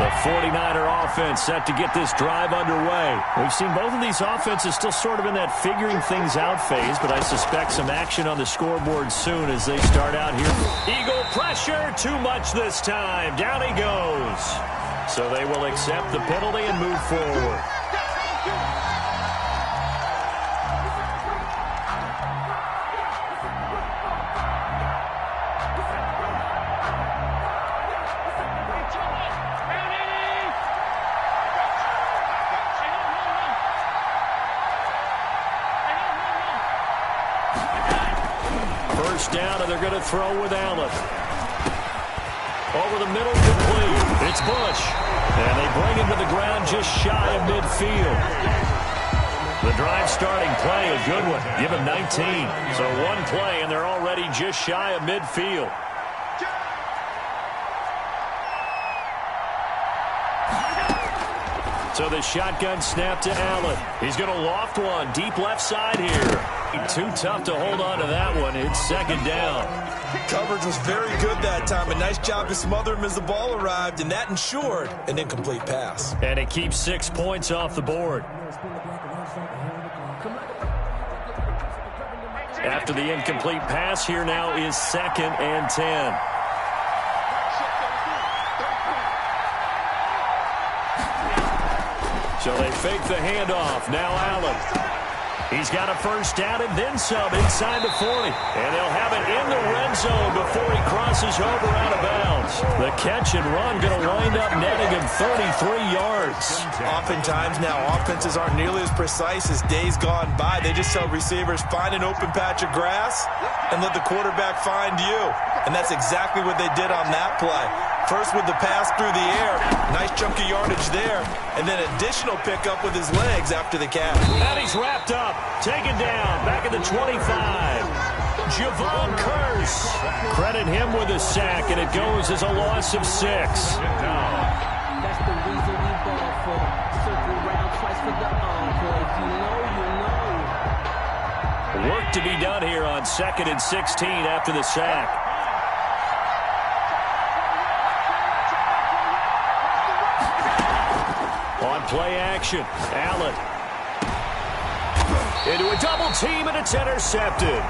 The 49er offense set to get this drive underway. We've seen both of these offenses still sort of in that figuring things out phase, but I suspect some action on the scoreboard soon as they start out here. Eagle pressure, too much this time. Down he goes. So they will accept the penalty and move forward. Down, and they're going to throw with Allen. Over the middle, complete. It's Bush. And they bring him to the ground just shy of midfield. The drive starting play, a good one. Give him 19. So one play, and they're already just shy of midfield. So the shotgun snap to Allen. He's going to loft one deep left side here. Too tough to hold on to that one. It's second down. Coverage was very good that time. A nice job to smother him as the ball arrived, and that ensured an incomplete pass. And it keeps 6 points off the board. After the incomplete pass, here now is 2nd and 10. So they fake the handoff. Now Allen. He's got a first down and then some inside the 40. And they'll have it in the red zone before he crosses over out of bounds. The catch and run going to wind up netting him 33 yards. Oftentimes now offenses aren't nearly as precise as days gone by. They just tell receivers, find an open patch of grass and let the quarterback find you. And that's exactly what they did on that play. First with the pass through the air. Nice chunk of yardage there. And then additional pickup with his legs after the catch. And he's wrapped up. Taken down. Back at the 25. Javon Curse. Credit him with a sack, and it goes as a loss of 6. That's the reason we ball for. Circle round twice for the encore. If you know, you know. Work to be done here on 2nd and 16 after the sack. On play action, Allen. Into a double team, and it's intercepted.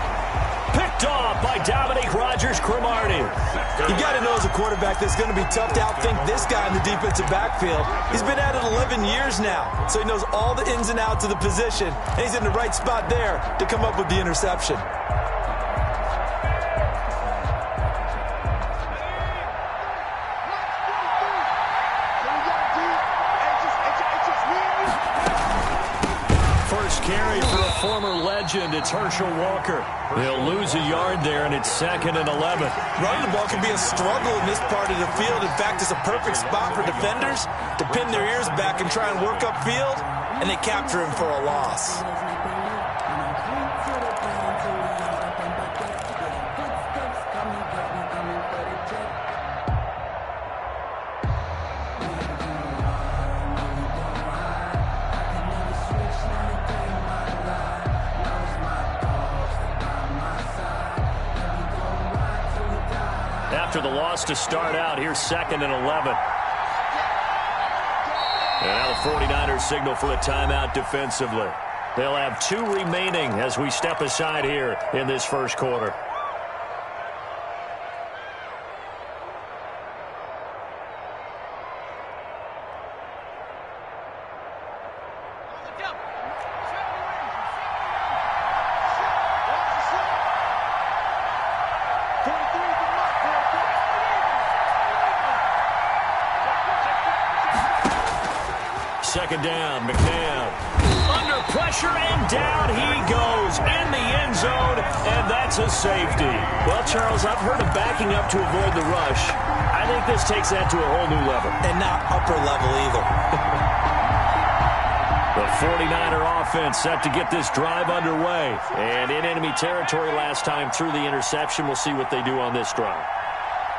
Picked off by Dominique Rodgers-Cromartie. You got to know as a quarterback that's going to be tough to outthink this guy in the defensive backfield. He's been at it 11 years now, so he knows all the ins and outs of the position, and he's in the right spot there to come up with the interception. Carry for a former legend. It's Herschel Walker. They'll lose a yard there, and it's 2nd and 11. Running the ball can be a struggle in this part of the field. In fact, it's a perfect spot for defenders to pin their ears back and try and work upfield, and they capture him for a loss. After the loss to start out, here's 2nd and 11. And now the 49ers signal for a timeout defensively. They'll have 2 remaining as we step aside here in this first quarter. Second down, McNabb. Under pressure, and down he goes in the end zone, and that's a safety. Well, Charles, I've heard of backing up to avoid the rush. I think this takes that to a whole new level. And not upper level either. The 49er offense set to get this drive underway. And in enemy territory last time through the interception. We'll see what they do on this drive.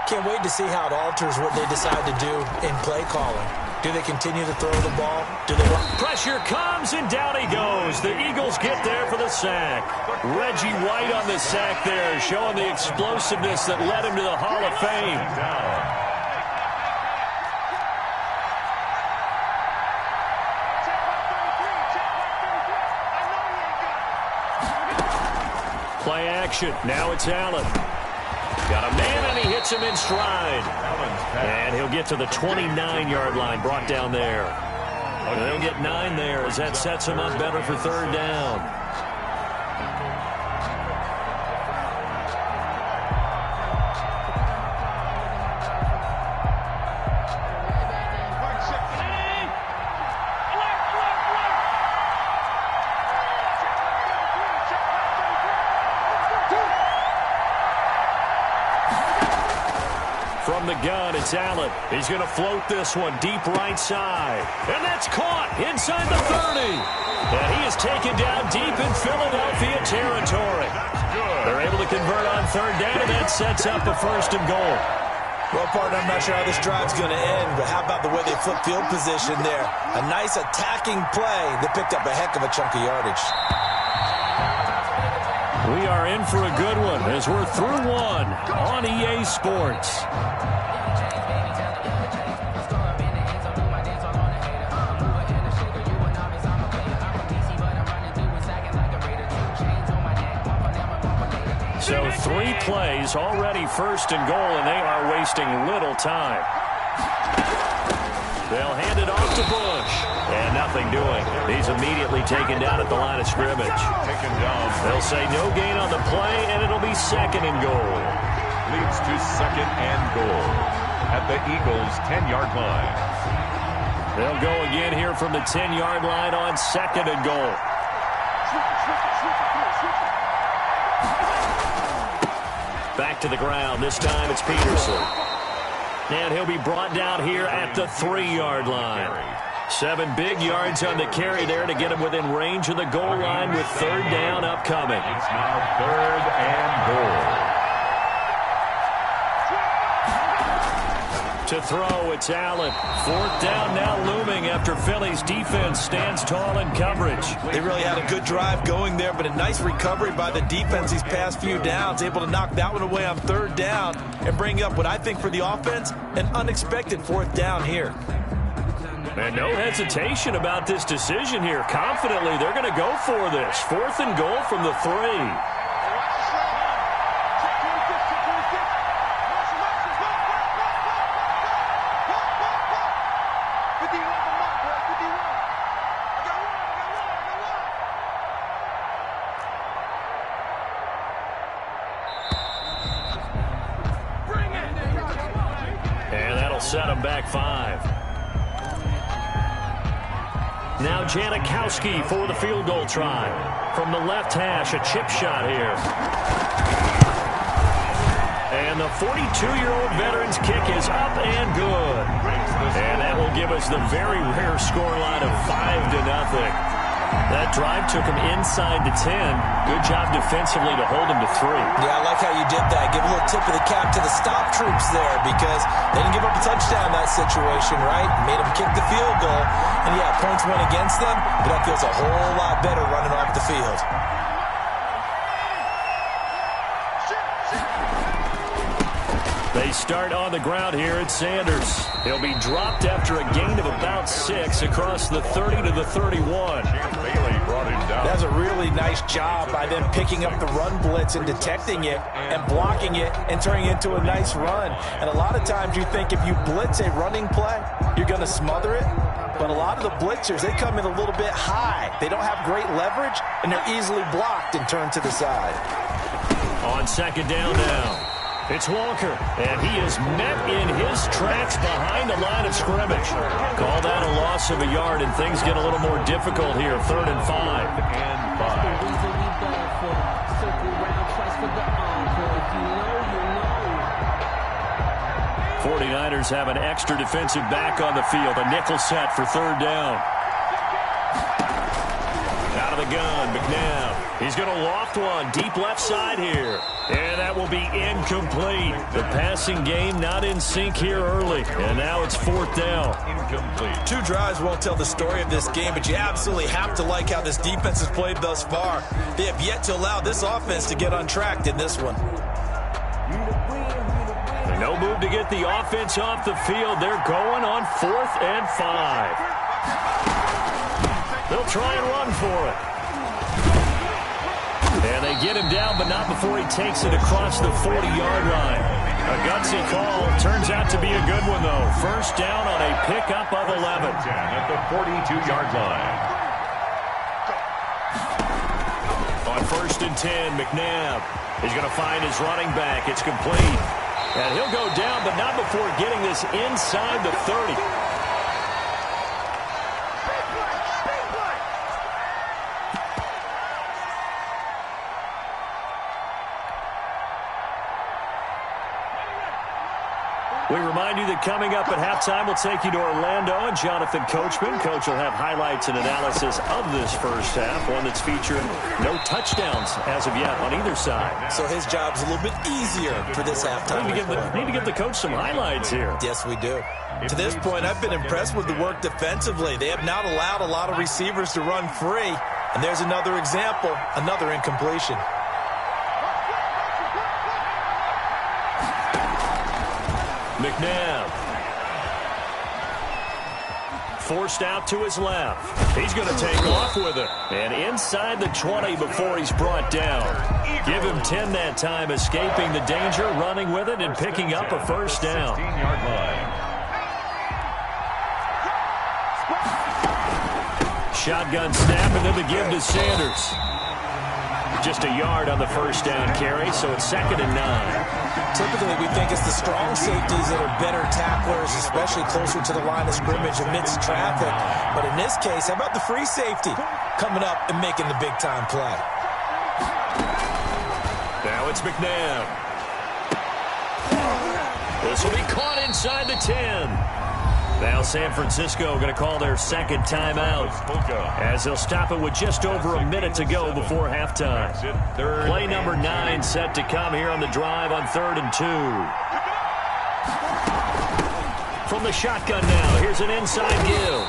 Can't wait to see how it alters what they decide to do in play calling. Do they continue to throw the ball? Do they run? Pressure comes, and down he goes. The Eagles get there for the sack. Reggie White on the sack there, showing the explosiveness that led him to the Hall of Fame. play action. Now it's Allen. Got a man, and he hits him in stride. And he'll get to the 29-yard line, brought down there. And they'll get 9 there as that sets him up better for third down. From the gun, it's Allen. He's going to float this one deep right side. And that's caught inside the 30. And he is taken down deep in Philadelphia territory. They're able to convert on third down, and that sets up a 1st and goal. Well, partner, I'm not sure how this drive's going to end, but how about the way they flip field position there? A nice attacking play that picked up a heck of a chunk of yardage. We are in for a good one as we're through one on EA Sports. So 3 plays, already 1st and goal, and they are wasting little time. They'll hand it off to Bush. And nothing doing. He's immediately taken down at the line of scrimmage. They'll say no gain on the play, and it'll be 2nd and goal. Leads to 2nd and goal at the Eagles' 10-yard line. They'll go again here from the 10-yard line on 2nd and goal. Back to the ground. This time it's Peterson. And he'll be brought down here at the 3-yard line. 7 big yards on the carry there to get him within range of the goal line with third down upcoming. It's now 3rd and goal. To throw, it's Allen. 4th down now looming after Philly's defense stands tall in coverage. They really had a good drive going there, but a nice recovery by the defense these past few downs. Able to knock that one away on 3rd down and bring up what I think for the offense, an unexpected 4th down here. And no hesitation about this decision here. Confidently, they're going to go for this. 4th and goal from the 3. And that'll set them back 5. Now Janikowski for the field goal try. From the left hash, a chip shot here. And the 42-year-old veteran's kick is up and good. And that will give us the very rare scoreline of 5-0. That drive took him inside the 10. Good job defensively to hold him to 3. Yeah, I like how you did that. Give a little tip of the cap to the stop troops there because they didn't give up a touchdown in that situation, right? Made them kick the field goal. And, yeah, points went against them, but that feels a whole lot better running off the field. They start on the ground here at Sanders. He'll be dropped after a gain of about 6 across the 30 to the 31. Bailey brought him down. That's a really nice job by them picking up the run blitz and detecting it and blocking it and turning it into a nice run. And a lot of times you think if you blitz a running play, you're going to smother it. But a lot of the blitzers, they come in a little bit high. They don't have great leverage, and they're easily blocked and turned to the side. On 2nd down now. It's Walker, and he is met in his tracks behind the line of scrimmage. Call that a loss of a yard, and things get a little more difficult here. 3rd and 5. 49ers have an extra defensive back on the field. A nickel set for 3rd down. Out of the gun, McNabb. He's going to loft one deep left side here. And that will be incomplete. The passing game not in sync here early. And now it's 4th down. Incomplete. 2 drives won't tell the story of this game, but you absolutely have to like how this defense has played thus far. They have yet to allow this offense to get untracked in this one. No move to get the offense off the field. They're going on 4th and 5. They'll try and run for it. And they get him down, but not before he takes it across the 40-yard line. A gutsy call. Turns out to be a good one, though. First down on a pickup of 11. At the 42-yard line. On 1st and 10, McNabb is going to find his running back. It's complete. And he'll go down, but not before getting this inside the 30. We remind you that coming up at halftime, we'll take you to Orlando and Jonathan Coachman. Coach will have highlights and analysis of this first half, one that's featured no touchdowns as of yet on either side. So his job's a little bit easier for this halftime. Need to give the coach some highlights here. Yes, we do. To this point, I've been impressed with the work defensively. They have not allowed a lot of receivers to run free. And there's another example, another incompletion. McNabb. Forced out to his left. He's going to take off with it. And inside the 20 before he's brought down. Give him 10 that time, escaping the danger, running with it, and picking up a first down. 16-yard line. Shotgun snap, and then the give to Sanders. Just a yard on the first down carry, so it's 2nd and 9. Typically, we think it's the strong safeties that are better tacklers, especially closer to the line of scrimmage amidst traffic. But in this case, how about the free safety coming up and making the big-time play? Now it's McNabb. This will be caught inside the 10. Now San Francisco going to call their second timeout as they'll stop it with just over a minute to go before halftime. Play number 9 set to come here on the drive on 3rd and 2. From the shotgun now, here's an inside give.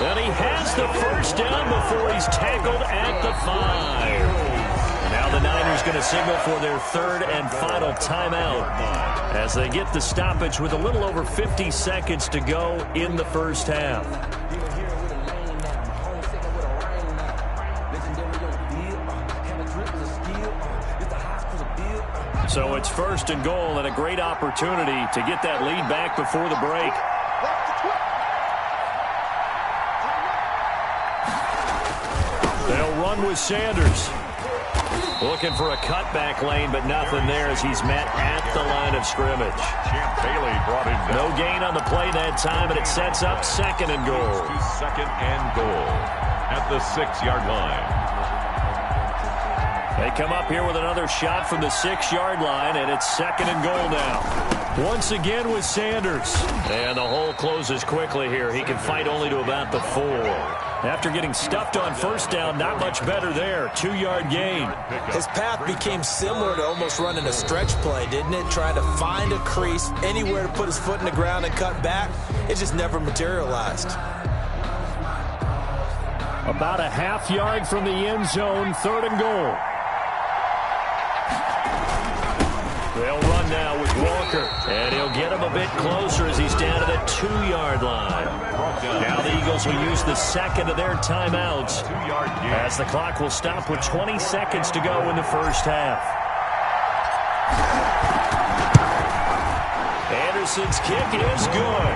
And he has the first down before he's tackled at the 5. Now the Niners going to signal for their 3rd and final timeout as they get the stoppage with a little over 50 seconds to go in the first half. So it's 1st and goal and a great opportunity to get that lead back before the break. They'll run with Sanders. Looking for a cutback lane, but nothing there as he's met at the line of scrimmage. Champ Bailey brought him down. No gain on the play that time, and it sets up 2nd and goal. To 2nd and goal at the 6-yard line. They come up here with another shot from the 6-yard line, and it's 2nd and goal now. Once again with Sanders. And the hole closes quickly here. He can fight only to about the 4. After getting stuffed on first down, not much better there. 2-yard gain. His path became similar to almost running a stretch play, didn't it? Trying to find a crease, anywhere to put his foot in the ground and cut back. It just never materialized. About a half yard from the end zone, 3rd and goal. They'll run now with Walker, and he'll get him a bit closer as he's down to the 2-yard line. Now the Eagles will use the 2nd of their timeouts as the clock will stop with 20 seconds to go in the first half. Anderson's kick is good,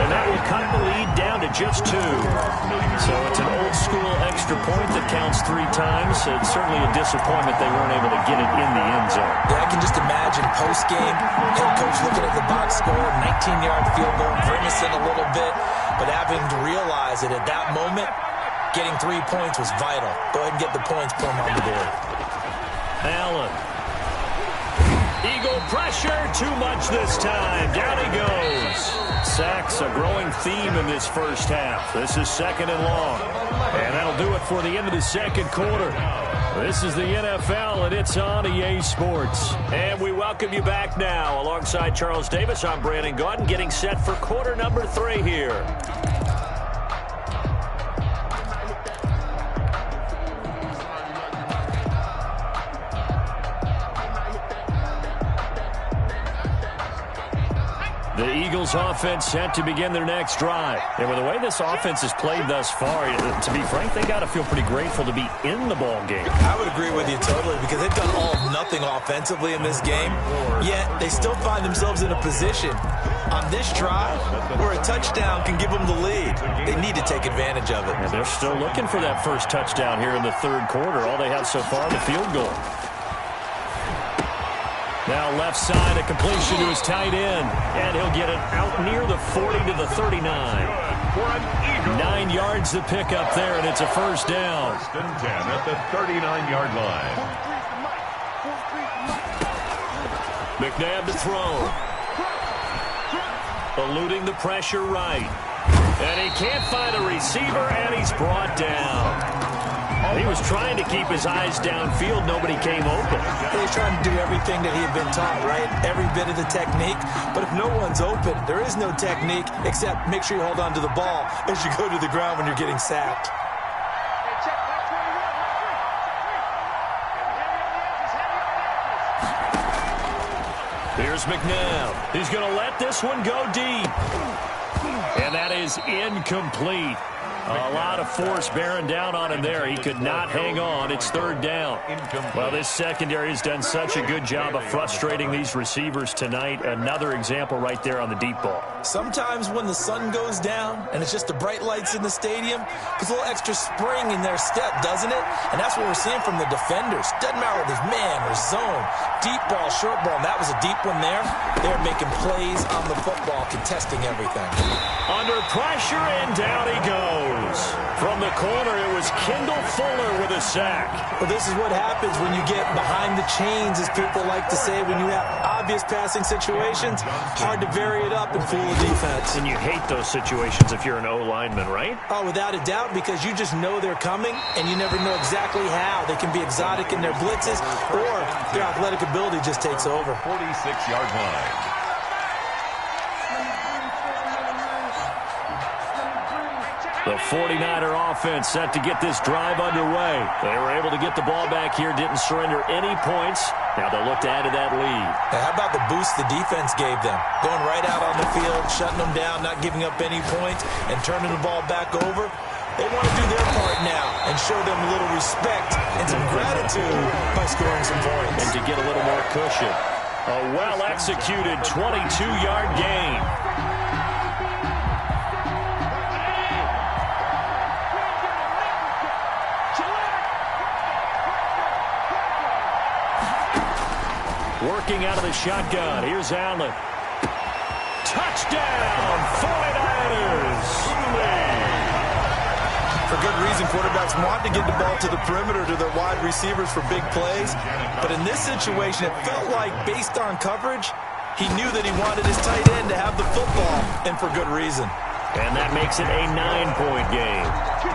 and that will cut the lead down to just 2. So it's an old-school extra point that counts 3 times. It's certainly a disappointment they weren't able to get it in the end zone. Yeah, I can just imagine post-game, head coach looking at the box score, 19-yard field goal, grimacing a little bit, but having to realize that at that moment, getting 3 points was vital. Go ahead and get the points, put them on the board. Allen. Eagle pressure, too much this time. Down he goes. Sacks, a growing theme in this first half. This is 2nd and long. And that'll do it for the end of the 2nd quarter. This is the NFL, and it's on EA Sports. And we welcome you back now. Alongside Charles Davis, I'm Brandon Gaudin, getting set for quarter number 3 here. The Eagles offense set to begin their next drive. And with the way this offense has played thus far, to be frank, they got to feel pretty grateful to be in the ball game. I would agree with you totally because they've done all of nothing offensively in this game, yet they still find themselves in a position on this drive where a touchdown can give them the lead. They need to take advantage of it. And they're still looking for that first touchdown here in the third quarter. All they have so far, the field goal. Now left side, a completion to his tight end. And he'll get it out near the 40 to the 39. 9 yards to pick up there, and it's a first down. First and 10 at the 39-yard line. McNabb to throw. Eluding the pressure right. And he can't find a receiver, and he's brought down. He was trying to keep his eyes downfield. Nobody came open. He's trying to do everything that he had been taught, right? Every bit of the technique. But if no one's open, there is no technique except make sure you hold on to the ball as you go to the ground when you're getting sacked. Here's McNabb. He's going to let this one go deep. And that is incomplete. A lot of force bearing down on him there. He could not hang on. It's third down. Well, this secondary has done such a good job of frustrating these receivers tonight. Another example right there on the deep ball. Sometimes when the sun goes down and it's just the bright lights in the stadium, there's a little extra spring in their step, doesn't it? And that's what we're seeing from the defenders. Doesn't matter whether it's man or zone, deep ball, short ball. And that was a deep one there. They're making plays on the football, contesting everything. Under pressure, and down he goes. From the corner, it was Kendall Fuller with a sack. Well, this is what happens when you get behind the chains, as people like to say, when you have obvious passing situations. Hard to vary it up and fool the defense. And you hate those situations if you're an O-lineman, right? Oh, without a doubt, because you just know they're coming, and you never know exactly how. They can be exotic in their blitzes, or their athletic ability just takes over. 46-yard line. The 49er offense set to get this drive underway. They were able to get the ball back here, didn't surrender any points. Now they'll look to add to that lead. Now, how about the boost the defense gave them? Going right out on the field, shutting them down, not giving up any points, and turning the ball back over. They want to do their part now and show them a little respect and some gratitude by scoring some points. And to get a little more cushion. A well-executed 22-yard gain. Working out of the shotgun. Here's Allen. Touchdown, 49ers. For good reason, quarterbacks want to get the ball to the perimeter to their wide receivers for big plays. But in this situation, it felt like, based on coverage, he knew that he wanted his tight end to have the football, and for good reason. And that makes it a 9-point game.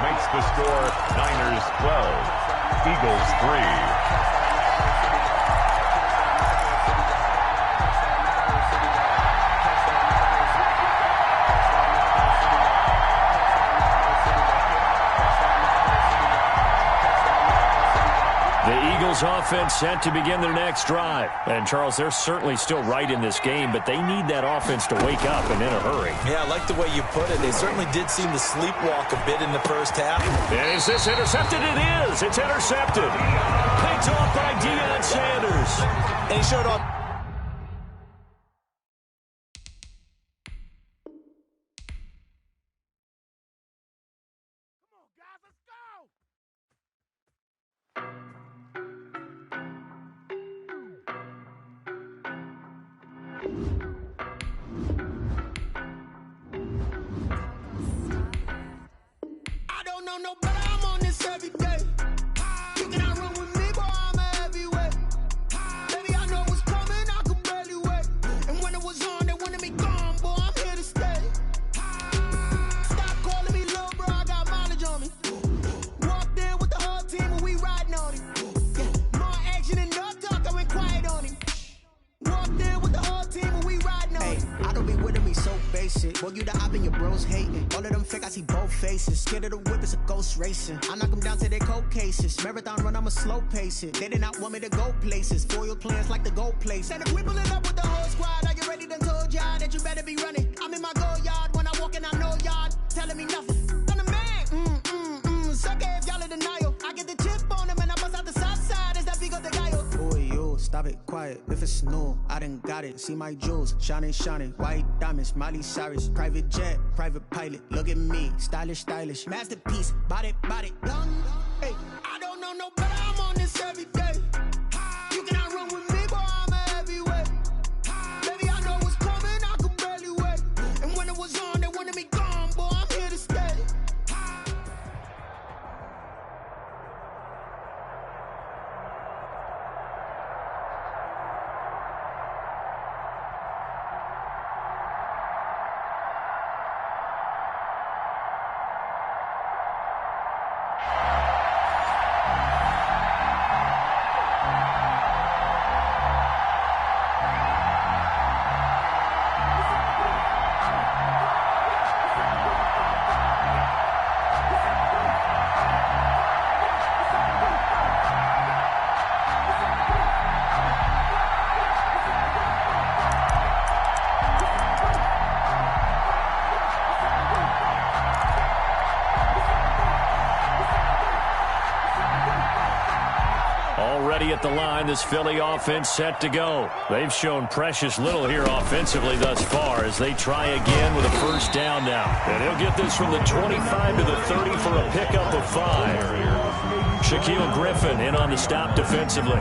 Makes the score Niners 12, Eagles 3. Offense set to begin their next drive. And, Charles, they're certainly still right in this game, but they need that offense to wake up and in a hurry. Yeah, I like the way you put it. They certainly did seem to sleepwalk a bit in the first half. And is this intercepted? It is. It's intercepted. Picked off by Deion Sanders. And he showed up. Boy, you the op and your bros hating. All of them fake, I see both faces. Scared of the whip, it's a ghost racing. I knock them down to their cold cases. Marathon run, I'ma slow pace it. They did not want me to go places. Foil plans like the gold place. And if we pulling up with the whole squad, are you ready? Done told y'all that you better be quiet. If it's new, I done got it. See my jewels, shining, shining. White diamonds, Miley Cyrus. Private jet, private pilot. Look at me, stylish, stylish. Masterpiece, body, body. Hey, I don't know no better. I'm on this every day. You cannot run with me, boy. I'm a heavyweight. Baby, I know what's coming. I can barely wait. And when it was on, they wanted me gone, boy. I'm here to stay. Already at the line, this Philly offense set to go. They've shown precious little here offensively thus far as they try again with a first down now. And he'll get this from the 25 to the 30 for a pickup of 5. Shaquille Griffin in on the stop defensively.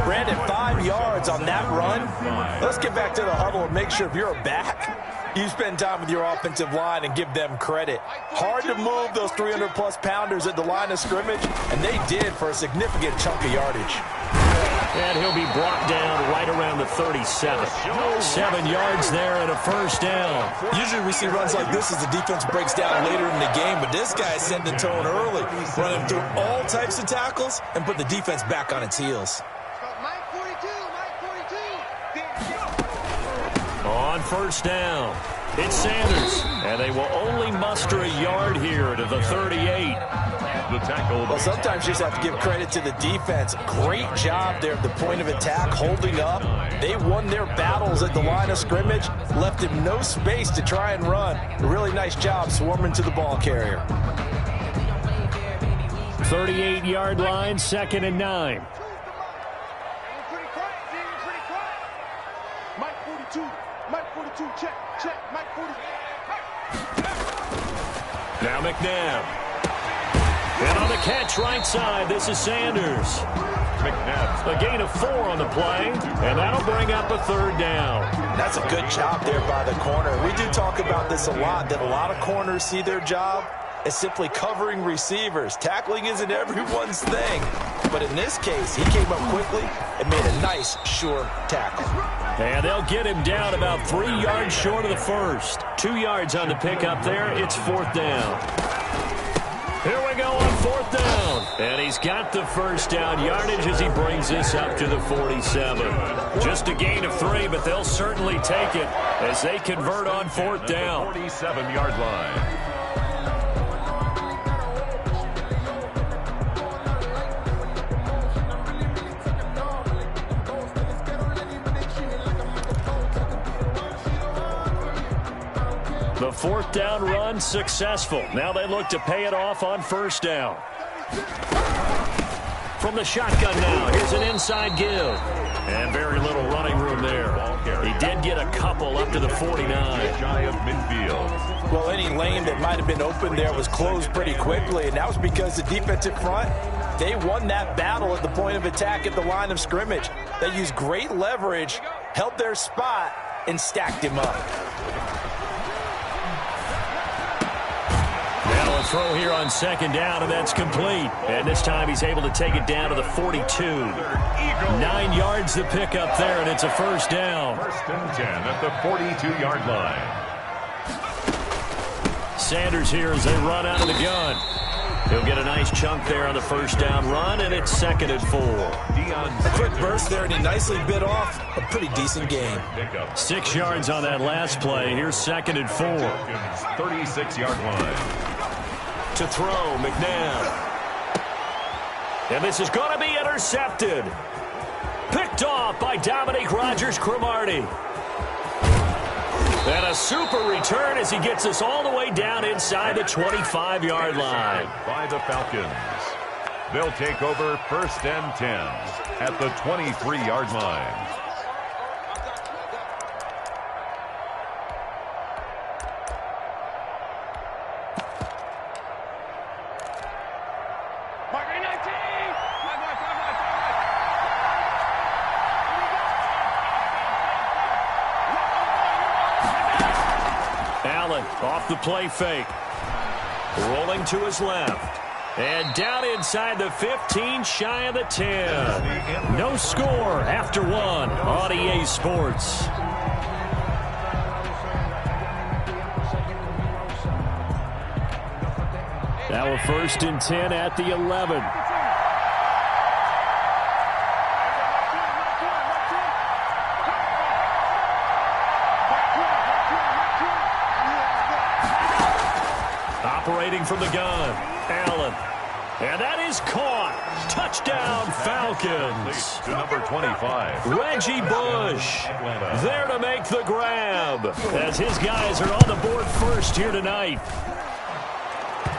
Brandon, 5 yards on that run. Let's get back to the huddle and make sure if you're a back, you spend time with your offensive line and give them credit. Hard to move those 300-plus pounders at the line of scrimmage, and they did for a significant chunk of yardage. And he'll be brought down right around the 37. 7 yards there and a first down. Usually we see runs like this as the defense breaks down later in the game, but this guy set the tone early, running through all types of tackles and put the defense back on its heels. On first down, it's Sanders, and they will only muster a yard here to the 38. The tackle. Well, sometimes you just have to give credit to the defense. Great job there at the point of attack, holding up. They won their battles at the line of scrimmage, left him no space to try and run. A really nice job swarming to the ball carrier. 38-yard line, 2nd and 9. Now McNabb. And on the catch right side, this is Sanders. McNabb. A gain of 4 on the play, and that'll bring up a 3rd down. That's a good job there by the corner. We do talk about this a lot, that a lot of corners see their job as simply covering receivers. Tackling isn't everyone's thing. But in this case, he came up quickly and made a nice, sure tackle. And they'll get him down about 3 yards short of the first. 2 yards on the pickup there. It's 4th down. Here we go on 4th down. And he's got the first down yardage as he brings this up to the 47. Just a gain of 3, but they'll certainly take it as they convert on 4th down. 47-yard line. The 4th down run successful. Now they look to pay it off on first down. From the shotgun now, here's an inside give. And very little running room there. He did get a couple up to the 49. Shy of midfield. Well, any lane that might have been open there was closed pretty quickly, and that was because the defensive front, they won that battle at the point of attack at the line of scrimmage. They used great leverage, held their spot, and stacked him up. Now a throw here on 2nd down, and that's complete. And this time he's able to take it down to the 42. 9 yards to pick up there, and it's a first down. 1st and 10 at the 42-yard line. Sanders here as they run out of the gun. He'll get a nice chunk there on the first down run, and it's 2nd and 4. A quick burst there, and he nicely bit off a pretty decent gain. 6 yards on that last play. Here's 2nd and 4. 36-yard line. To throw, McNabb. And this is going to be intercepted. Picked off by Dominique Rodgers-Cromartie. And a super return as he gets us all the way down inside the 25-yard line. By the Falcons. They'll take over 1st and 10 at the 23-yard line. Allen off the play fake. Rolling to his left. And down inside the 15, shy of the 10. No score after one on EA Sports. Now a 1st and 10 at the 11. Operating from the gun, Allen. And that is caught. Touchdown, Falcons. To number 25. Reggie Bush there to make the grab as his guys are on the board first here tonight.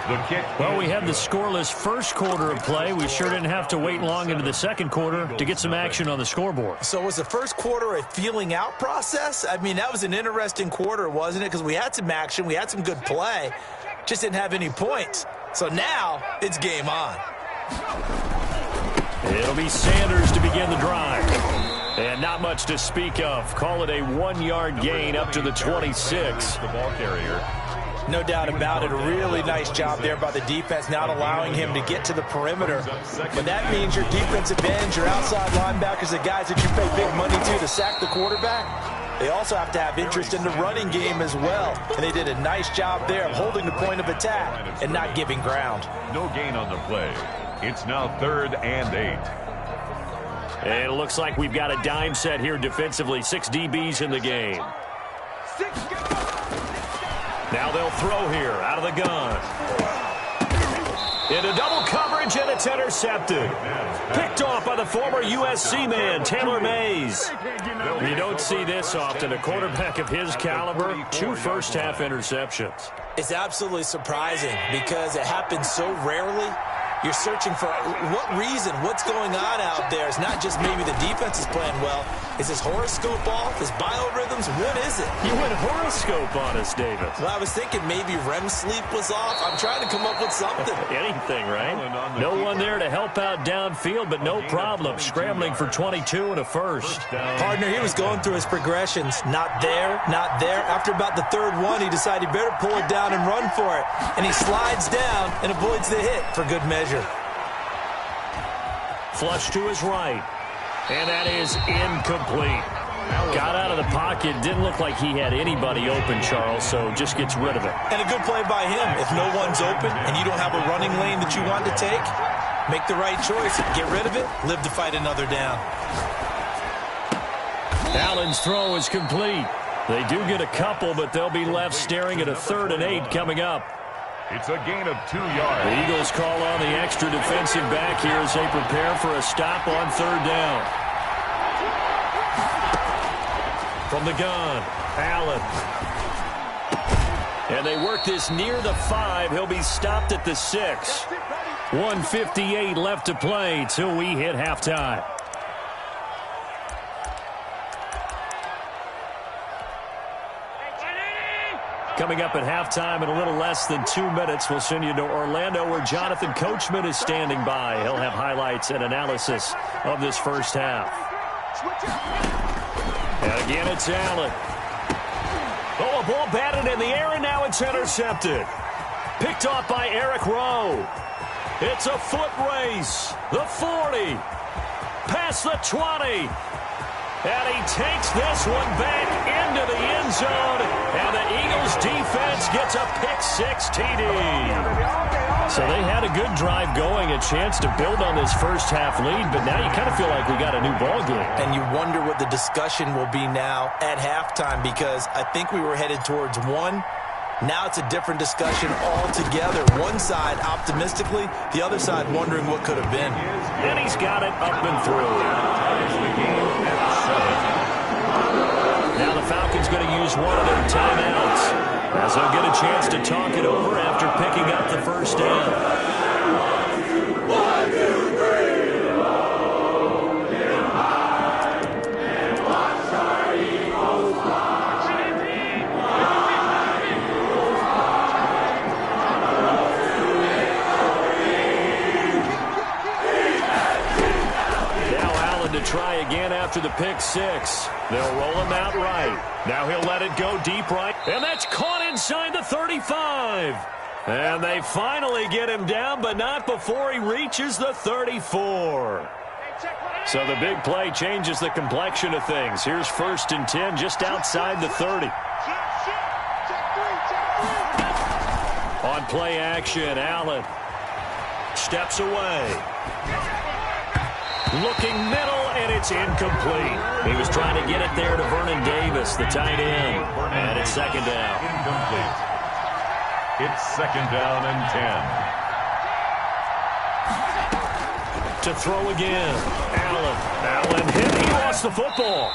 The kick. Well, we had the scoreless first quarter of play. We sure didn't have to wait long into the second quarter to get some action on the scoreboard. So was the first quarter a feeling out process? I mean, that was an interesting quarter, wasn't it? Because we had some action. We had some good play. Just didn't have any points. So now it's game on. It'll be Sanders to begin the drive. And not much to speak of. Call it a 1-yard gain up to the 26. The ball carrier. No doubt about it. A really nice job there by the defense, not allowing him to get to the perimeter. But that means your defensive ends, your outside linebackers, the guys that you pay big money to sack the quarterback, they also have to have interest in the running game as well. And they did a nice job there of holding the point of attack and not giving ground. No gain on the play. It's now 3rd and 8. And it looks like we've got a dime set here defensively. 6 DBs in the game. Now they'll throw here out of the gun. Into double coverage, and it's intercepted. Picked off by the former USC man, Taylor Mays. You don't see this often. A quarterback of his caliber, 2 first-half interceptions. It's absolutely surprising because it happens so rarely. You're searching for what reason, what's going on out there. It's not just maybe the defense is playing well. Is his horoscope off? His biorhythms? What is it? You went horoscope on us, David. Well, I was thinking maybe REM sleep was off. I'm trying to come up with something. Anything, right? No one there to help out downfield, but no problem. Scrambling for 22 and a first. Partner, he was going through his progressions. Not there, not there. After about the 3rd one, he decided he better pull it down and run for it. And he slides down and avoids the hit for good measure. Flush to his right. And that is incomplete. Got out of the pocket. Didn't look like he had anybody open, Charles, so just gets rid of it. And a good play by him. If no one's open and you don't have a running lane that you want to take, make the right choice. Get rid of it. Live to fight another down. Allen's throw is complete. They do get a couple, but they'll be left staring at a 3rd and 8 coming up. It's a gain of 2 yards. The Eagles call on the extra defensive back here as they prepare for a stop on 3rd down. From the gun, Allen. And they work this near the 5. He'll be stopped at the 6. 1:58 left to play till we hit halftime. Coming up at halftime in a little less than 2 minutes, we'll send you to Orlando where Jonathan Coachman is standing by. He'll have highlights and analysis of this first half. And again, it's Allen. Oh, a ball batted in the air, and now it's intercepted. Picked off by Eric Rowe. It's a foot race. The 40. Past the 20. And he takes this one back into the end zone. And the Eagles defense gets a pick-6 TD. So they had a good drive going, a chance to build on this first-half lead. But now you kind of feel like we got a new ball game. And you wonder what the discussion will be now at halftime, because I think we were headed towards one. Now it's a different discussion altogether. One side optimistically, the other side wondering what could have been. And he's got it up and through. Now the Falcons going to use one of their timeouts as they'll get a chance to talk it over after picking up the first down. after the pick six. They'll roll him out right. Now he'll let it go deep right. And that's caught inside the 35. And they finally get him down, but not before he reaches the 34. So the big play changes the complexion of things. Here's 1st and 10 just outside the 30. On play action, Allen steps away. Looking middle, and it's incomplete. He was trying to get it there to Vernon Davis, the tight end. And it's 2nd down. Incomplete. It's 2nd down and 10. To throw again. Allen hit. He lost the football.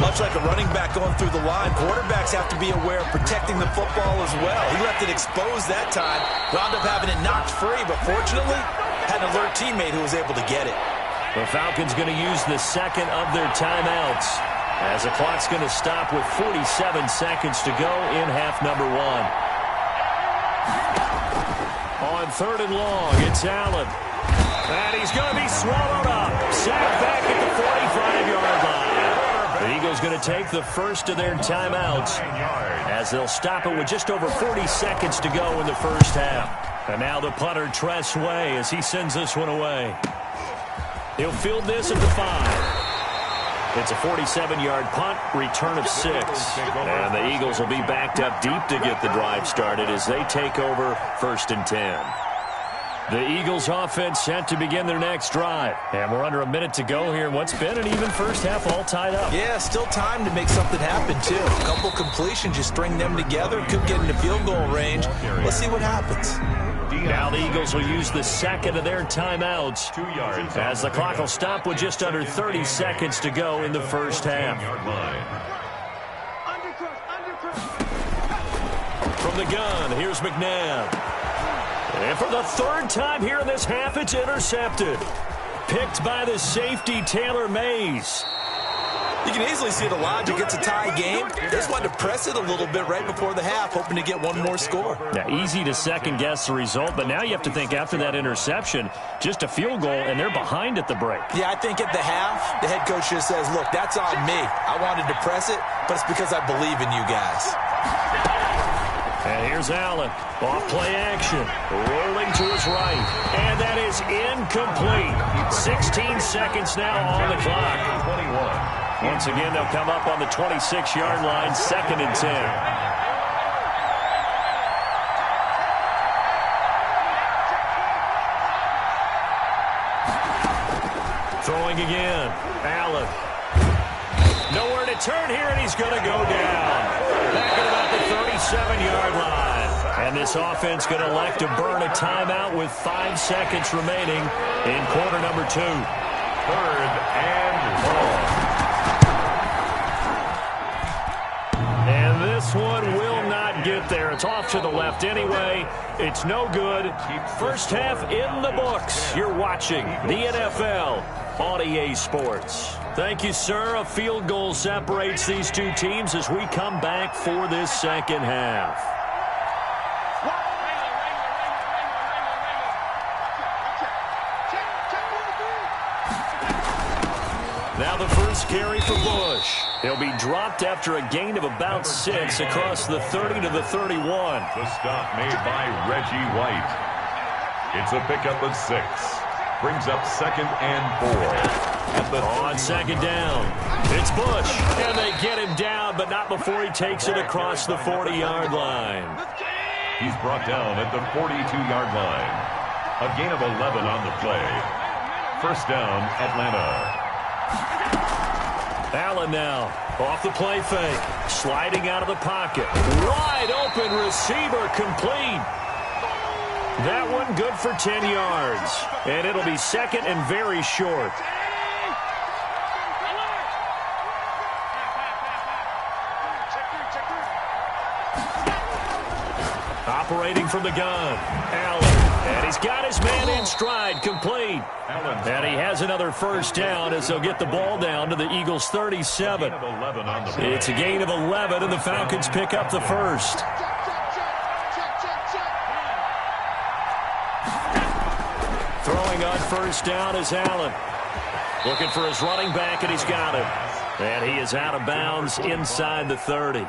Much like a running back going through the line, quarterbacks have to be aware of protecting the football as well. He left it exposed that time, wound up having it knocked free, but fortunately had an alert teammate who was able to get it. The Falcons going to use the second of their timeouts as the clock's going to stop with 47 seconds to go in half number 1. On 3rd and long, it's Allen. And he's going to be swallowed up. Sacked back at the 45-yard line. The Eagles going to take the first of their timeouts as they'll stop it with just over 40 seconds to go in the first half. And now the punter, Tress Way, as he sends this one away. He'll field this at the 5. It's a 47-yard punt, return of 6. And the Eagles will be backed up deep to get the drive started as they take over 1st and 10. The Eagles offense set to begin their next drive. And we're under a minute to go here in what's been an even first half all tied up. Yeah, still time to make something happen, too. A couple completions, you string them together, could get into field goal range. Let's see what happens. Now the Eagles will use the second of their timeouts 2 yards as the clock will stop with just under 30 seconds to go in the first half. From the gun, here's McNabb. And for the 3rd time here in this half, it's intercepted. Picked by the safety, Taylor Mays. You can easily see the logic. It's a tie game. They just wanted to press it a little bit right before the half, hoping to get one more score. Now, easy to second-guess the result, but now you have to think after that interception, just a field goal, and they're behind at the break. Yeah, I think at the half, the head coach just says, look, that's on me. I wanted to press it, but it's because I believe in you guys. And here's Allen. Off play action. Rolling to his right. And that is incomplete. 16 seconds now on the clock. 21. Once again, they'll come up on the 26-yard line, 2nd and 10. Throwing again. Allen. Nowhere to turn here, and he's going to go down. Back at about the 37-yard line. And this offense going to elect to burn a timeout with 5 seconds remaining in quarter number 2. 3rd and long. And this one will not get there. It's off to the left anyway. It's no good. First half in the books. You're watching the NFL on EA Sports. Thank you, sir. A field goal separates these two teams as we come back for this second half. Now the first carry for Bush. He'll be dropped after a gain of about 6 across the 30 to the 31. The stop made by Reggie White. It's a pickup of 6. Brings up 2nd and 4. On 2nd down, it's Bush. And they get him down, but not before he takes it across the 40-yard line. He's brought down at the 42-yard line. A gain of 11 on the play. First down, Atlanta. Allen now, off the play fake, sliding out of the pocket. Wide open receiver, complete. That one good for 10 yards. And it'll be 2nd and very short. Operating from the gun, Allen. And he's got his man in stride, complete. And he has another first down as they'll get the ball down to the Eagles' 37. It's a gain of 11, and the Falcons pick up the first. Throwing on first down is Allen. Looking for his running back, and he's got him. And he is out of bounds inside the 30.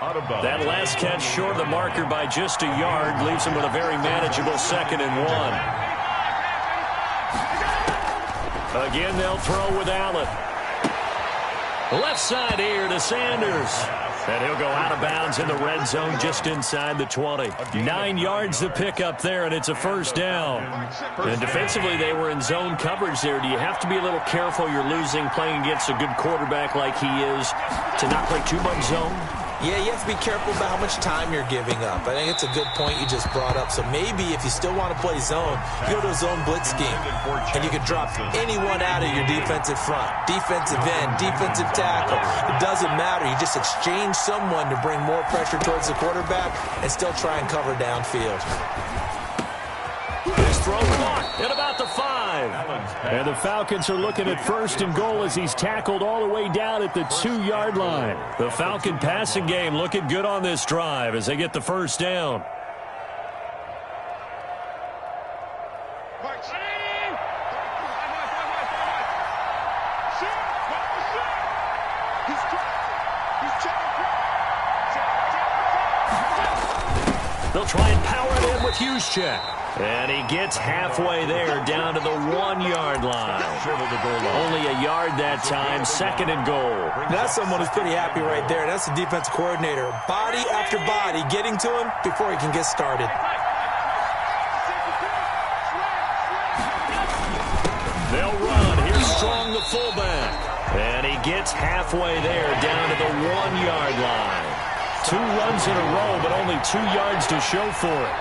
That last catch short of the marker by just a yard leaves him with a very manageable 2nd and 1. Again, they'll throw with Allen. Left side here to Sanders. And he'll go out of bounds in the red zone just inside the 20. 9 yards to pick up there, and it's a first down. And defensively, they were in zone coverage there. Do you have to be a little careful? You're losing playing against a good quarterback like he is to not play too much zone? Yeah, you have to be careful about how much time you're giving up. I think it's a good point you just brought up. So maybe if you still want to play zone, you go to a zone blitz scheme. And you can drop anyone out of your defensive front. Defensive end, defensive tackle. It doesn't matter. You just exchange someone to bring more pressure towards the quarterback and still try and cover downfield. This throw caught at about the 5. And the Falcons are looking at 1st and goal as he's tackled all the way down at the 2-yard line. The Falcon passing game looking good on this drive as they get the first down. They'll try and power it in with Juszczyk. And he gets halfway there down to the 1-yard line. Only a yard that time, 2nd and goal. That's someone who's pretty happy right there. That's the defense coordinator. Body after body getting to him before he can get started. They'll run. Here's Strong, the fullback. And he gets halfway there down to the 1-yard line. 2 runs in a row, but only 2 yards to show for it.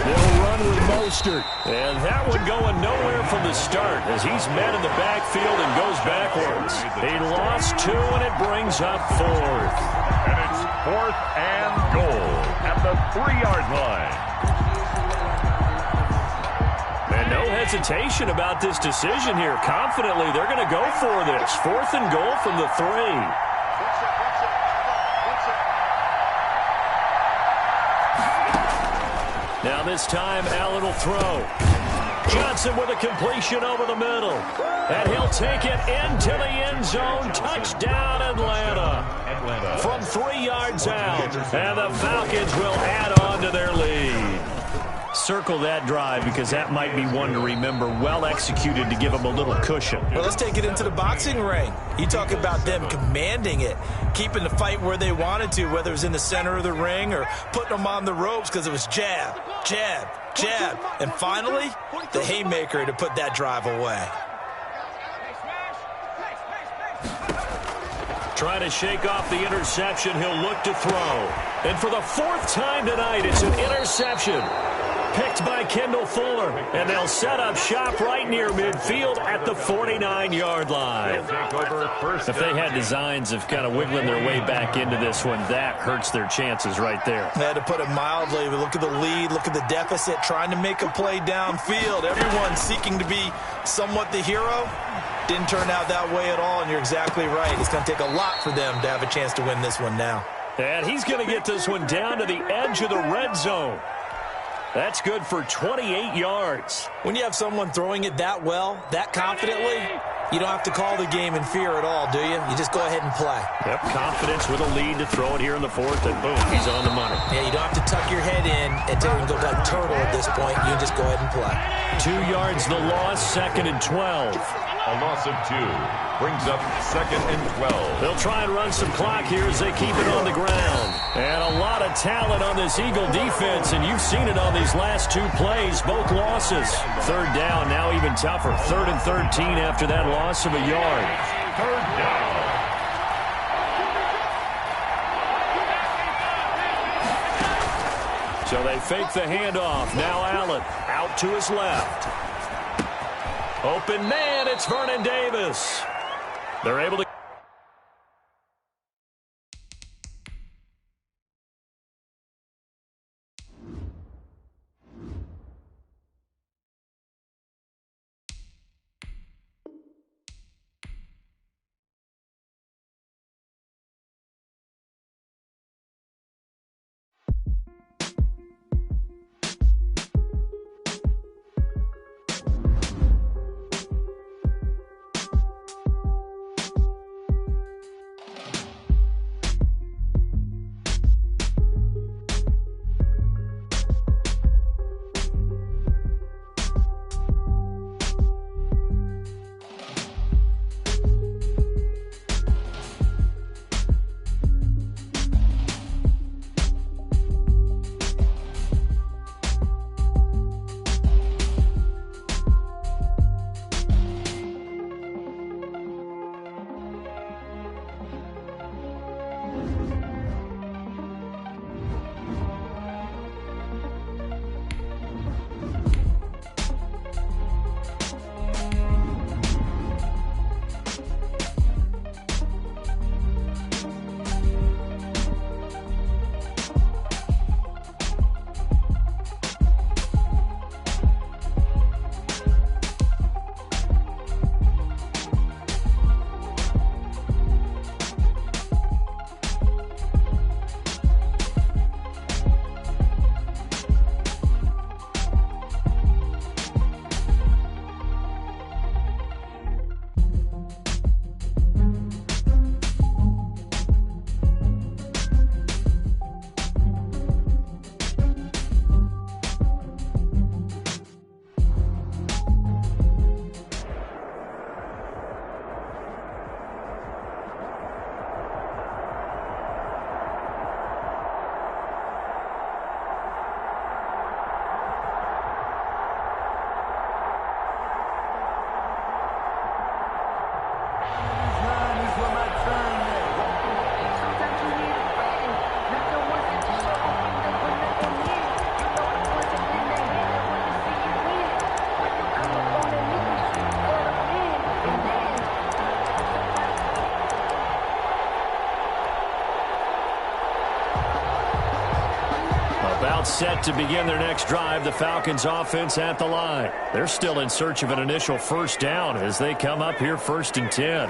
They'll run with Mostert. And that one going nowhere from the start as he's met in the backfield and goes backwards. He lost 2, and it brings up 4th. And it's 4th and goal at the 3-yard line. And no hesitation about this decision here. Confidently, they're going to go for this. 4th and goal from the 3. Now this time, Allen will throw. Johnson with a completion over the middle. And he'll take it into the end zone. Touchdown, Atlanta. From 3 yards out. And the Falcons will add on to their lead. Circle that drive because that might be one to remember. Well executed to give them a little cushion. Well, let's take it into the boxing ring. You talk about them commanding it, keeping the fight where they wanted to, whether it was in the center of the ring or putting them on the ropes because it was jab, jab, jab. And finally, the haymaker to put that drive away. Trying to shake off the interception, he'll look to throw. And for the 4th time tonight, it's an interception. Picked by Kendall Fuller, and they'll set up shop right near midfield at the 49-yard line. If they had designs of kind of wiggling their way back into this one, that hurts their chances right there. They had to put it mildly. Look at the lead, look at the deficit, trying to make a play downfield. Everyone seeking to be somewhat the hero. Didn't turn out that way at all, and you're exactly right. It's going to take a lot for them to have a chance to win this one now. And he's going to get this one down to the edge of the red zone. That's good for 28 yards. When you have someone throwing it that well, that confidently, you don't have to call the game in fear at all, do you? You just go ahead and play. Yep, confidence with a lead to throw it here in the 4th, and boom, he's on the money. Yeah, you don't have to tuck your head in and go like turtle at this point. You just go ahead and play. 2 yards the loss, 2nd and 12. A loss of 2 brings up 2nd and 12. They'll try and run some clock here as they keep it on the ground. And a lot of talent on this Eagle defense, and you've seen it on these last 2 plays, both losses. 3rd down, now even tougher. 3rd and 13 after that loss of a yard. 3rd down. So they fake the handoff. Now Allen out to his left. Open man, it's Vernon Davis. They're able to Timeout set to begin their next drive. The Falcons offense at the line. They're still in search of an initial first down as they come up here 1st and 10.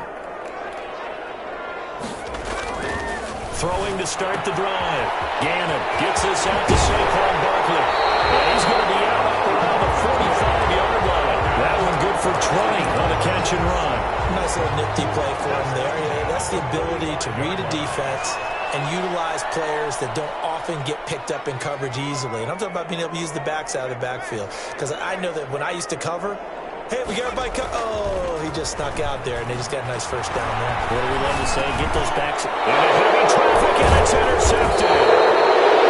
Throwing to start the drive. Gannon gets this out to Saquon Barkley. And he's going to be out up around the 45-yard line. That one good for 20 on the catch and run. Nice little nifty play for him there. Yeah, that's the ability to read a defense and utilize players that don't often get picked up in coverage easily. And I'm talking about being able to use the backs out of the backfield. Because I know that when I used to cover, hey, we got everybody oh, he just snuck out there, and they just got a nice first down there. What do we love to say? Get those backs in a heavy traffic, and it's intercepted.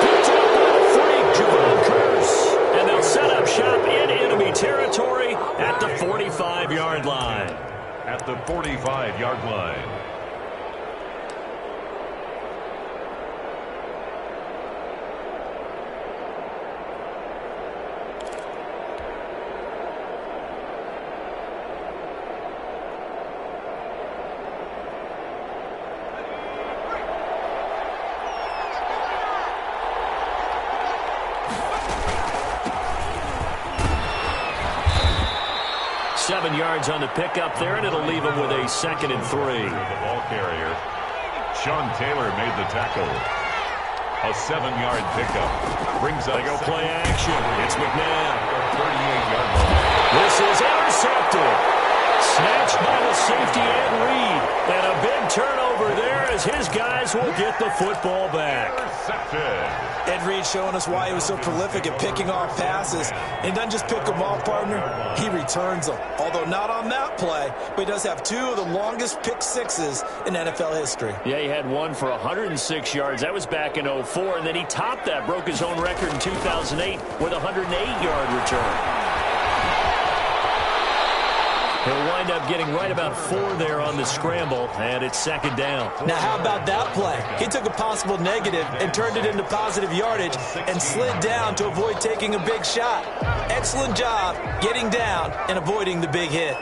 Picked up by the freak, Javon Curse. And they'll set up shop in enemy territory at the 45-yard line. At the 45-yard line. Yards on the pickup there, and it'll leave him with a 2nd and 3. The ball carrier, Sean Taylor made the tackle. A 7-yard pickup brings up. They go play action. It's McNabb. 38-yard line. This is intercepted. Snatched by the safety and Reed. And a big turnover there as his guys will get the football back. Intercepted. Ed Reed showing us why he was so prolific at picking off passes. And he doesn't just pick them off, partner. He returns them. Although not on that play, but he does have 2 of the longest pick sixes in NFL history. Yeah, he had one for 106 yards. That was back in 04. And then he topped that, broke his own record in 2008 with a 108-yard return. He'll wind up getting right about 4 there on the scramble, and it's 2nd down. Now, how about that play? He took a possible negative and turned it into positive yardage and slid down to avoid taking a big shot. Excellent job getting down and avoiding the big hit.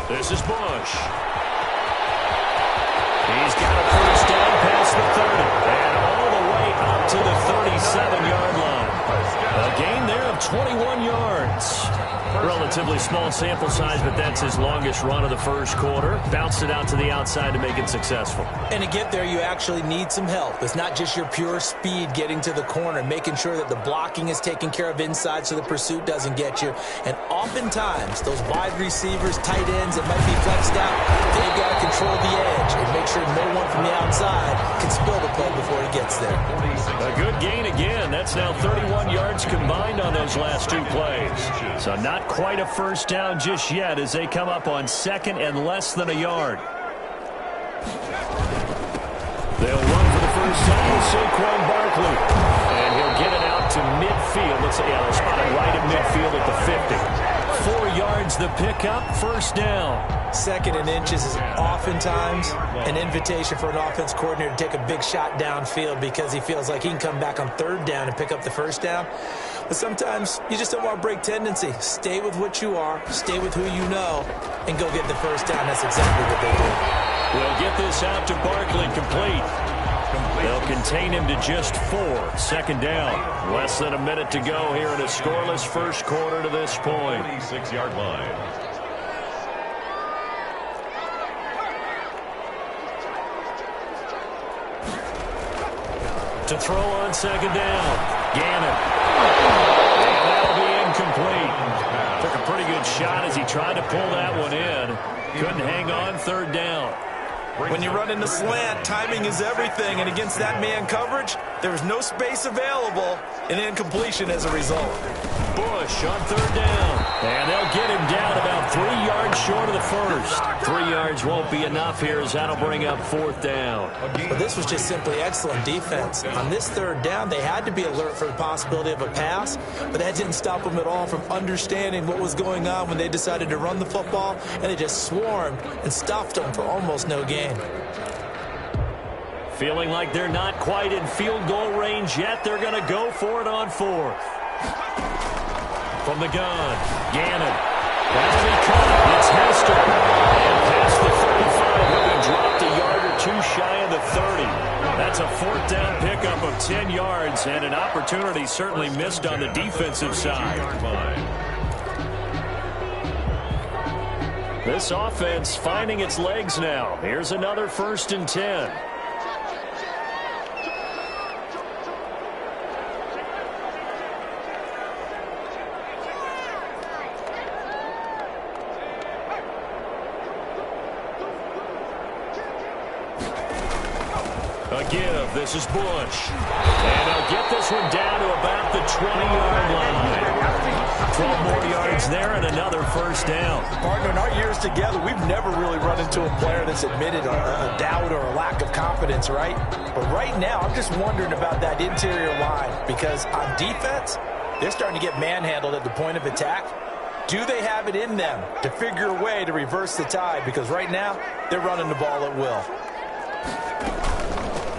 This is Bush. He's got a first down past the 30 and all the way up to the 37-yard line. A gain there of 21 yards. Relatively small sample size, but that's his longest run of the first quarter. Bounced it out to the outside to make it successful. And to get there, you actually need some help. It's not just your pure speed getting to the corner, making sure that the blocking is taken care of inside so the pursuit doesn't get you. And oftentimes, those wide receivers, tight ends that might be flexed out, they've got to control the edge and make sure no one from the outside can spill the play before he gets there. A good gain again. That's now 31 yards combined on those last 2 plays. So not quite a first down just yet as they come up on 2nd and less than a yard. They'll run for the first time with Saquon Barkley. And he'll get it out to midfield. Let's say, they'll spot it right at midfield at the 50. 4 yards the pickup, first down. 2nd and inches is oftentimes an invitation for an offense coordinator to take a big shot downfield because he feels like he can come back on 3rd down and pick up the first down. But sometimes you just don't want to break tendency. Stay with what you are, stay with who you know, and go get the first down. That's exactly what they do. We'll get this out to Barkley complete. They'll contain him to just 4. 2nd down. Less than a minute to go here in a scoreless first quarter to this point. 36-yard line. To throw on 2nd down. Gannon. And that'll be incomplete. Took a pretty good shot as he tried to pull that one in. Couldn't hang on, 3rd down. When you run in the slant, timing is everything, and against that man coverage, there was no space available, and incompletion as a result. Bush on 3rd down. And they'll get him down about 3 yards short of the first. 3 yards won't be enough here as that'll bring up 4th down. Well, this was just simply excellent defense. On this 3rd down, they had to be alert for the possibility of a pass, but that didn't stop them at all from understanding what was going on when they decided to run the football, and they just swarmed and stuffed them for almost no gain. Feeling like they're not quite in field goal range yet, they're going to go for it on 4th. From the gun, Gannon. That'll be caught. It's Hester. And past the 35, he'll be dropped a yard or 2 shy of the 30. That's a 4th down pickup of 10 yards and an opportunity certainly missed on the defensive side. This offense finding its legs now. Here's another 1st and 10. Again, this is Bush. And he'll get this one down to about the 20-yard line. 12 more yards there and another 1st down. Partner, in our years together, we've never really run into a player that's admitted a doubt or a lack of confidence, right? But right now, I'm just wondering about that interior line because on defense, they're starting to get manhandled at the point of attack. Do they have it in them to figure a way to reverse the tide? Because right now, they're running the ball at will.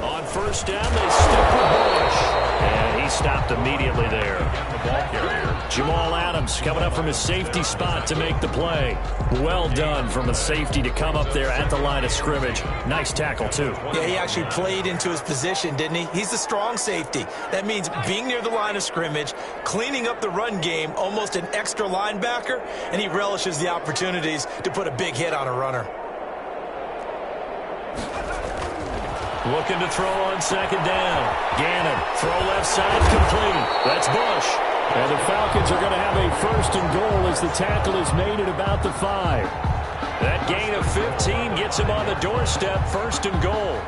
On 1st down, they stick with Bush. And he stopped immediately there. The ball carrier. Jamal Adams coming up from his safety spot to make the play. Well done from a safety to come up there at the line of scrimmage. Nice tackle, too. Yeah, he actually played into his position, didn't he? He's a strong safety. That means being near the line of scrimmage, cleaning up the run game, almost an extra linebacker, and he relishes the opportunities to put a big hit on a runner. Looking to throw on 2nd down. Gannon, throw left side, complete. That's Bush. And the Falcons are going to have a 1st and goal as the tackle is made at about the 5. That gain of 15 gets him on the doorstep, 1st and goal.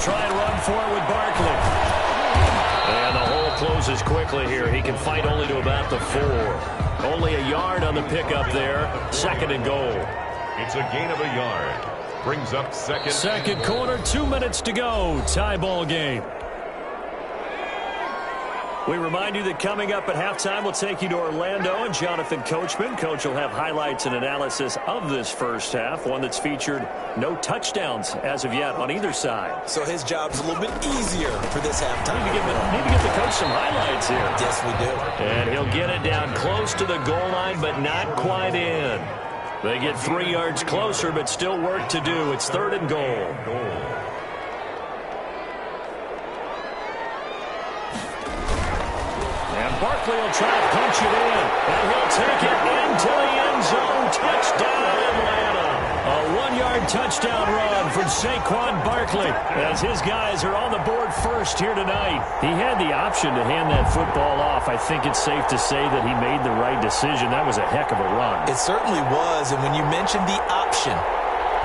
Try and run forward with Barkley. And the hole closes quickly here. He can fight only to about the 4. Only a yard on the pickup there. 2nd and goal. It's a gain of a yard. Brings up second. Second quarter, 2 minutes to go. Tie ball game. We remind you that coming up at halftime, we'll take you to Orlando and Jonathan Coachman. Coach will have highlights and analysis of this first half, one that's featured no touchdowns as of yet on either side. So his job's a little bit easier for this halftime. Need to give the coach some highlights here. Yes, we do. And he'll get it down close to the goal line, but not quite in. They get 3 yards closer, but still work to do. It's 3rd and goal. Barkley will try to punch it in, and he'll take it into the end zone. Touchdown, Atlanta. A 1-yard touchdown run from Saquon Barkley as his guys are on the board first here tonight. He had the option to hand that football off. I think it's safe to say that he made the right decision. That was a heck of a run. It certainly was, and when you mentioned the option,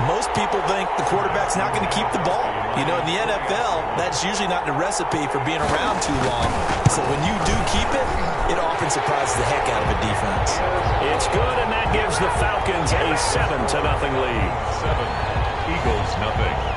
most people think the quarterback's not going to keep the ball. You know, in the NFL, that's usually not the recipe for being around too long. So when you do keep it, it often surprises the heck out of a defense. It's good, and that gives the Falcons a 7-0 lead. 7, Eagles nothing.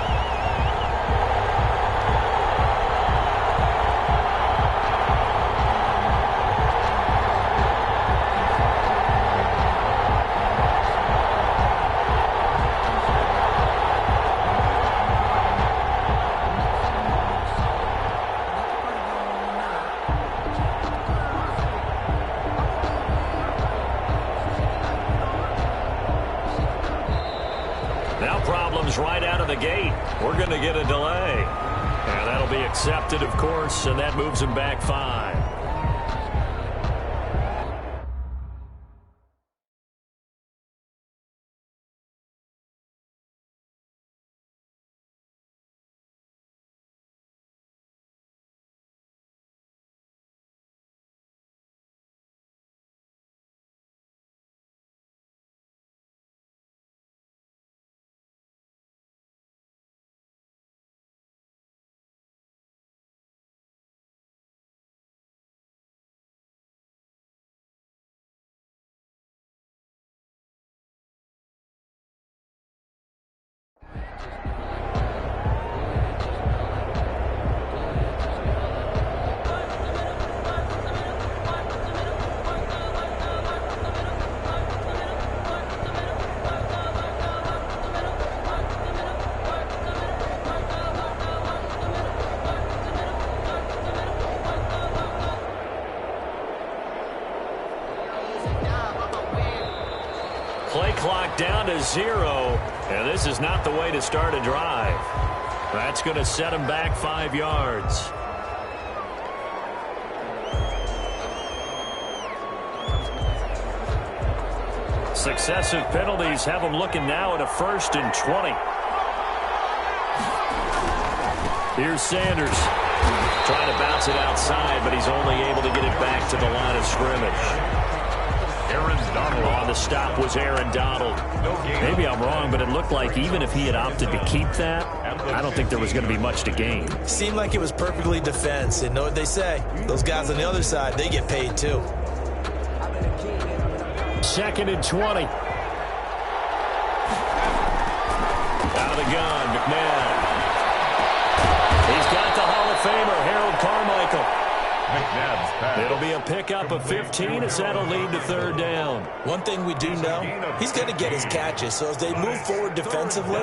Right out of the gate. We're going to get a delay. And that'll be accepted, of course, and that moves him back 5. Play clock down to 0, and this is not the way to start a drive. That's going to set him back 5 yards. Successive penalties have him looking now at a 1st and 20. Here's Sanders. Trying to bounce it outside, but he's only able to get it back to the line of scrimmage. Aaron Donald. On the stop was Aaron Donald. Maybe I'm wrong, but it looked like even if he had opted to keep that, I don't think there was going to be much to gain. Seemed like it was perfectly defense. And know what they say? Those guys on the other side, they get paid too. 2nd and 20. Out of the gun, McNabb. He's got the Hall of Famer, Harold Carmichael. McNabb's pass. It'll be a pickup of 15 as that'll lead to 3rd down. One thing we do know, he's going to get his catches. So as they move forward defensively,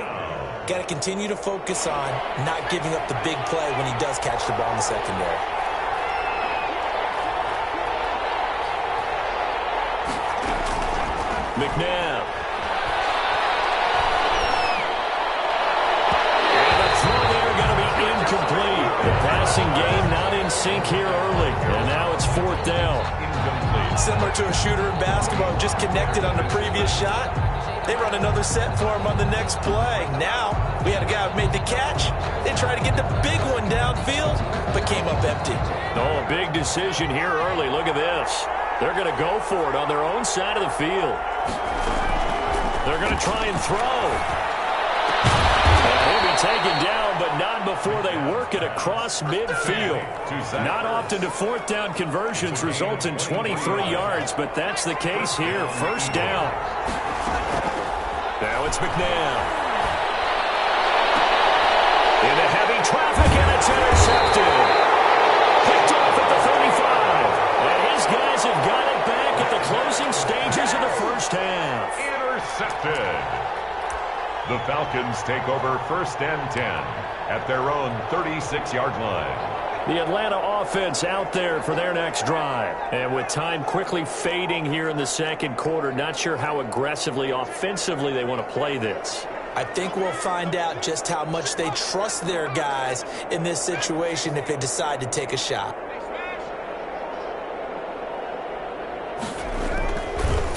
got to continue to focus on not giving up the big play when he does catch the ball in the secondary. McNabb. And the throw there going to be incomplete. The passing game not in sync here early. And now it's 4th down. Incomplete. Similar to a shooter in basketball, just connected on the previous shot. They run another set for him on the next play. Now, we had a guy who made the catch. They tried to get the big one downfield, but came up empty. Oh, a big decision here early. Look at this. They're going to go for it on their own side of the field. They're going to try and throw. And he'll be taken down, but not before they work it across midfield. Not often do 4th down conversions result in 23 yards, but that's the case here. 1st down. Now it's McNabb. Into heavy traffic, and it's intercepted. Picked off at the 35. And his guys have got it back at the closing stages of the 1st half. Intercepted. The Falcons take over 1st and 10 at their own 36-yard line. The Atlanta offense out there for their next drive. And with time quickly fading here in the 2nd quarter, not sure how aggressively, offensively they want to play this. I think we'll find out just how much they trust their guys in this situation if they decide to take a shot.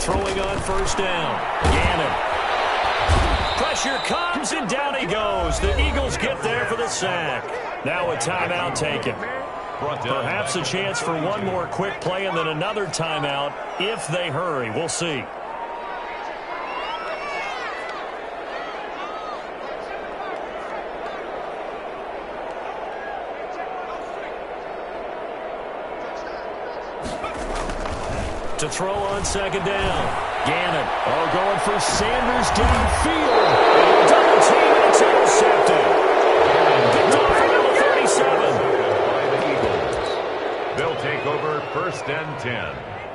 Throwing on 1st down. Gannon. Pressure comes, and down he goes. The Eagles get there for the sack. Now a timeout taken. Perhaps a chance for one more quick play and then another timeout if they hurry. We'll see. To throw on 2nd down. Gannon, going for Sanders downfield. Double team, and it's intercepted. Picked off at number 37. By the Eagles. They'll take over 1st and 10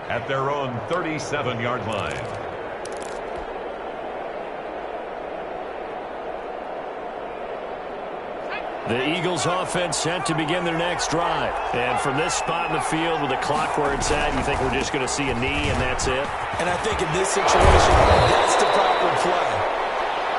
at their own 37-yard line. The Eagles offense set to begin their next drive. And from this spot in the field with the clock where it's at, you think we're just going to see a knee and that's it? And I think in this situation, that's the proper play.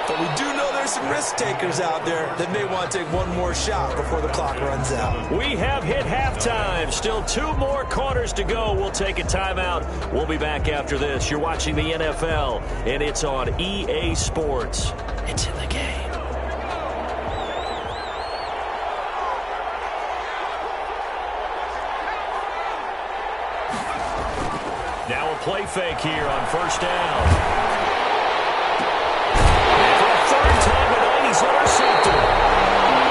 But we do know there's some risk takers out there that may want to take one more shot before the clock runs out. We have hit halftime. Still 2 more quarters to go. We'll take a timeout. We'll be back after this. You're watching the NFL, and it's on EA Sports. It's in the game. Now a play fake here on 1st down. And for the 3rd time tonight, he's intercepted.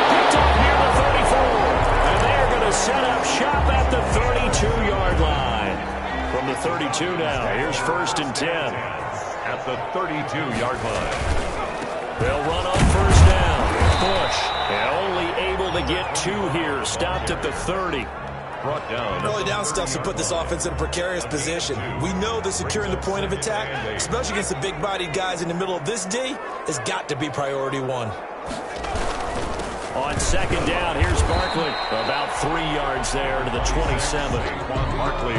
Picked up near the 34. And they're going to set up shop at the 32-yard line. From the 32 now, here's 1st and 10. At the 32-yard line. They'll run on 1st down. Bush, and only able to get 2 here. Stopped at the 30. Brought down. Early down stuff to put this offense in a precarious position. We know that securing the point of attack, especially against the big-bodied guys in the middle of this D, has got to be priority 1. On second down, here's Barkley. About 3 yards there to the 27.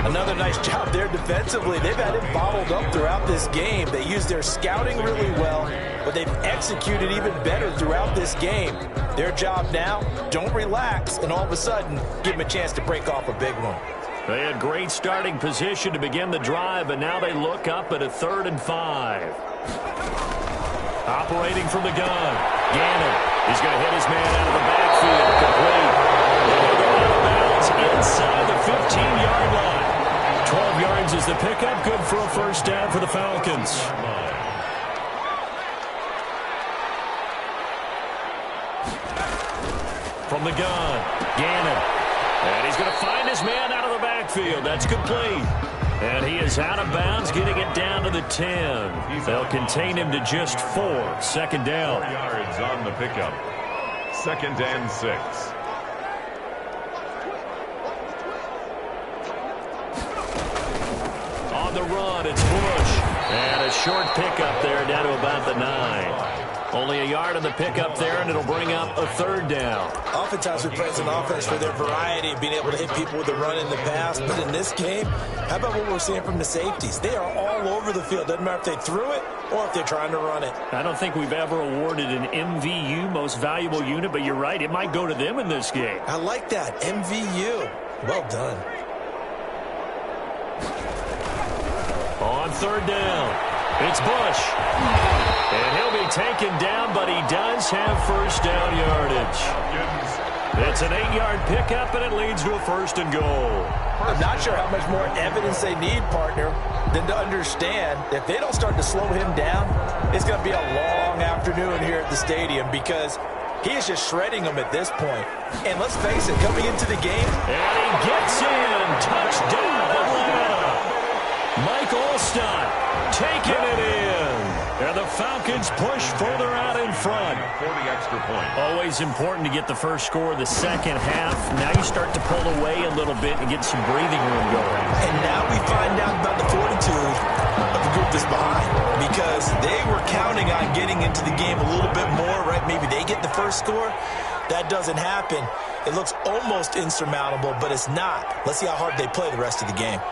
Another nice job there defensively. They've had him bottled up throughout this game. They used their scouting really well, but they've executed even better throughout this game. Their job now, don't relax, and all of a sudden, give him a chance to break off a big one. They had great starting position to begin the drive, and now they look up at a 3rd and 5. Operating from the gun, Gannon. He's going to hit his man out of the backfield. Complete. They'll go out of bounds inside the 15-yard line. 12 yards is the pickup. Good for a first down for the Falcons. From the gun, Gannon. And he's going to find his man out of the backfield. That's complete. And he is out of bounds, getting it down to the 10. They'll contain him to just 4. Second down. 4 yards on the pickup. 2nd and 6. On the run, it's Bush. And a short pickup there down to about the 9. Only a yard on the pickup there, and it'll bring up a 3rd down. Oftentimes we praise an offense for their variety of being able to hit people with the run in the pass. But in this game, how about what we're seeing from the safeties? They are all over the field. Doesn't matter if they threw it or if they're trying to run it. I don't think we've ever awarded an MVU, most valuable unit, but you're right. It might go to them in this game. I like that. MVU. Well done. On 3rd down, it's Bush. And he'll be taken down, but he does have first down yardage. It's an 8-yard pickup, and it leads to a 1st and goal. I'm not sure how much more evidence they need, partner, than to understand if they don't start to slow him down, it's going to be a long afternoon here at the stadium because he is just shredding them at this point. And let's face it, coming into the game. And he gets in. Touchdown, Atlanta. Mike Allstott taking it in. And the Falcons push further out in front. For the extra point. Always important to get the first score of the second half. Now you start to pull away a little bit and get some breathing room going. And now we find out about the fortitude of the group that's behind. Because they were counting on getting into the game a little bit more, right? Maybe they get the first score. That doesn't happen. It looks almost insurmountable, but it's not. Let's see how hard they play the rest of the game.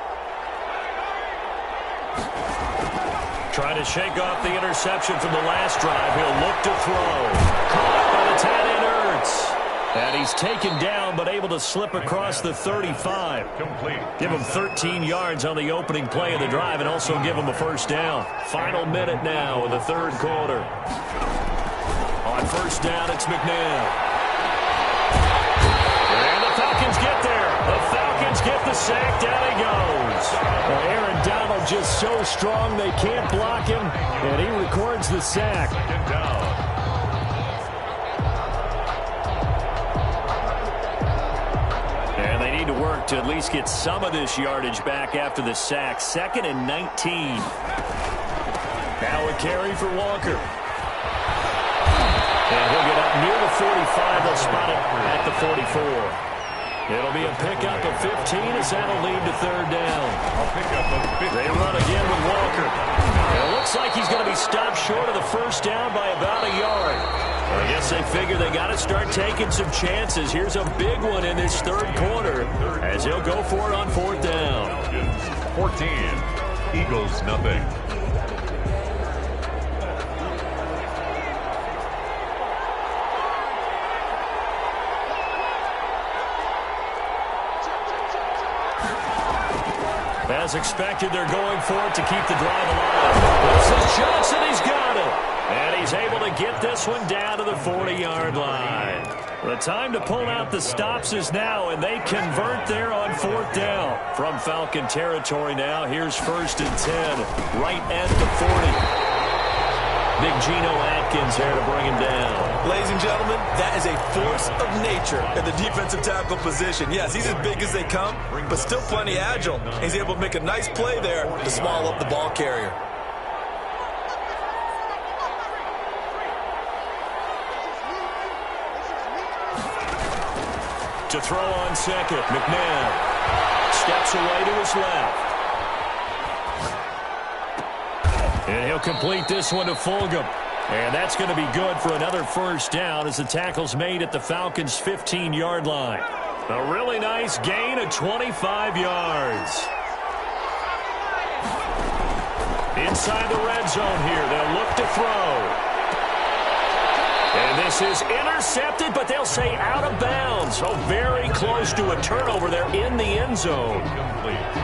Trying to shake off the interception from the last drive. He'll look to throw. Caught by the tight end Ertz. And he's taken down, but able to slip across the 35. Complete. Give him 13 yards on the opening play of the drive and also give him a first down. Final minute now in the 3rd quarter. On first down, it's McNair. And the Falcons get there. The Falcons get the sack. Down he goes. Well, Aaron Donald just so strong they can't block him, and he records the sack. Get down. And they need to work to at least get some of this yardage back after the sack. 2nd and 19. Now a carry for Walker. And he'll get up near the 45. They'll spot it at the 44. It'll be a pickup of 15 as that'll lead to 3rd down. A pickup of 15. They run again with Walker. It looks like he's going to be stopped short of the first down by about a yard. I guess they figure they got to start taking some chances. Here's a big one in this 3rd quarter as he'll go for it on 4th down. 14. Eagles, nothing. As expected, they're going for it to keep the drive alive. Wilson Johnson, he's got it. And he's able to get this one down to the 40-yard line. The time to pull out the stops is now, and they convert there on 4th down. From Falcon territory now, here's 1st and 10, right at the 40. Big Geno Atkins there to bring him down. Ladies and gentlemen, that is a force of nature at the defensive tackle position. Yes, he's as big as they come, but still plenty agile. He's able to make a nice play there to small up the ball carrier. To throw on second, McNair steps away to his left. And he'll complete this one to Fulgham. And that's going to be good for another first down as the tackle's made at the Falcons' 15-yard line. A really nice gain of 25 yards. Inside the red zone here, they'll look to throw. And this is intercepted, but they'll say out of bounds. So very close to a turnover there in the end zone.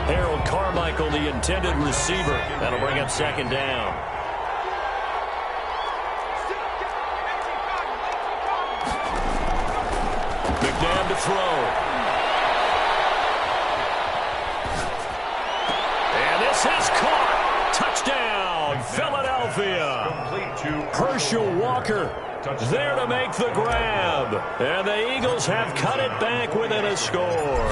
Harold Carmichael, the intended receiver. That'll bring up second down. McNabb to throw. And this is caught. Touchdown, Philadelphia. Herschel Walker there to make the grab. And the Eagles have cut it back within a score.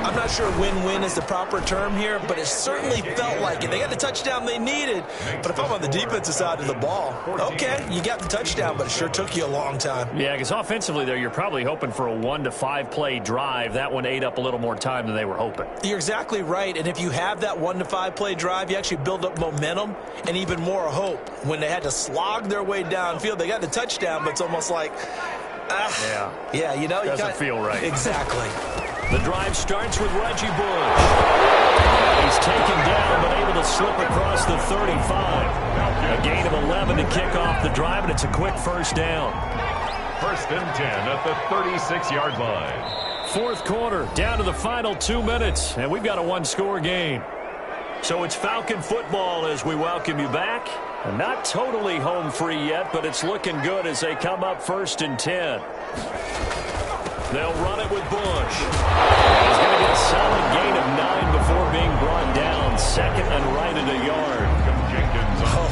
I'm not sure win-win is the proper term here, but it certainly felt like it. They got the touchdown they needed, but if I'm on the defensive side of the ball, okay, you got the touchdown, but it sure took you a long time. Yeah, because offensively there, you're probably hoping for a 1 to 5 play drive. That one ate up a little more time than they were hoping. You're exactly right, and if you have that 1 to 5 play drive, you actually build up momentum and even more hope. When they had to slog their way downfield, they got the touchdown, but it's almost like, yeah, you know, doesn't feel right. Exactly. The drive starts with Reggie Bush. He's taken down, but able to slip across the 35. A gain of 11 to kick off the drive, and it's a quick first down. First and 10 at the 36-yard line. Fourth quarter, down to the final 2 minutes, and we've got a one-score game. So it's Falcon football as we welcome you back. Not totally home free yet, but it's looking good as they come up first and 10. They'll run it with Bush. He's going to get a solid gain of 9 before being brought down. Second and right at a yard.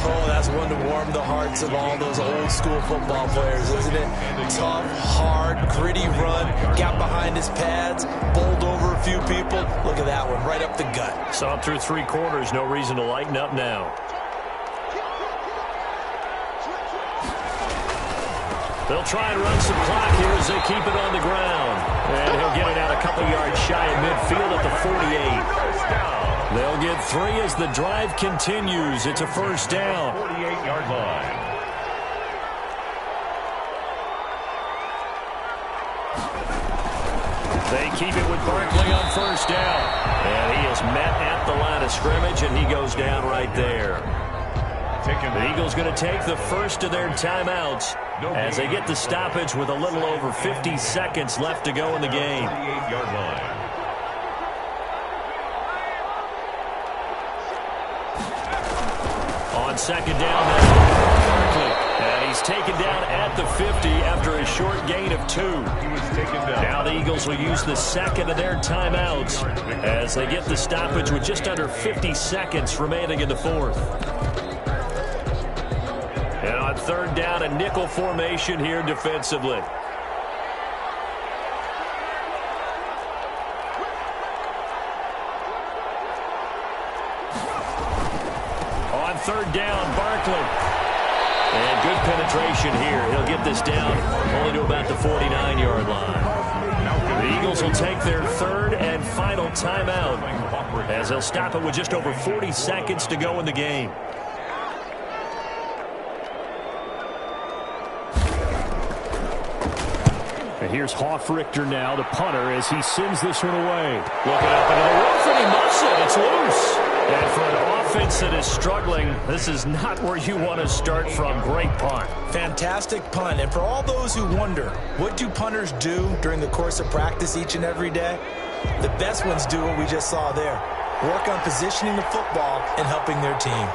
Oh, that's one to warm the hearts of all those old school football players, isn't it? Tough, hard, gritty run. Got behind his pads, bowled over a few people. Look at that one, right up the gut. Saw it through 3 quarters. No reason to lighten up now. They'll try and run some clock here as they keep it on the ground. And he'll get it out a couple yards shy of midfield at the 48. They'll get 3 as the drive continues. It's a first down. 48-yard line. They keep it with Barkley on first down. And he is met at the line of scrimmage, and he goes down right there. The Eagles going to take the first of their timeouts as they get the stoppage with a little over 50 seconds left to go in the game. 48-yard line. On second down now, Barkley. And he's taken down at the 50 after a short gain of 2. He was taken down. Now the Eagles will use the second of their timeouts as they get the stoppage with just under 50 seconds remaining in the fourth. And on third down, a nickel formation here defensively. On third down, Barkley. And good penetration here. He'll get this down only to about the 49-yard line. The Eagles will take their third and final timeout as they'll stop it with just over 40 seconds to go in the game. And here's Hoffrichter now, the punter, as he sends this one away. Looking up into the roof, and he muffs it. It's loose. And for an offense that is struggling, this is not where you want to start from. Great punt. Fantastic punt. And for all those who wonder, what do punters do during the course of practice each and every day? The best ones do what we just saw there. Work on positioning the football and helping their team.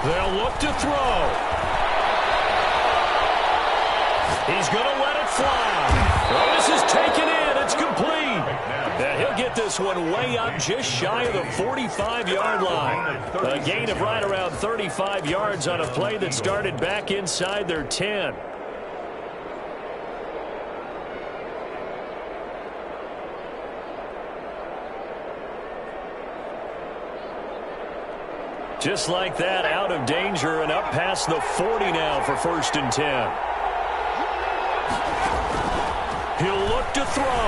They'll look to throw. He's going to let it fly. Well, this is taken in. It's complete. And he'll get this one way up just shy of the 45-yard line. A gain of right around 35 yards on a play that started back inside their 10. Just like that, out of danger and up past the 40 now for first and 10. He'll look look to throw.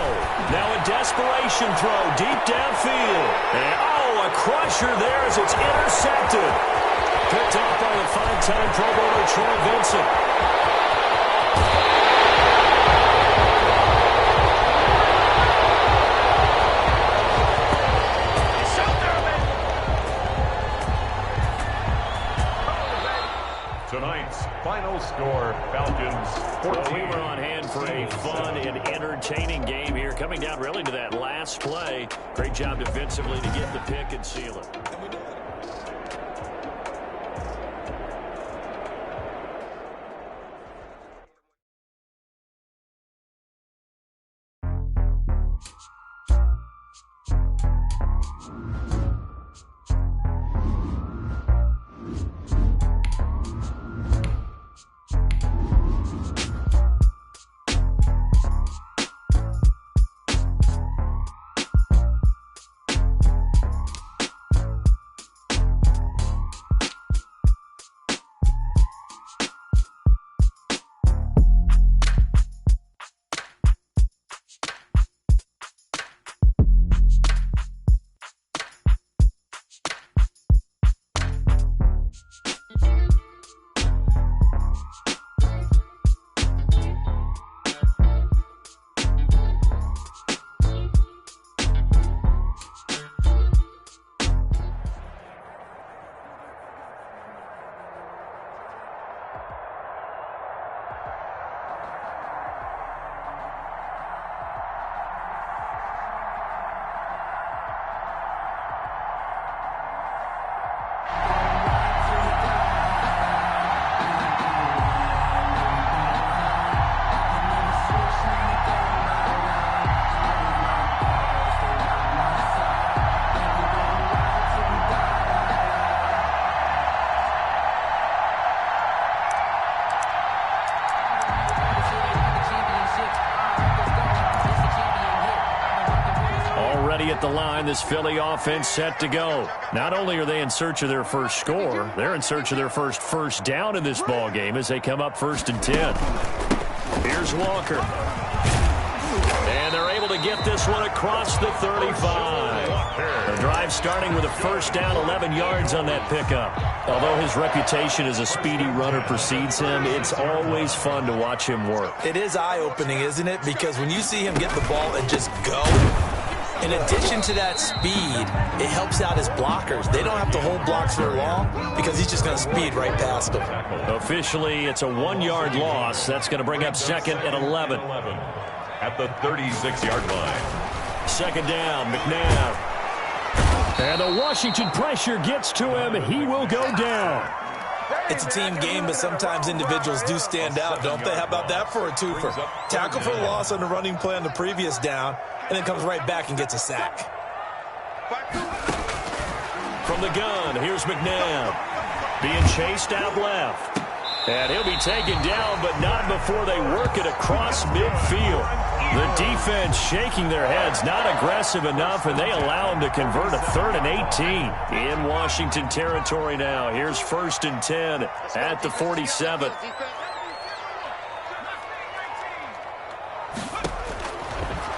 Now a desperation throw deep downfield. And, a crusher there as it's intercepted. Picked off by the five-time Pro Bowler Troy Vincent. Tonight's final score, Falcons 14. We were on hand for a fun and entertaining game here. Coming down really to that last play. Great job defensively to get the pick and seal it. At the line, this Philly offense set to go. Not only are they in search of their first score, they're in search of their first down in this ball game as they come up 1st and 10. Here's Walker. And they're able to get this one across the 35. The drive starting with a first down, 11 yards on that pickup. Although his reputation as a speedy runner precedes him, it's always fun to watch him work. It is eye-opening, isn't it? Because when you see him get the ball and just go, in addition to that speed, it helps out his blockers. They don't have to hold blocks for long because he's just going to speed right past them. Officially, it's a 1-yard loss. That's going to bring up 2nd and 11. At the 36-yard line. 2nd down, McNabb. And the Washington pressure gets to him. He will go down. It's a team game, but sometimes individuals do stand out, don't they? How about that for a twofer? Tackle for loss on the running play on the previous down, and then comes right back and gets a sack. From the gun, here's McNabb. Being chased out left. And he'll be taken down, but not before they work it across midfield. The defense shaking their heads, not aggressive enough, and they allow him to convert a 3rd and 18. In Washington territory now. Here's 1st and 10 at the 47.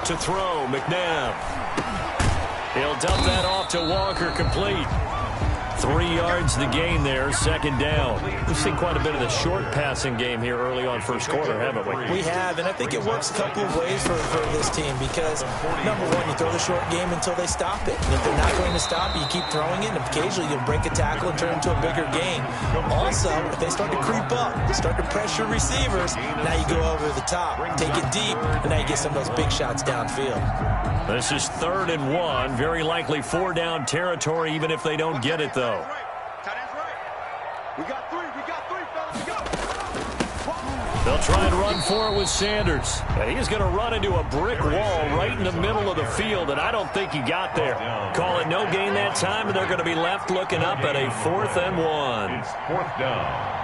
To throw, McNabb. He'll dump that off to Walker, complete. 3 yards the gain there, 2nd down. We've seen quite a bit of the short passing game here early on first quarter, haven't we? We have, and I think it works a couple of ways for this team because, number one, you throw the short game until they stop it. And if they're not going to stop it, you keep throwing it, and occasionally you'll break a tackle and turn it into a bigger gain. Also, if they start to creep up, start to pressure receivers, now you go over the top, take it deep, and now you get some of those big shots downfield. This is 3rd and 1, very likely 4-down territory even if they don't get it, though. We got three, fellas, go. They'll try and run for it with Sanders. And he's going to run into a brick wall right in the middle of the field, and I don't think he got there. Call it no gain that time, and they're going to be left looking up at a 4th and 1. It's 4th down.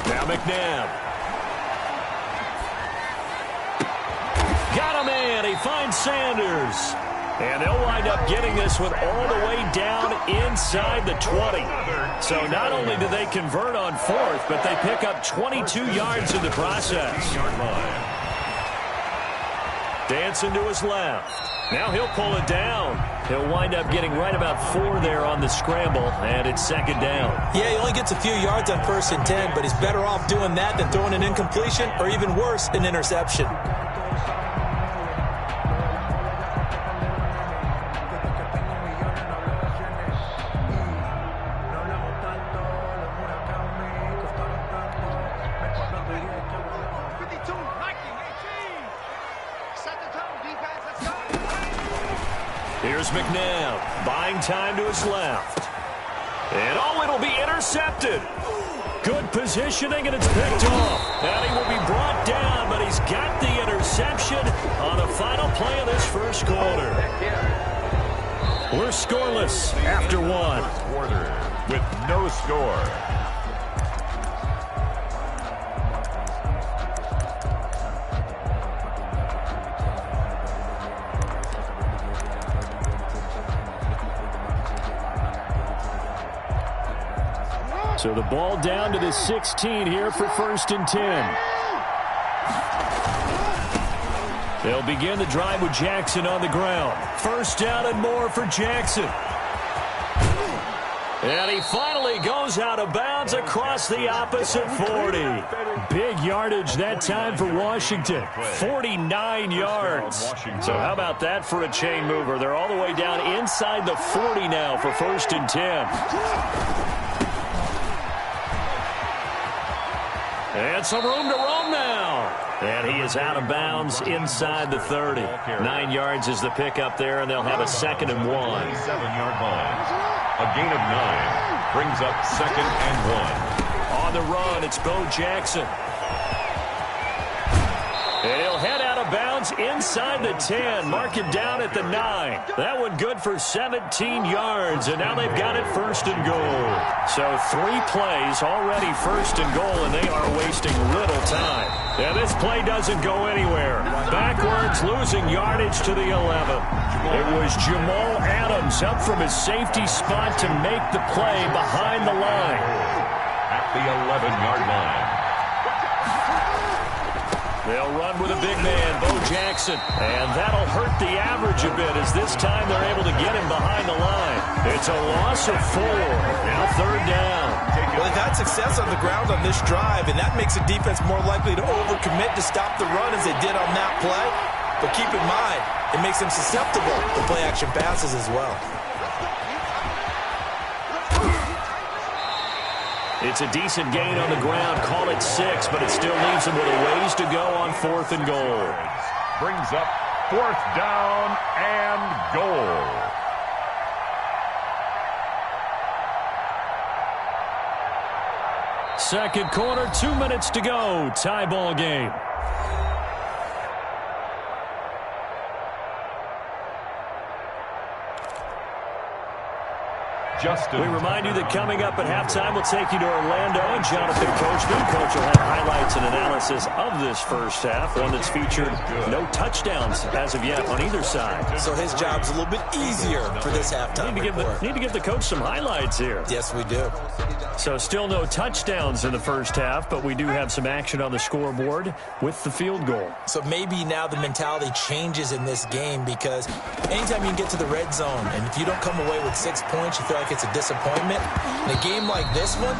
Now McNabb. Got a man. He finds Sanders. And they'll wind up getting this one all the way down inside the 20. So not only do they convert on fourth, but they pick up 22 yards in the process. Dancing to his left. Now he'll pull it down. He'll wind up getting right about 4 there on the scramble, and it's second down. Yeah, he only gets a few yards on 1st and 10, but he's better off doing that than throwing an incompletion or even worse, an interception. Here's McNabb, buying time to his left. And it'll be intercepted. Good positioning, and it's picked off. And he will be brought down, but he's got the interception on the final play of this first quarter. We're scoreless after one. Quarter with no score. So the ball down to the 16 here for 1st and 10. They'll begin the drive with Jackson on the ground. First down and more for Jackson. And he finally goes out of bounds across the opposite 40. Big yardage that time for Washington. 49 yards. So how about that for a chain mover? They're all the way down inside the 40 now for 1st and 10. And some room to roam now. And he is out of bounds inside the 30. 9 yards is the pickup there, and they'll have a 2nd and 1. 7-yard line. A gain of 9 brings up 2nd and 1. On the run, it's Bo Jackson. And he'll head out of bounds inside the 10. Mark it down at the 9. That one good for 17 yards, and now they've got it 1st and goal. So 3 plays already 1st and goal, and they are wasting little time. And this play doesn't go anywhere. Backwards, losing yardage to the 11. It was Jamal Adams up from his safety spot to make the play behind the line. At the 11-yard line. They'll run with a big man, Bo Jackson. And that'll hurt the average a bit as this time they're able to get him behind the line. It's a loss of 4. Now 3rd down. Well, they've had success on the ground on this drive, and that makes a defense more likely to overcommit to stop the run as they did on that play. But keep in mind, it makes them susceptible to play-action passes as well. It's a decent gain on the ground. Call it 6, but it still leaves them with a ways to go on 4th and goal. Brings up 4th down and goal. Second quarter, 2 minutes to go. Tie ball game. We remind you that coming up at halftime, we'll take you to Orlando and Jonathan Coachman. Coach will have highlights and analysis of this first half, one that's featured no touchdowns as of yet on either side. So his job's a little bit easier for this halftime report. Need to give the coach some highlights here. Yes, we do. So still no touchdowns in the first half, but we do have some action on the scoreboard with the field goal. So maybe now the mentality changes in this game because anytime you can get to the red zone, and if you don't come away with 6 points, you feel like it's a disappointment. In a game like this one,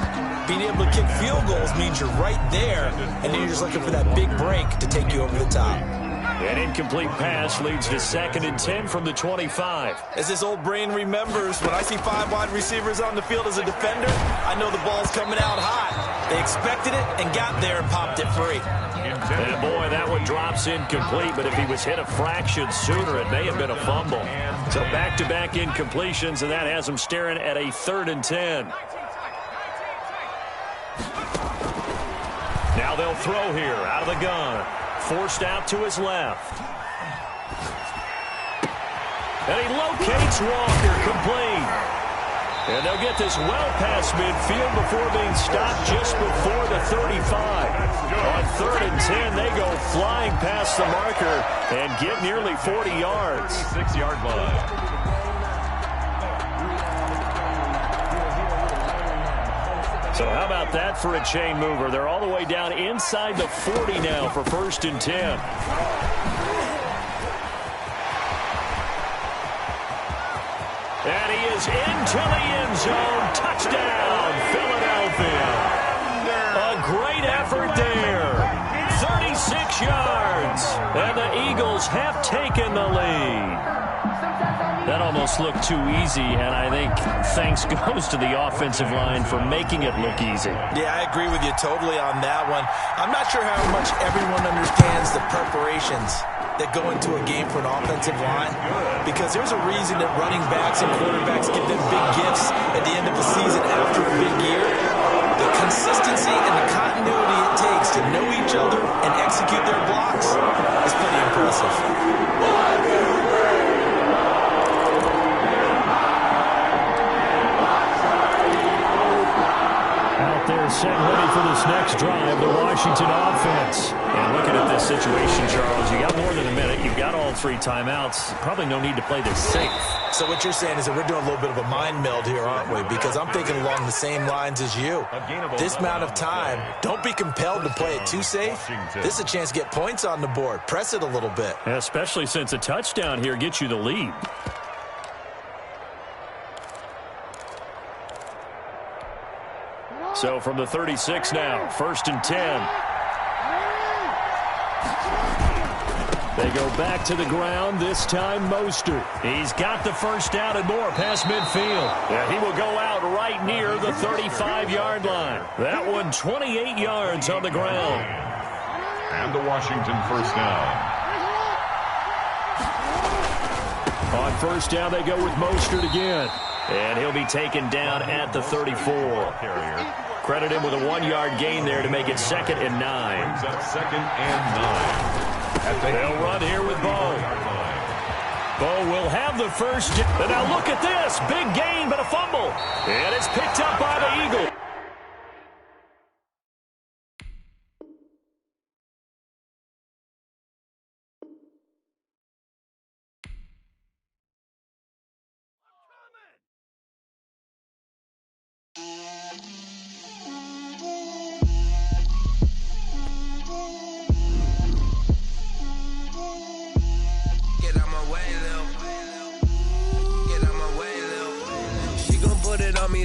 being able to kick field goals means you're right there, and then you're just looking for that big break to take you over the top. An incomplete pass leads to 2nd and 10 from the 25. As this old brain remembers, when I see 5 wide receivers on the field as a defender, I know the ball's coming out hot. They expected it and got there and popped it free. And boy, that one drops incomplete, but if he was hit a fraction sooner, it may have been a fumble. So back-to-back incompletions, and that has him staring at a 3rd and 10. Now they'll throw here out of the gun. Forced out to his left. And he locates Walker, complete. And they'll get this well past midfield before being stopped just before the 35. On 3rd and 10, they go go flying past the marker and get nearly 40 yards. 6-yard line. So how about that for a chain mover? They're all the way down inside the 40 now for 1st and 10. And he is into the end zone. Touchdown, Philadelphia. A great effort there. 36 yards. And the Eagles have taken the lead. That almost looked too easy, and I think thanks goes to the offensive line for making it look easy. Yeah, I agree with you totally on that one. I'm not sure how much everyone understands the preparations that go into a game for an offensive line, because there's a reason that running backs and quarterbacks give them big gifts at the end of the season after a big year. The consistency and the continuity it takes to know each other and execute their blocks is pretty impressive. They're set ready for this next drive, the Washington offense. And looking at this situation, Charles, you got more than a minute. You've got all 3 timeouts. Probably no need to play this safe. So what you're saying is that we're doing a little bit of a mind meld here, aren't we? Because I'm thinking along the same lines as you. This amount of time, don't be compelled to play it too safe. This is a chance to get points on the board. Press it a little bit. Especially since a touchdown here gets you the lead. So from the 36 now, 1st and 10. They go back to the ground, this time Mostert. He's got the first down and more past midfield. Yeah, he will go out right near the 35-yard line. That one 28 yards on the ground. And the Washington first down. On first down, they go with Mostert again. And he'll be taken down at the 34. Credit him with a 1-yard gain there to make it 2nd and 9. Brings up 2nd and 9. They'll run here with Bo. Bo will have the first. And now look at this. Big gain, but a fumble. And it's picked up by the Eagles.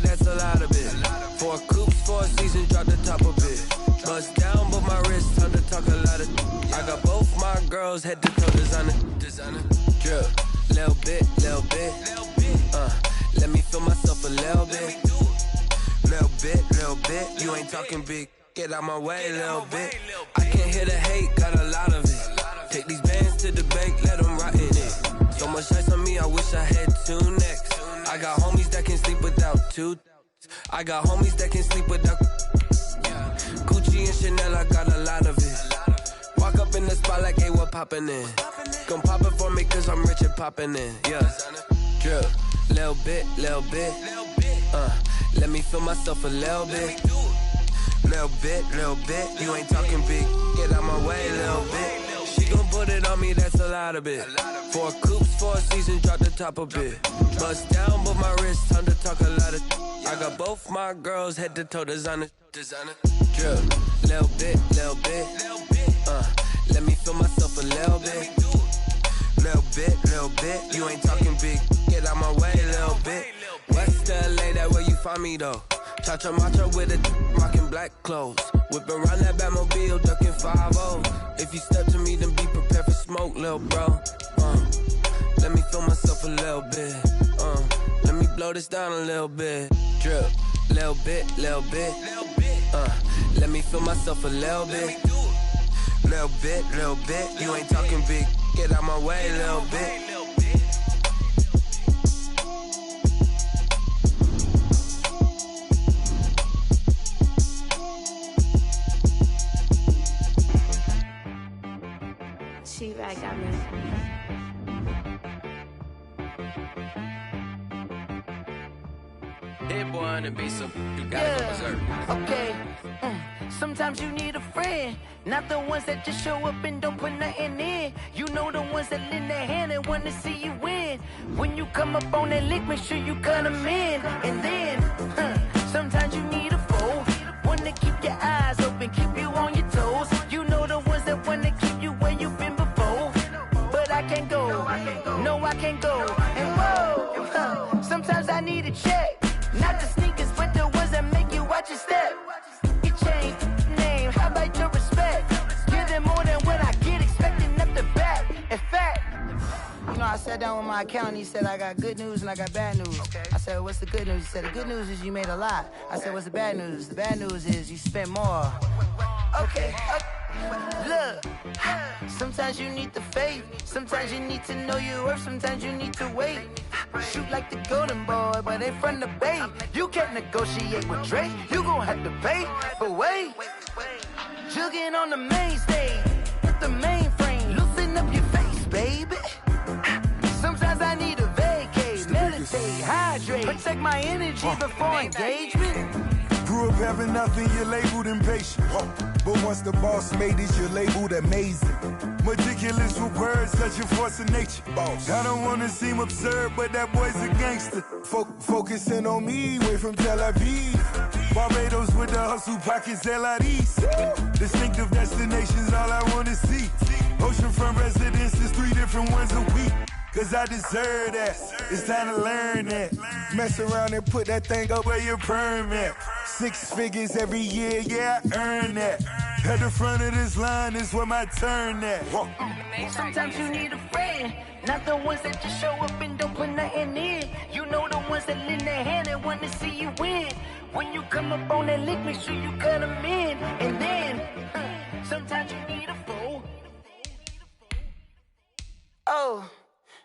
That's a lot of it. 4 coops, 4 seasons, drop the top of it. Bust down, but my wrist, time to talk a lot of. I got both my girls, head to toe, designer. Drip, little bit. Let me feel myself a little bit. You ain't talking big, get out my way, little bit. I can't hear the hate, got a lot of it. Take these bands to the bank, let them rot in it. So much ice on me, I wish I had 2 necks. I got homies that can sleep without 2. I got homies that can sleep without Gucci and Chanel, I got a lot of it. Walk up in the spot like, hey, what poppin' in? Gon' pop it for me cause I'm rich and poppin' in. Yeah, drip, little bit. Let me feel myself a little bit. Little bit. You ain't talking big, get out my way, little bit. She gon' put it on me, that's a lot of it. 4 coops, 4 seasons, drop the top of it. Bust down, but my wrist, time to talk a lot of. I got both my girls, head to toe, designer. Drip, little bit. Let me feel myself a little bit. Little bit. You ain't talking big, get out my way, little bit. West LA, that where you find me though. Cha-cha macha with a rockin' black clothes. Whippin' around that Batmobile, duckin' 5-0. If you step to me, then be prepared for smoke, lil' bro. Let me feel myself a little bit. Let me blow this down a little bit. Drip, little bit. Let me feel myself a little bit. Little bit. You ain't talking big, get out my way, little bit. T-Rag got me. Hit boy on the beat, so you gotta go berserk. Okay. Sometimes you need a friend, not the ones that just show up and don't put nothing in. You know the ones that lend their hand and want to see you win. When you come up on that lick, make sure you cut them in. And then, sometimes you need a foe, one to keep your eyes open, keep you on your toes. You know the ones that want to keep you where you've been before. But I can't go, no I can't go. And whoa, sometimes I need a check, not the sneakers, but the ones that make you watch your step. You change name, how about your respect? Give them more than what I get, expecting up the back. In fact, you know, I sat down with my accountant, he said I got good news and I got bad news. Okay. I said, what's the good news? He said, the good news is you made a lot. I said, what's the bad news? The bad news is you spent more. Okay. Look, sometimes you need the faith, sometimes you need to know your worth, sometimes you need to wait. Shoot like the golden boy, but in front of the bay. You can't negotiate with Drake, you gon' have to pay. But wait, jugging on the main stage with the mainframe, loosen up your face, baby. Sometimes I need a vacate, meditate, hydrate, protect my energy before engagement. Grew up having nothing, you're labeled impatient. But once the boss made it, you're labeled amazing. Meticulous with words, such a force of nature. I don't wanna seem absurd, but that boy's a gangster. Focusing on me, way from Tel Aviv. Barbados with the hustle pockets, LIDs. Distinctive destinations, all I wanna see. Oceanfront residences, 3 different ones a week. Cause I deserve that, it's time to learn that. Mess around and put that thing up where your permit. 6 figures every year, yeah, I earn that. At the front of this line is where my turn at. Sometimes you need a friend, not the ones that just show up and don't put nothing in. You know the ones that lend their hand and want to see you win. When you come up on that lick, make sure you cut them in. And then, sometimes you need a foe. Oh.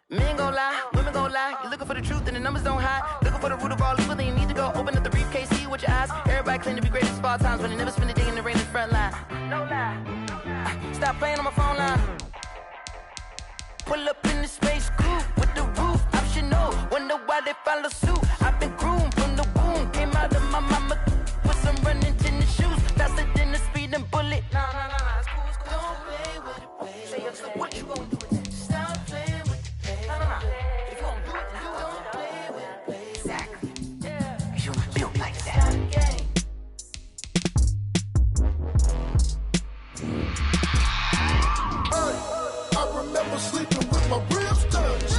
Men gon' lie, women gon' lie. You're looking for the truth and the numbers don't hide. Looking for the root of all evil, then you need to go open up the briefcase, see with your eyes. Everybody claim to be greatest of all times, but they never spend a day in the rain in the front line. No lie. Stop playing on my phone line. Pull up in the space coupe with the roof optional. Wonder why they follow suit. I've been groomed from the womb. Came out of my mama with some running tennis shoes. Faster than the speeding bullet. Nah, it's cool, it's cool. Don't play with it, play. Say so what you gon' do with it? Stop playing with it, play. Nah. If you gon' do it, then you don't play with it, play. Exactly. Yeah. You built like that. I remember sleeping with my ribs touched.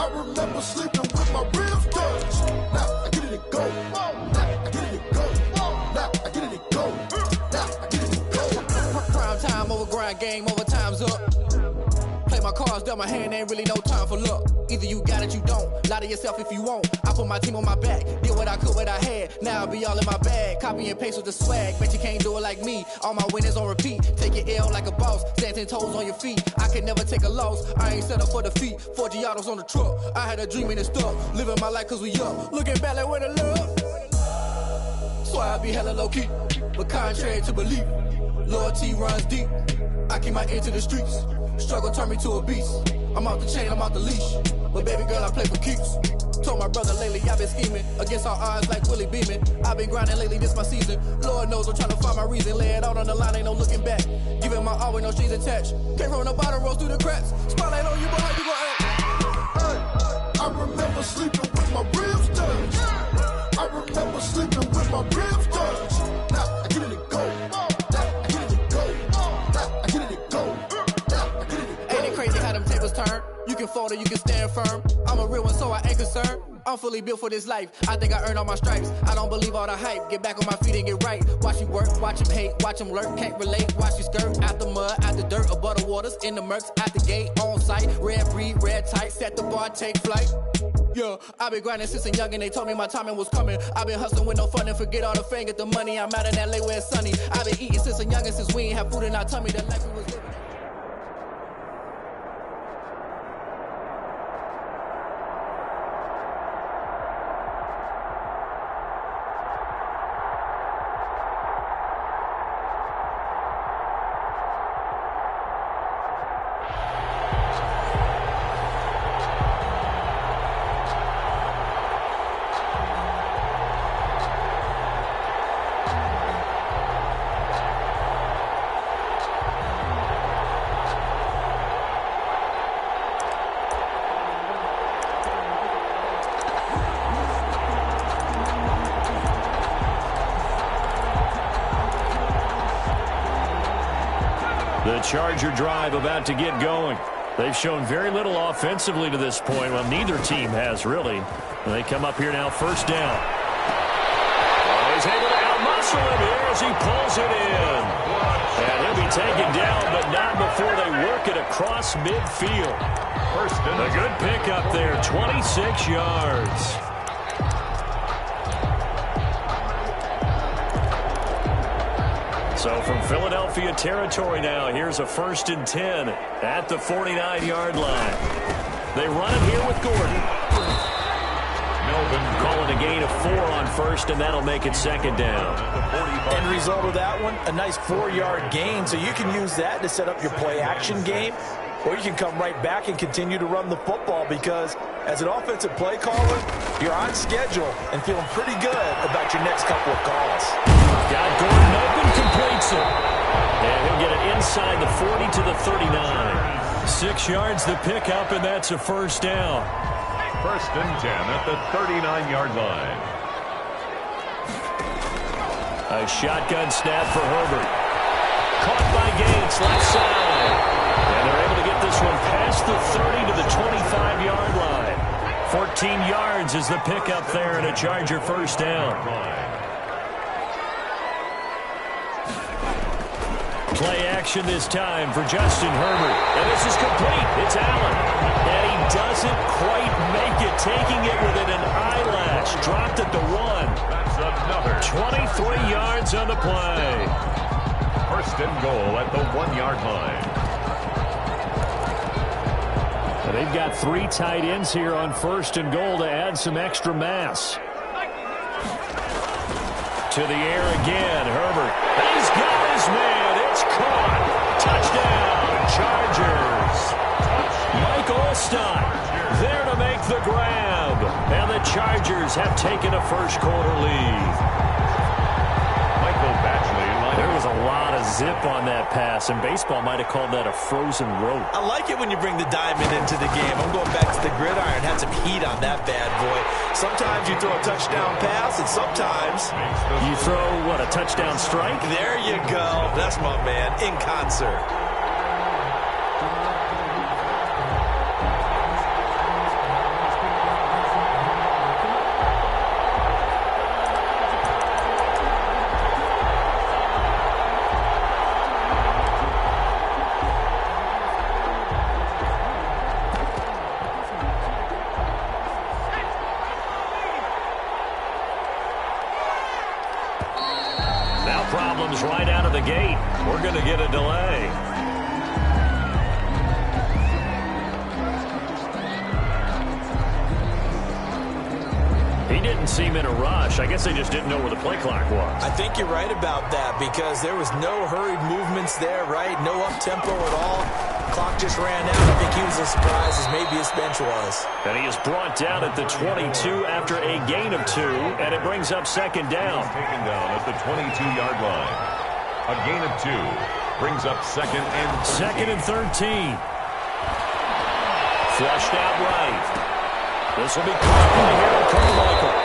I remember sleeping with my ribs touched. Now I get it and go. Now I get it and go. Now I get it and go. Now I get it and go. Prime time over grind game, over time's up. Play my cards, dealt my hand, ain't really no time for luck. Either you got it, you don't. Lie to yourself if you won't. I put my team on my back, did what I could, what I had. Now I be all in my bag, copy and paste with the swag. Bet you can't do it like me. All my winners on repeat. Take your L like a boss, stand 10 toes on your feet. I can never take a loss. I ain't set up for defeat. 4 Giottos on the truck. I had a dream and it stuck. Living my life cause we up. Looking back like where the love. So I be hella low key, but contrary to belief, loyalty runs deep. I keep my ear to the streets. Struggle turned me to a beast. I'm out the chain, I'm out the leash. But baby girl, I play for keeps. Told my brother lately, I've been scheming against all odds like Willie Beeman. I've been grinding lately, this my season. Lord knows I'm trying to find my reason. Lay it out on the line, ain't no looking back. Giving my all with no strings attached. Can't roll no bottom, rolls through the cracks. Spotlight on you, but how you gon' act? I remember sleeping with my ribs touched. I remember sleeping with my ribs touched. Now I get it and go. Now I get it and go. Now I get it and go. Ain't it crazy how them tables turn? You can fold or you can stand firm. I'm a real one, so I ain't concerned. I'm fully built for this life. I think I earned all my stripes. I don't believe all the hype. Get back on my feet and get right. Watch you work, watch him hate, watch him lurk. Can't relate, watch you skirt. Out the mud, out the dirt, above the waters, in the murks, out the gate, on site. Red breed, red tight, set the bar, take flight. Yeah, I've been grinding since a young and they told me my timing was coming. I've been hustling with no fun and forget all the fame, get the money. I'm out in LA where it's sunny. I've been eating since a young and since we ain't have food in our tummy. The life we was living. The Charger drive about to get going. They've shown very little offensively to this point. Well, neither team has, really. And they come up here now, first down. Oh, he's able to outmuscle him here as he pulls it in. And he'll be taken down, but not before they work it across midfield. A good pickup there, 26 yards. So from Philadelphia territory now, here's a 1st and 10 at the 49-yard line. They run it here with Gordon. Melvin calling a gain of 4 on first, and that'll make it 2nd down. End result of that one, a nice 4-yard gain, so you can use that to set up your play-action game, or you can come right back and continue to run the football because as an offensive play caller, you're on schedule and feeling pretty good about your next couple of calls. Got Gordon open, completes it. And he'll get it inside the 40 to the 39. 6 yards the pickup, and that's a first down. 1st and 10 at the 39-yard line. A shotgun snap for Herbert. Caught by Gates, left side. And they're able to get this one past the 30 to the 25-yard line. 14 yards is the pickup there, and a Charger first down. Play action this time for Justin Herbert. And this is complete. It's Allen. And he doesn't quite make it, taking it within an eyelash. Dropped at the 1. That's another 23 yards on the play. 1st and goal at the 1-yard line. And they've got 3 tight ends here on 1st and goal to add some extra mass. To the air again, Herbert. He's got his man. It's caught. Touchdown, Chargers. Mike Olstad there to make the grab. And the Chargers have taken a first-quarter lead. Michael Batchley. There was a lot of zip on that pass, and baseball might have called that a frozen rope. I like it when you bring the diamond into the game. I'm going back to the gridiron. Had some heat on that bad boy. Sometimes you throw a touchdown pass, and sometimes you throw, what, a touchdown strike? There you go. That's my man, in concert. Right out of the gate. We're going to get a delay. He didn't seem in a rush. I guess they just didn't know where the play clock was. I think you're right about that because there was no hurried movements there, right? No up-tempo at all. Clock just ran out. I think he was as surprised as maybe his bench was. And he is brought down at the 22 after a gain of 2, and it brings up 2nd down. Taken down at the 22-yard line. A gain of 2 brings up 2nd and 13. 2nd and 13. Flushed out right. This will be caught by Harold Carmichael.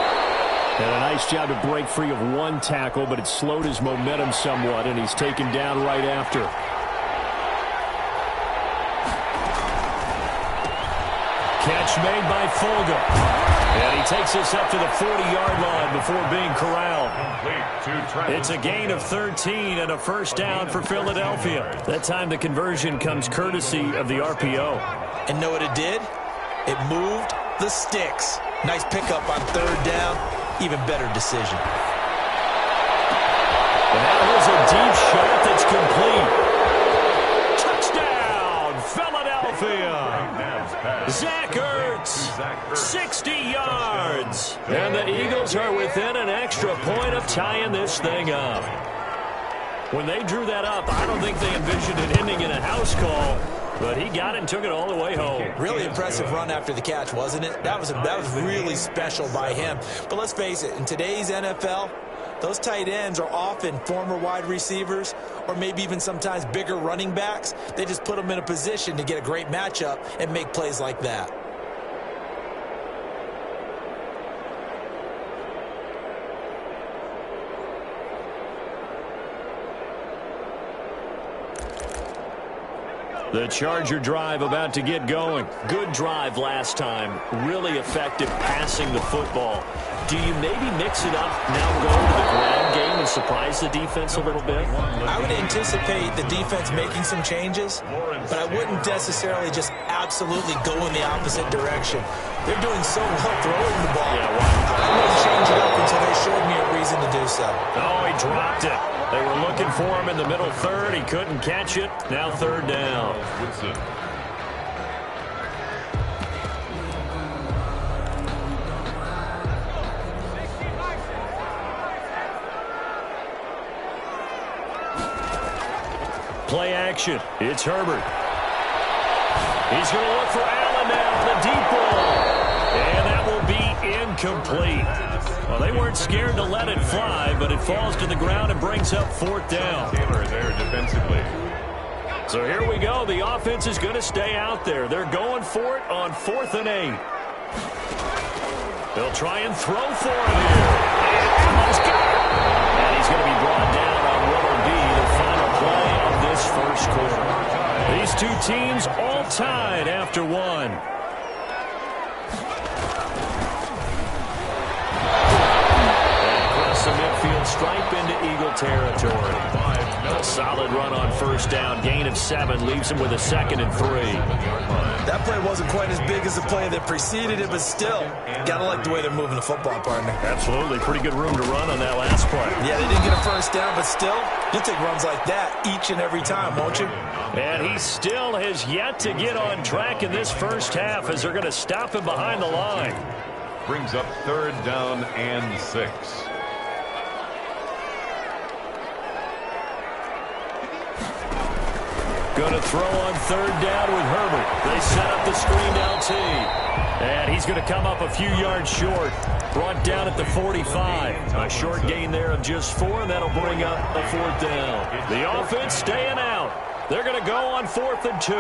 And a nice job to break free of 1 tackle, but it slowed his momentum somewhat, and he's taken down right after. Catch made by Fulgham. And he takes this up to the 40-yard line before being corralled. It's a gain of 13 and a first down for Philadelphia. That time the conversion comes courtesy of the RPO. And know what it did? It moved the sticks. Nice pickup on 3rd down. Even better decision. And that was a deep shot that's complete. Touchdown, Philadelphia. Zach Ertz, 60 yards. And the Eagles are within an extra point of tying this thing up. When they drew that up, I don't think they envisioned it ending in a house call. But he got it and took it all the way home. Really impressive run after the catch, wasn't it? That was really special by him. But let's face it, in today's NFL, those tight ends are often former wide receivers or maybe even sometimes bigger running backs. They just put them in a position to get a great matchup and make plays like that. The Charger drive about to get going. Good drive last time. Really effective passing the football. Do you maybe mix it up now, go to the ground game and surprise the defense a little bit? I would anticipate the defense making some changes, but I wouldn't necessarily just absolutely go in the opposite direction. They're doing so well throwing the ball. Yeah, right. I wouldn't change it up until they showed me a reason to do so. Oh, he dropped it. They were looking for him in the middle third. He couldn't catch it. Now third down. Play action. It's Herbert. He's going to look for Allen now. The deep ball. And that will be incomplete. Well, they weren't scared to let it fly, but it falls to the ground and brings up fourth down. Taylor there defensively. So here we go. The offense is going to stay out there. They're going for it on 4th and 8. They'll try and throw for him here. And he's going to be brought down on what will be the final play of this first quarter. These two teams all tied after one. And across the midfield stripe into Eagle territory. A solid run on first down. Gain of 7 leaves him with a 2nd and 3. That play wasn't quite as big as the play that preceded it, but still, got to like the way they're moving the football, partner. Absolutely. Pretty good room to run on that last play. Yeah, they didn't get a first down, but still, you'll take runs like that each and every time, won't you? And he still has yet to get on track in this first half as they're going to stop him behind the line. Brings up 3rd down and 6. Going to throw on 3rd down with Herbert. They set up the screen LT. And he's going to come up a few yards short. Brought down at the 45. A short gain there of just 4, and that'll bring up a 4th down. The offense staying out. They're going to go on 4th and 2.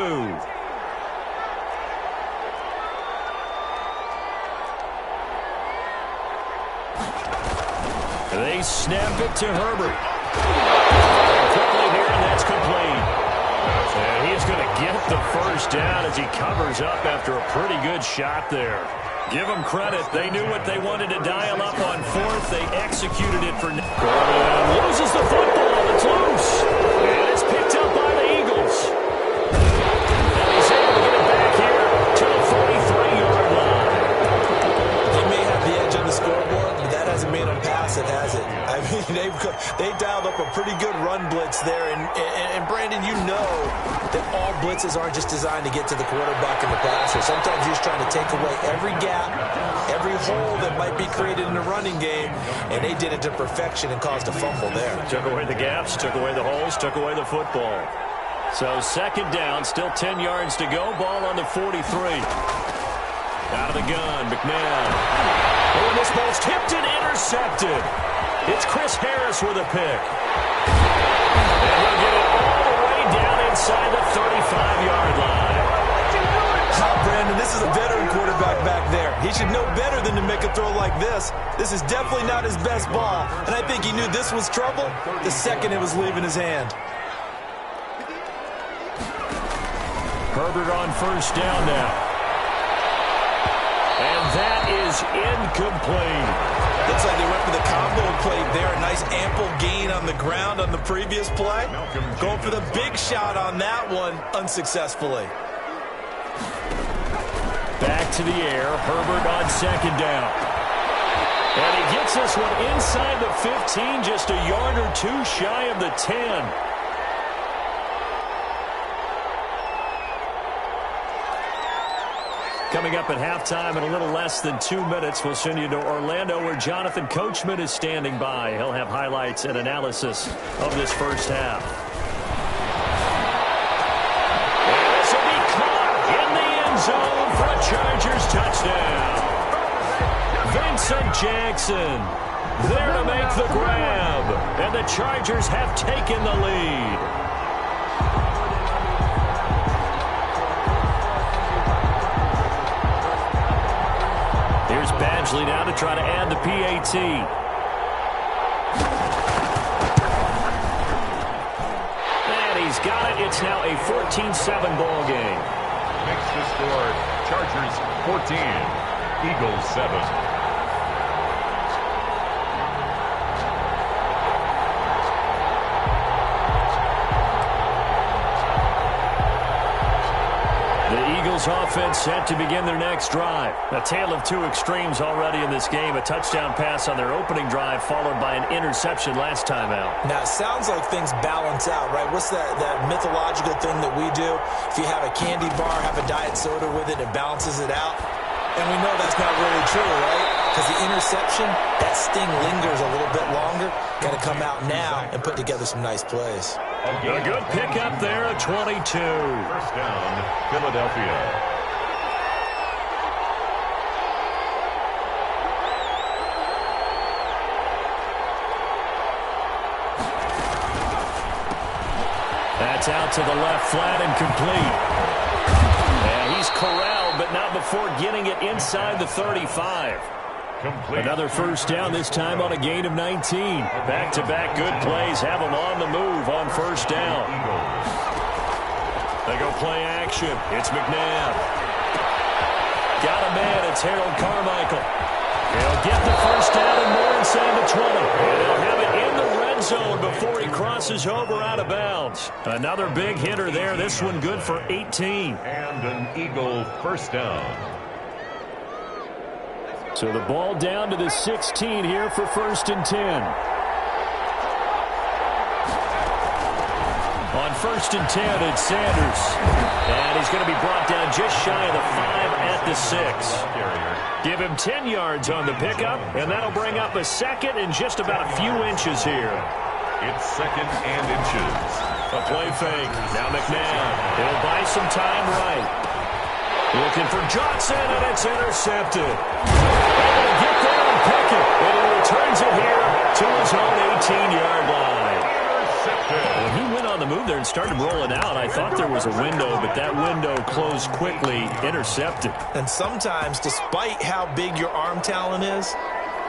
They snap it to Herbert. Quickly here, and that's complete. And he's going to get the first down as he covers up after a pretty good shot there. Give them credit. They knew what they wanted to dial up on 4th. They executed it for Gordon. Loses the football. It's loose. And it's picked up by the Eagles. And he's able to get it back here to the 43-yard line. They may have the edge on the scoreboard, but that hasn't made them passive, has it? I mean, they dialed up a pretty good run blitz there. And Brandon, you know that all blitzes aren't just designed to get to the quarterback and the passer. Sometimes you're just trying to take away every gap, every hole that might be created in the running game, and they did it to perfection and caused a fumble there. Took away the gaps, took away the holes, took away the football. So 2nd down, still 10 yards to go. Ball on the 43. Out of the gun, McNabb. Oh, and this ball's tipped and intercepted. It's Chris Harris with a pick. And he'll get it all the way down inside the 35-yard line. Brandon, this is a veteran quarterback back there. He should know better than to make a throw like this. This is definitely not his best ball, and I think he knew this was trouble the second it was leaving his hand. Herbert on first down now. And that is incomplete. Looks like they went for the combo play there. A nice ample gain on the ground on the previous play. Going for the big shot on that one unsuccessfully. Back to the air. Herbert on 2nd down. And he gets this one inside the 15, just a yard or 2 shy of the 10. Coming up at halftime in a little less than 2 minutes, we'll send you to Orlando where Jonathan Coachman is standing by. He'll have highlights and analysis of this first half. And this will be caught in the end zone for a Chargers touchdown. Vincent Jackson there to make the grab. And the Chargers have taken the lead. Here's Badgley now to try to add the PAT. And he's got it it's now a 14-7 ball game. Makes the score Chargers 14, Eagles 7. Offense set to begin their next drive. A tale of two extremes already in this game. A touchdown pass on their opening drive followed by an interception last time out. Now, it sounds like things balance out, right? What's that mythological thing that we do? If you have a candy bar, have a diet soda with it, it balances it out. And we know that's not really true, right? Because the interception, that sting lingers a little bit longer. Got to come out now and put together some nice plays. A good pickup there at 22. First down, Philadelphia. That's out to the left, flat and complete. And he's corralled, but not before getting it inside the 35. Complete. Another first down, this time on a gain of 19. Back-to-back good plays have them on the move on first down. They go play action. It's McNabb. Got a man. It's Harold Carmichael. He'll get the first down and more inside the 20. And they'll have it in the red zone before he crosses over out of bounds. Another big hitter there. This one good for 18. And an Eagle first down. So the ball down to the 16 here for 1st and 10. On 1st and 10, it's Sanders. And he's going to be brought down just shy of the 5 at the 6. Give him 10 yards on the pickup, and that'll bring up a second and just about a few inches here. It's 2nd and inches. A play fake. Now McNabb. He'll buy some time right. Looking for Johnson, and it's intercepted. Able to get there and pick it. And he returns it here to his own 18-yard line. When he went on the move there and started rolling out, I thought there was a window, but that window closed quickly, intercepted. And sometimes, despite how big your arm talent is,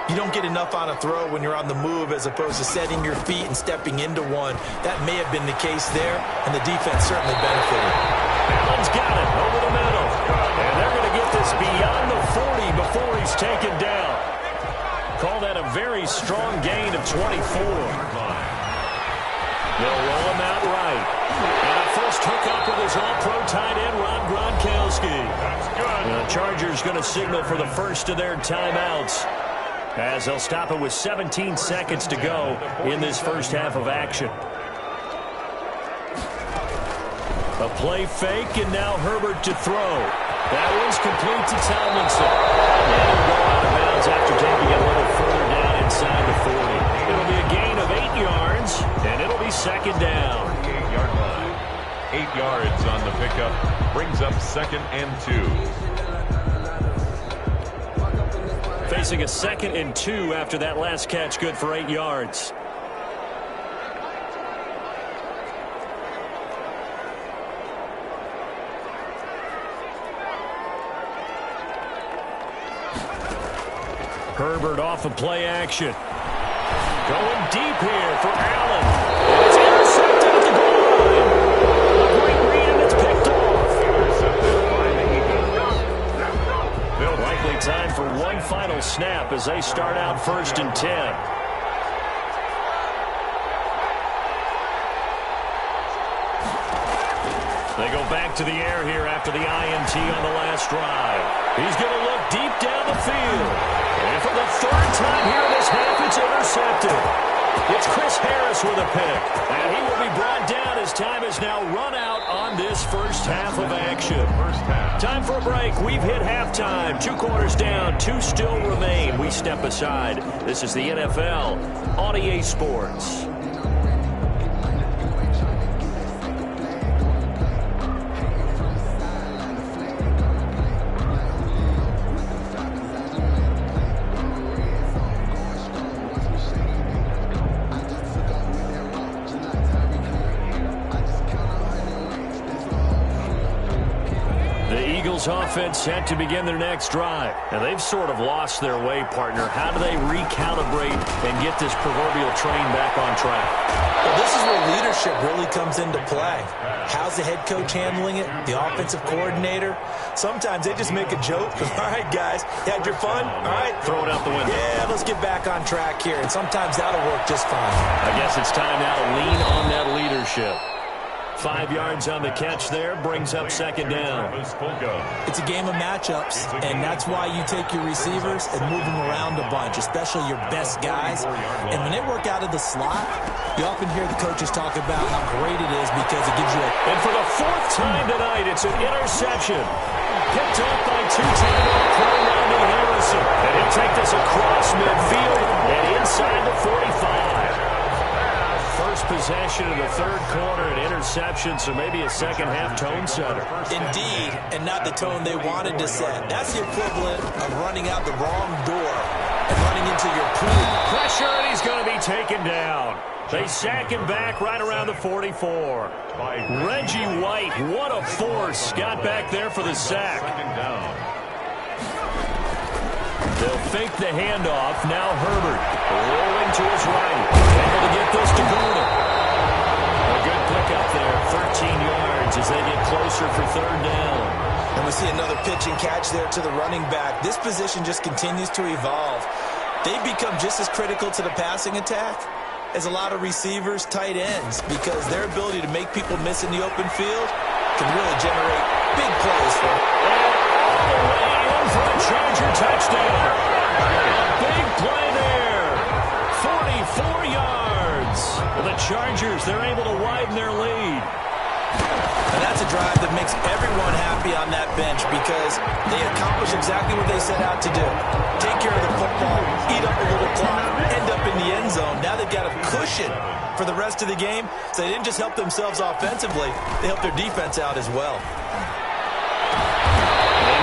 you don't get enough on a throw when you're on the move as opposed to setting your feet and stepping into one. That may have been the case there, and the defense certainly benefited. Allen's got it over the middle. And they're going to get this beyond the 40 before he's taken down. Call that a very strong gain of 24. They'll roll him out right. And a first hookup with his all-pro tight end, Rob Gronkowski. That's good. The Chargers going to signal for the first of their timeouts, as they'll stop it with 17 seconds to go in this first half of action. A play fake, and now Herbert to throw. That one's complete to Tomlinson. And he'll go out of bounds after taking it a little further down inside the 40. It'll be a gain of 8 yards, and it'll be 2nd down. 8-yard line. 8 yards on the pickup. Brings up 2nd and 2. Facing a 2nd and 2 after that last catch, good for 8 yards. Herbert off of play action. Going deep here for Allen. It's intercepted at the goal line. A great read, and it's picked off. Intercepted by the Eagles. Likely time for one final snap as they start out 1st and 10. They go back to the air here after the INT on the last drive. He's going to look deep down the field. And for the 3rd time here in this half, it's intercepted. It's Chris Harris with a pick. And he will be brought down as time has now run out on this first half of action. Time for a break. We've hit halftime. 2 quarters down. 2 still remain. We step aside. This is the NFL on EA Sports. The Eagles offense set to begin their next drive. And they've sort of lost their way, partner. How do they recalibrate and get this proverbial train back on track? Well, this is where leadership really comes into play. How's the head coach handling it? The offensive coordinator? Sometimes they just make a joke. All right, guys, you had your fun? All right. Throw it out the window. Yeah, let's get back on track here. And sometimes that'll work just fine. I guess it's time now to lean on that leadership. 5 yards on the catch there, brings up second down. It's a game of matchups, and that's why you take your receivers and move them around a bunch, especially your best guys. And when they work out of the slot, you often hear the coaches talk about how great it is because it gives you a... And for the 4th time tonight, it's an interception. Picked up by two-tight end Pro Randy Harrison. And he'll take this across midfield and inside the 45. First possession of the third quarter, an interception, so maybe a second-half tone setter. Indeed, and not the tone they wanted to set. That's the equivalent of running out the wrong door and running into your pool. Pressure, and he's going to be taken down. They sack him back right around the 44. Reggie White, what a force, got back there for the sack. They'll fake the handoff. Now Herbert rolling to his right. Able to get this to Gordon. A good pickup there. 13 yards as they get closer for third down. And we see another pitch and catch there to the running back. This position just continues to evolve. They've become just as critical to the passing attack as a lot of receivers, tight ends, because their ability to make people miss in the open field can really generate big plays for them. All the way in for a Charger touchdown. A big play there. 44 yards. The Chargers, they're able to widen their lead. And that's a drive that makes everyone happy on that bench because they accomplish exactly what they set out to do. Take care of the football, eat up a little clock, end up in the end zone. Now they've got a cushion for the rest of the game. So they didn't just help themselves offensively, they helped their defense out as well.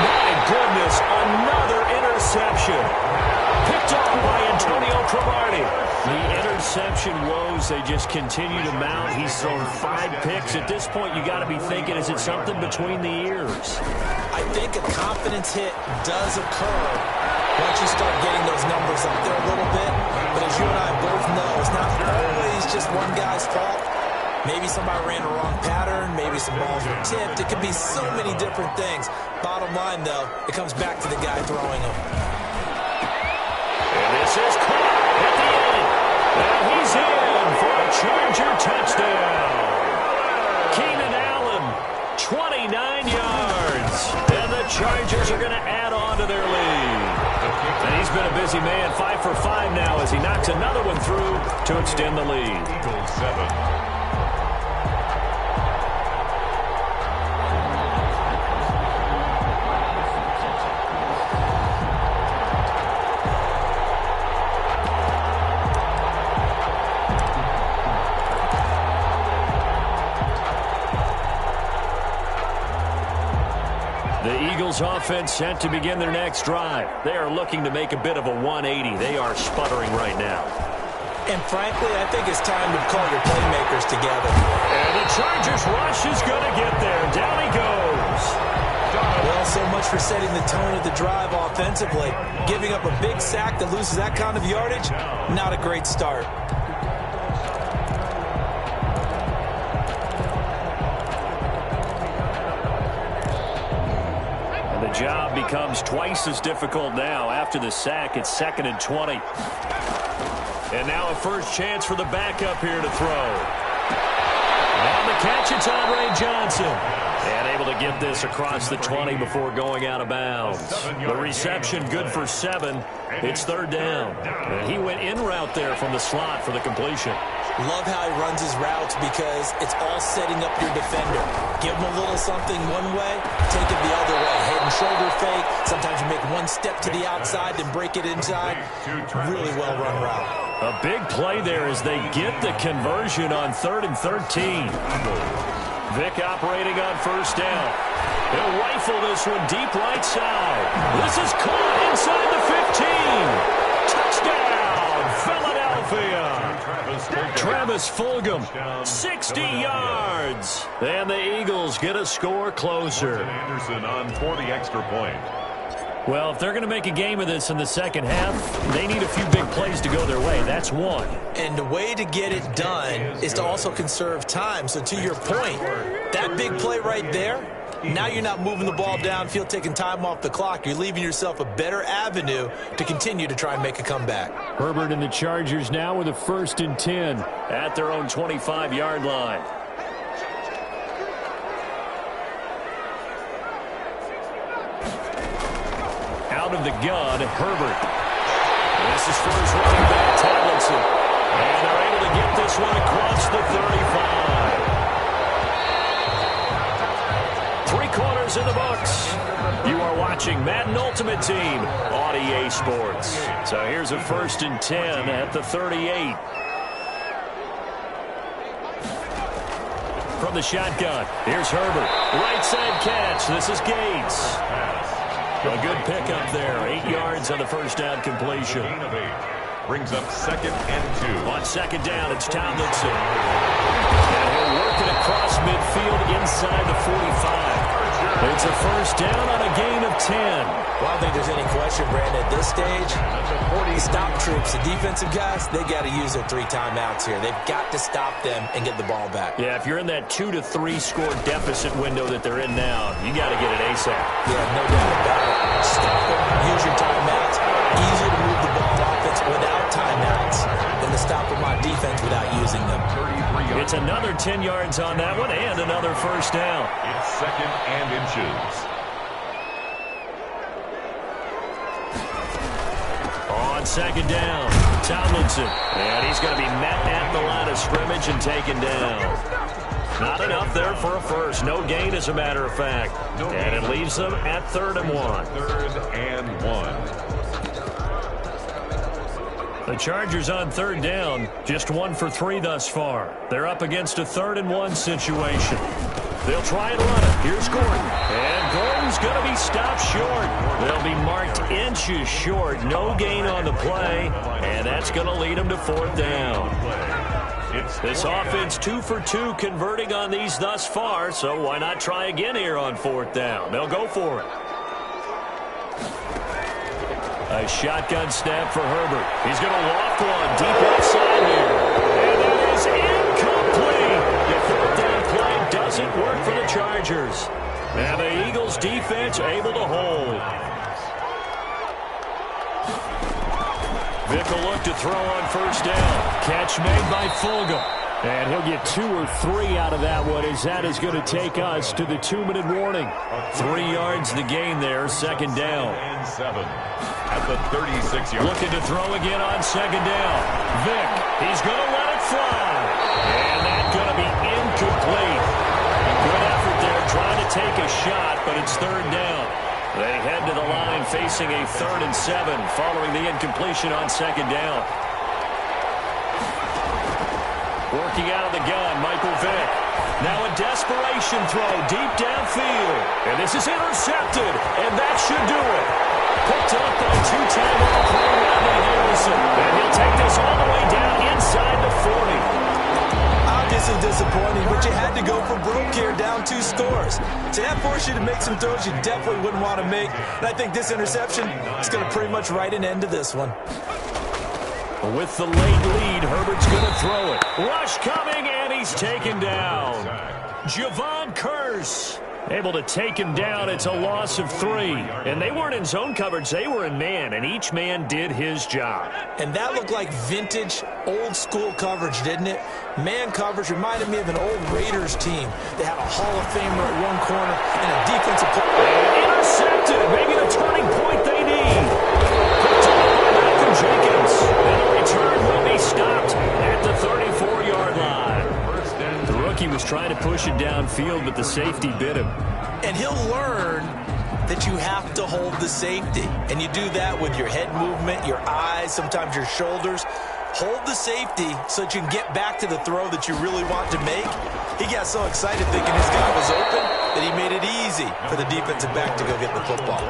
My goodness, another interception. Picked off by Antonio Cromartie. The interception woes, they just continue to mount. He's thrown 5 picks. At this point, you got to be thinking, is it something between the ears? I think a confidence hit does occur once you start getting those numbers up there a little bit. But as you and I both know, it's not always just one guy's fault. Maybe somebody ran a wrong pattern. Maybe some balls were tipped. It could be so many different things. Bottom line, though, it comes back to the guy throwing them. And this is caught at the end. Now he's in for a Charger touchdown. Keenan Allen, 29 yards. And the Chargers are going to add on to their lead. And he's been a busy man, 5 for 5 now as he knocks another one through to extend the lead. Eagles 7. Offense set to begin their next drive. They are looking to make a bit of a 180. They are sputtering right now. And frankly, I think it's time to call your playmakers together. And the Chargers rush is going to get there. Down he goes. Well, so much for setting the tone of the drive offensively. Giving up a big sack that loses that kind of yardage, not a great start. Job becomes twice as difficult now. After the sack, it's 2nd and 20. And now a first chance for the backup here to throw. On the catch, it's Andre Johnson. And able to get this across the 20 before going out of bounds. The reception good for 7. It's 3rd down. And he went in route there from the slot for the completion. Love how he runs his routes because it's all setting up your defender. Give him a little something one way, take it the other way. Head and shoulder fake. Sometimes you make one step to the outside, then break it inside. Really well-run route. A big play there as they get the conversion on 3rd and 13. Vic operating on 1st down. He'll rifle this one deep right side. This is caught inside the 15. Touchdown, Philadelphia. Philadelphia. Travis Fulgham, 60 yards. And the Eagles get a score closer. Anderson on for the extra point. Well, if they're going to make a game of this in the second half, they need a few big plays to go their way. That's one. And the way to get it done is to also conserve time. So to your point, that big play right there, now you're not moving the ball downfield, taking time off the clock. You're leaving yourself a better avenue to continue to try and make a comeback. Herbert and the Chargers now with a 1st and 10 at their own 25-yard line. Out of the gun, Herbert. This is for his running back, Tomlinson. And they're able to get this one across the 35. 3 quarters in the books. You are watching Madden Ultimate Team on EA Sports. So here's a 1st and 10 at the 38. From the shotgun, here's Herbert. Right side catch. This is Gates. A good pickup there. 8 yards on the first down completion. Gain of 8. Brings up 2nd and 2. On 2nd down, it's Tomlinson. And he'll work it across midfield inside the 45. It's a 1st down on a gain of 10. Well, I don't think there's any question, Brandon, at this stage, stop troops, the defensive guys, they got to use their 3 timeouts here. They've got to stop them and get the ball back. Yeah, if you're in that 2 to 3 score deficit window that they're in now, you got to get it ASAP. Yeah, no doubt about it. Stop them, use your timeouts. Easier to move the ball offense without timeouts than to stop them on defense without using them. It's another 10 yards on that one and another 1st down. It's 2nd and inches. On 2nd down, Tomlinson. And he's going to be met at the line of scrimmage and taken down. Not enough there for a first. No gain, as a matter of fact. And it leaves them at 3rd and 1. 3rd and 1. The Chargers on 3rd down, just 1 for 3 thus far. They're up against a 3rd and 1 situation. They'll try and run it. Here's Gordon. And Gordon's going to be stopped short. They'll be marked inches short. No gain on the play. And that's going to lead them to 4th down. This offense 2 for 2 converting on these thus far, so why not try again here on 4th down? They'll go for it. A shotgun snap for Herbert. He's going to loft one deep outside here. And that is incomplete. The 4th down play doesn't work for the Chargers. And the Eagles defense able to hold. Vick will look to throw on 1st down. Catch made by Fulgham. And he'll get 2 or 3 out of that one, as that is going to take us to the 2-minute warning. 3 yards the gain there, 2nd down. And 7 at the 36-yard. Looking to throw again on 2nd down. Vick, he's going to let it fly. And that's going to be incomplete. A good effort there trying to take a shot, but it's 3rd down. They head to the line facing a 3rd and 7 following the incompletion on 2nd down. Working out of the gun, Michael Vick. Now a desperation throw deep downfield. And this is intercepted, and that should do it. Picked up by 2-time All-Pro Rodney Harrison. And he'll take this all the way down inside the 40. Obviously disappointing, but you had to go for broke here, down 2 scores. So that forced you to make some throws you definitely wouldn't want to make. And I think this interception is going to pretty much write an end to this one. With the late lead, Herbert's going to throw it. Rush coming, and he's taken down. Javon Curse able to take him down. It's a loss of 3. And they weren't in zone coverage. They were in man, and each man did his job. And that looked like vintage, old-school coverage, didn't it? Man coverage reminded me of an old Raiders team. They had a Hall of Famer at one corner and a defensive player. Intercepted. Maybe the turning point they need. Picked up by Malcolm Jenkins. And the return will be stopped at the 34-yard line. The rookie was trying to push it downfield, but the safety bit him. And he'll learn that you have to hold the safety. And you do that with your head movement, your eyes, sometimes your shoulders. Hold the safety so that you can get back to the throw that you really want to make. He got so excited thinking his guy was open. that he made it easy for the defensive back to go get the football.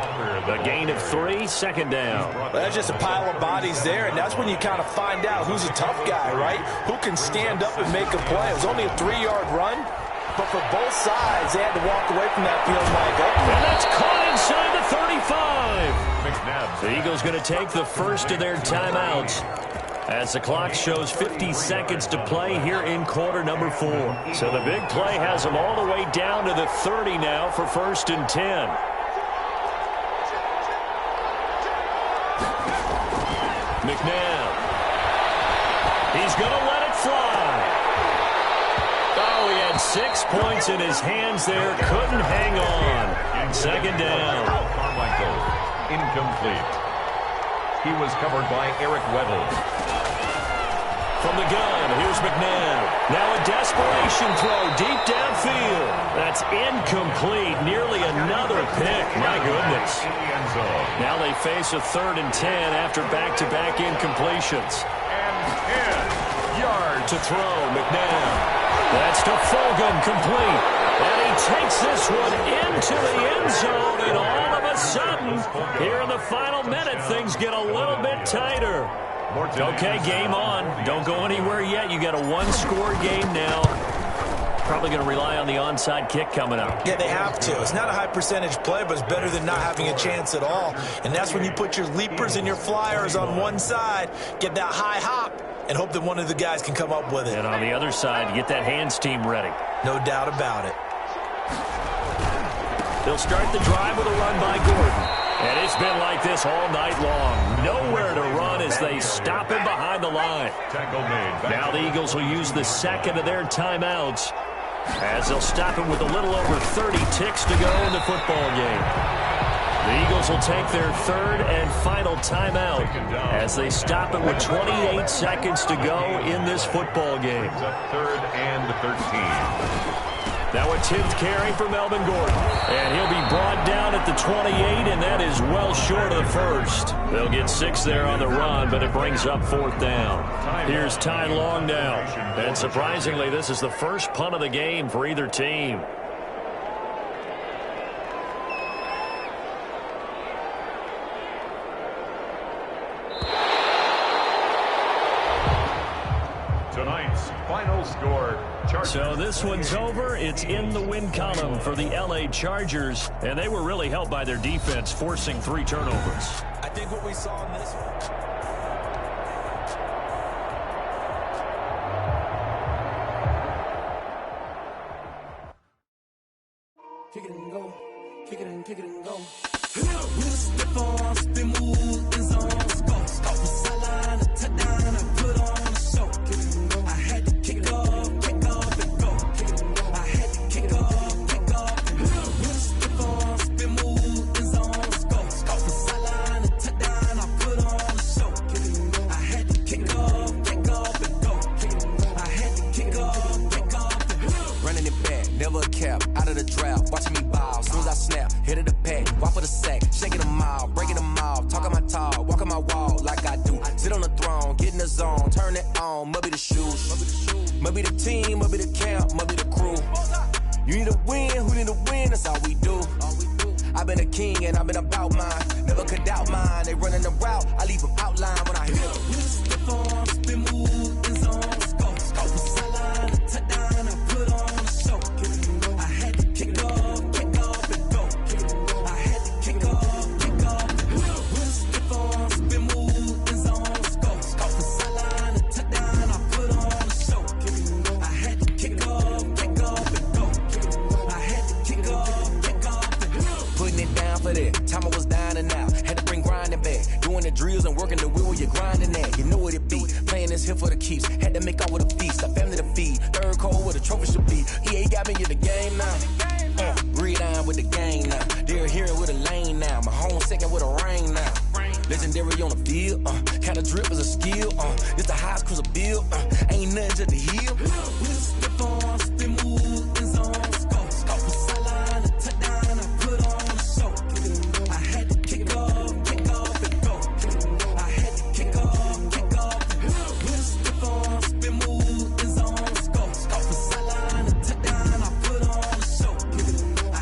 A gain of 3, second down. Well, that's just a pile of bodies there, and that's when you kind of find out who's a tough guy, right? Who can stand up and make a play. It was only a 3-yard run, but for both sides, they had to walk away from that feeling like, and that's caught inside the 35. The Eagles going to take the first of their timeouts as the clock shows 50 seconds to play here in quarter number 4. So the big play has them all the way down to the 30 now for 1st and 10. McNabb. He's going to let it fly. Oh, he had 6 points in his hands there. Couldn't hang on. Second down. Carmichael, incomplete. He was covered by Eric Weddle. From the gun, here's McNabb. Now a desperation throw deep downfield. That's incomplete. Nearly another pick. My goodness. Now they face a 3rd and 10 after back-to-back incompletions. And 10 yards to throw. McNabb. That's to Fulgham, complete. And he takes this one into the end zone. And all of a sudden, here in the final minute, things get a little bit tighter. Okay, game on. Don't go anywhere yet. You got a 1-score game now. Probably going to rely on the onside kick coming up. Yeah, they have to. It's not a high percentage play, but it's better than not having a chance at all. And that's when you put your leapers and your flyers on one side, get that high hop, and hope that one of the guys can come up with it. And on the other side, get that hands team ready. No doubt about it. They'll start the drive with a run by Gordon. And it's been like this all night long. Nowhere to run as they stop him behind the line. Now the Eagles will use the second of their timeouts as they'll stop him with a little over 30 ticks to go in the football game. The Eagles will take their 3rd and final timeout as they stop him with 28 seconds to go in this football game. 3rd and 13. Now a 10th carry for Melvin Gordon. And he'll be brought down at the 28, and that is well short of the first. They'll get 6 there on the run, but it brings up 4th down. Here's Ty Long now. And surprisingly, this is the first punt of the game for either team. Tonight's final score. So this one's over. It's in the win column for the L.A. Chargers, and they were really helped by their defense, forcing 3 turnovers. I think what we saw in this one. Kick it and go. Kick it and go. We'll step on, spin, move, in zone, scope. Stop the sideline, a touchdown, I put on a show. Kick it and go. I had to kick off and go. Kick it and go. I had to kick off and go. We'll step on, spin, move, in zone, scope. Stop the sideline, a touchdown, I put on a show. Kick it and go. I had to kick off and go. Kick it and go. I had to kick off and go. Running it back, never a cap, out of the drought, watching me ball, soon as I snap, hit of the pack, walk for the sack, shaking them out, breaking them off, talking my talk, walking my wall like I do, sit on the throne, get in the zone, turn it on, must be the shoes, must be the team, must be the camp, must be the crew, you need a win, who need a win, that's all we do, I've been a king and I've been about mine, never could doubt mine, they running the route, I leave them outline when I hit them. Step on, spin, move, in zone, scope, the sideline, a touchdown, I put on a show. I had to kick off and go. I had to kick off and go. We'll step on, spin, move, in zone, scope, the sideline, a touchdown, I put on a show. I had to kick off and go. I had to kick off and go. Putting it down for that, time I was down and out, had to bring grinding back, doing the drills and working the wheel where you're grinding at, you know what it be, playing this here for the keeps, had to make out with a feast, a family to feed, 3rd cold where the trophy should be, EA got me in the game now, read on with the gang now, they're hearing with a lane now, my home second with a rain now, legendary on the field, kind of drip is a skill, it's the highest cruiser bill, ain't nothing to the hill. We'll step on, spin, move, in zone, scope, the sideline, a touchdown, I put on a show. I had to kick off and go. I had to kick off and go. We'll step on, spin, move, in zone, scope, the sideline, a touchdown, I put on a show. I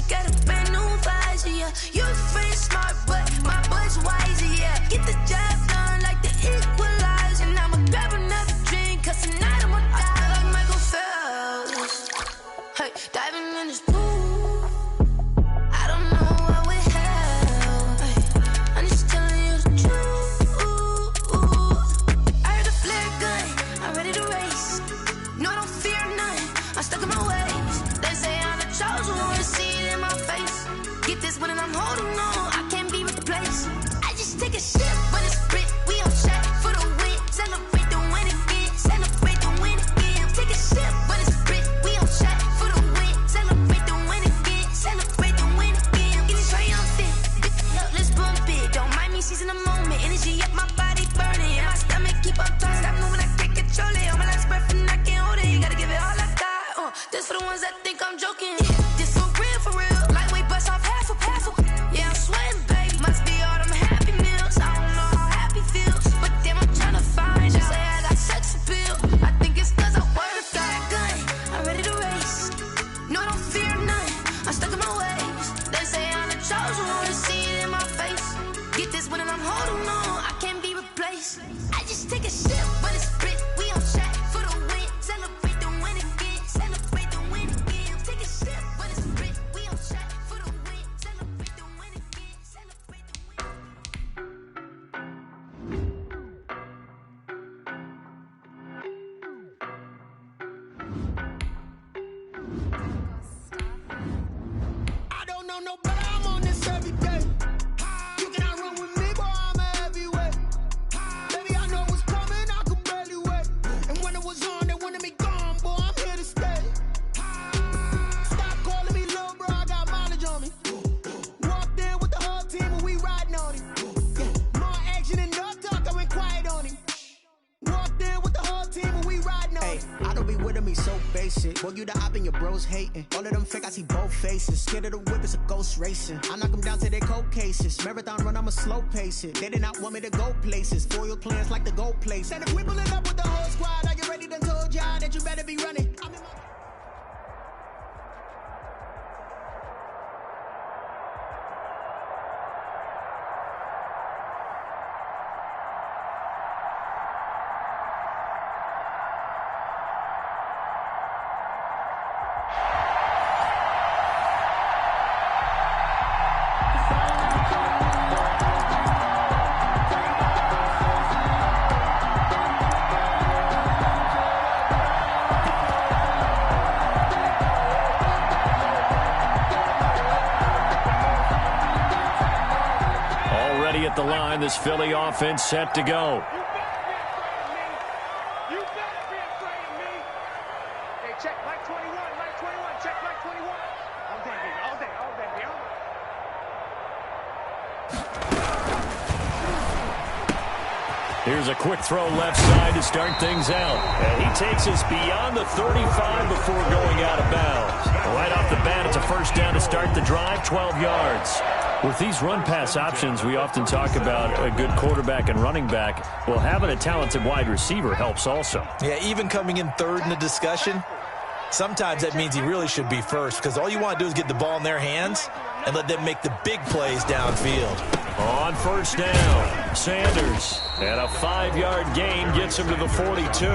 we got a brand new visor, yeah. You friend smart, but my boy's wiser, yeah. Get the job done like the equalizer. And I'ma grab another drink, cause tonight I'ma die like Michael Phelps. Hey, diving in this pool, I don't know what we have. Hey, I'm just telling you the truth. I heard a flare gun, I'm ready to race. No, I don't fear none, I'm stuck in my ways. They say I'm the chosen one, see it in my face. Get this one and I'm holding on, I can't be replaced. I just take a sip, but it's split, we on track for the win. Celebrate the win again, celebrate the win again. Take a sip, but it's split, we on track for the win. Celebrate the win again, celebrate the win again. Get it triumphant, let's bump it. Don't mind me seizing the moment, energy up my body burning. And my stomach keep up turning, stop moving, I can't control it. On my last breath and I can't hold it, you gotta give it all I got. This for the ones that think I'm joking. This for real. Lightweight bust off half a. Yeah, I'm sweating, baby. Must be all them happy meals. I don't know how happy feels, but damn, I'm trying to find out. Say I got sex appeal. I think it's cause I work a gun. I'm ready to race. No, I don't fear none. I'm stuck in my ways. They say I'm the chosen one, see it in my face. Get this one and I'm holding on, I can't be replaced. I just take a sip, but it's split. We on track for the win. Celebrate the win again. Celebrate the win again. Take a sip, but it's split. We on track for the win. Celebrate the win again. Celebrate the win. I don't know no better, I'm on this every day. You cannot run with me, boy, I'm a heavyweight. Baby, I know what's coming, I could barely wait. And when it was on, they wanted me gone, boy, I'm here to stay. Stop calling me little bro, I got mileage on me. Walked in with the whole team and we riding on him. Yeah, more action and no talk, I went quiet on him. Walked in with the whole team and we riding on him. I don't be with him, he's so basic. Boy, you the op and your bros hating. All of them fake, I see both faces. Scared of the whip, it's a ghost racing. I knock them down to their cold cases. Marathon run, I'ma slow pace it. They did not want me to go places. Foil plans like the gold place. And if we pulling up with the whole squad, are you ready? Done told y'all that you better be running. I'm in my Already at the line, this Philly offense set to go. You better be afraid of me. Hey, check Mike 21, Mike 21, check Mike 21. All day, baby, all day, all day, baby, all day. Here's a quick throw left side to start things out. And he takes us beyond the 35 before going out of bounds. Right off the bat, it's a first down to start the drive, 12 yards. With these run-pass options, we often talk about a good quarterback and running back. Well, having a talented wide receiver helps also. Yeah, even coming in third in the discussion, sometimes that means he really should be first, because all you want to do is get the ball in their hands and let them make the big plays downfield. On first down, Sanders, and a 5-yard gain gets him to the 42.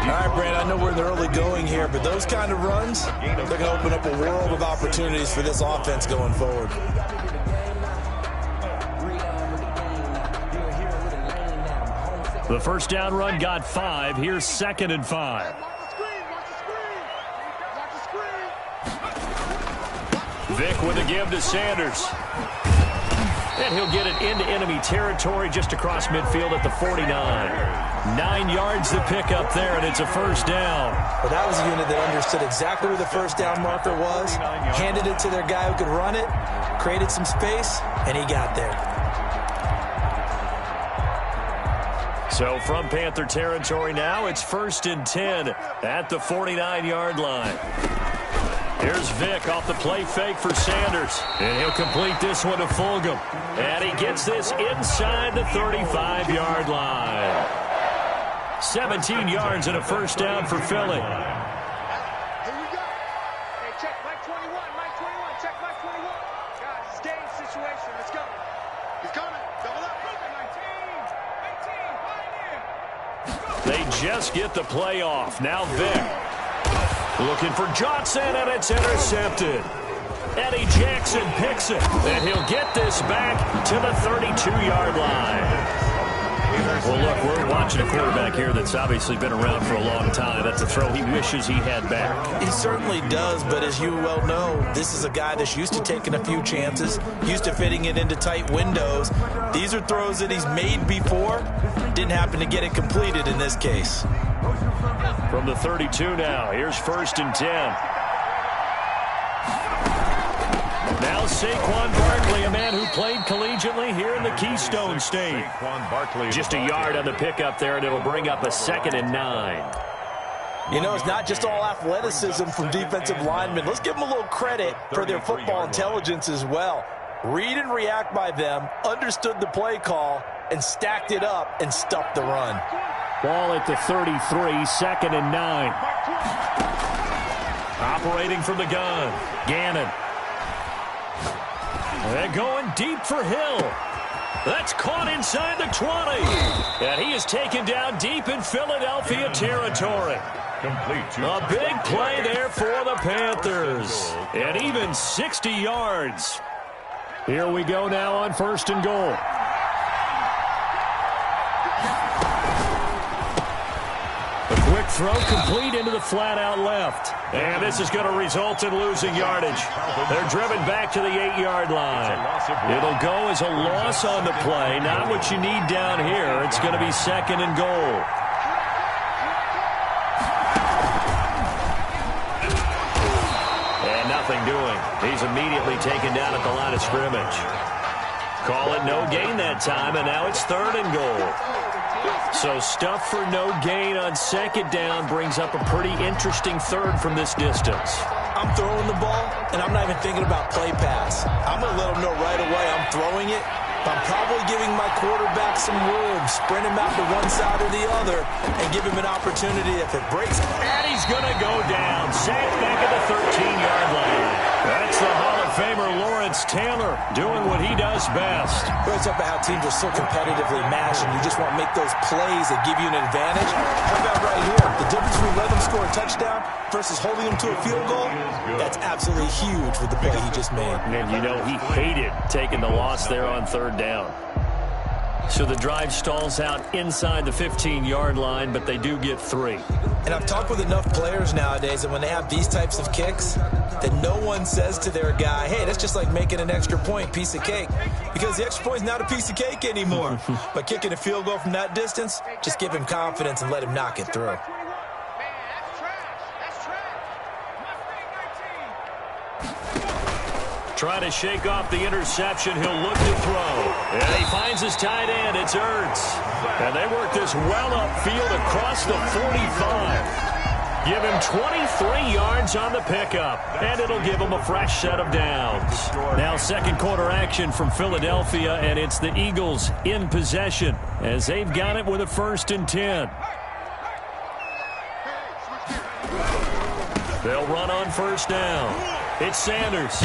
All right, Brand, I know we're in the early going here, but those kind of runs, they're going to open up a world of opportunities for this offense going forward. The first down run got 5. Here's 2nd and 5. Vic with a give to Sanders. And he'll get it into enemy territory just across midfield at the 49. 9 yards to pick up there, and it's a first down. Well, that was a unit that understood exactly where the first down marker was, handed it to their guy who could run it, created some space, and he got there. So from Panther territory now, it's 1st and 10 at the 49-yard line. Here's Vic off the play fake for Sanders. And he'll complete this one to Fulgham. And he gets this inside the 35-yard line. 17 yards and a first down for Philly. Here we go. Hey, check Mike 21, Mike check my 21. Guys, it's game situation. Let's go. He's coming. Double up. 19, 18, They just get the play off. Now Vic. Looking for Johnson, and it's intercepted. Eddie Jackson picks it, and he'll get this back to the 32-yard line. Well, look, we're watching a quarterback here that's obviously been around for a long time. That's a throw he wishes he had back. He certainly does, but as you well know, this is a guy that's used to taking a few chances, used to fitting it into tight windows. These are throws that he's made before. Didn't happen to get it completed in this case. From the 32 now, here's 1st and 10. Now Saquon Barkley, a man who played collegiately here in the Keystone State. Just a yard on the pickup there, and it'll bring up a 2nd and 9. You know, it's not just all athleticism from defensive linemen. Let's give them a little credit for their football intelligence as well. Read and react by them, understood the play call, and stacked it up and stuffed the run. Ball at the 33, 2nd and 9. Operating from the gun, Gannon. And going deep for Hill. That's caught inside the 20. And he is taken down deep in Philadelphia territory. A big play there for the Panthers. And even 60 yards. Here we go now on 1st and goal. A quick throw complete into the flat-out left. And this is going to result in losing yardage. They're driven back to the 8-yard line. It'll go as a loss on the play. Not what you need down here. It's going to be 2nd and goal. And nothing doing. He's immediately taken down at the line of scrimmage. Call it no gain that time, and now it's 3rd and goal. So stuff for no gain on 2nd down brings up a pretty interesting 3rd from this distance. I'm throwing the ball, and I'm not even thinking about play pass. I'm going to let them know right away I'm throwing it. I'm probably giving my quarterback some room, sprint him out to one side or the other, and give him an opportunity if it breaks. And he's going to go down. Safe back at the 13-yard line. That's the Hall of Famer Lawrence Taylor doing what he does best. It's up about how teams are so competitively matched, and you just want to make those plays that give you an advantage. How about right here? The difference between letting them score a touchdown versus holding them to a field goal, that's absolutely huge with the play he just made. And you know he hated taking the loss there on 3rd down. So the drive stalls out inside the 15-yard line, but they do get 3. And I've talked with enough players nowadays that when they have these types of kicks, that no one says to their guy, hey, that's just like making an extra point, piece of cake. Because the extra point is not a piece of cake anymore. But kicking a field goal from that distance, just give him confidence and let him knock it through. Trying to shake off the interception. He'll look to throw. And he finds his tight end. It's Ertz. And they work this well upfield across the 45. Give him 23 yards on the pickup. And it'll give him a fresh set of downs. Now 2nd quarter action from Philadelphia. And it's the Eagles in possession as they've got it with a 1st and 10. They'll run on 1st down. It's Sanders.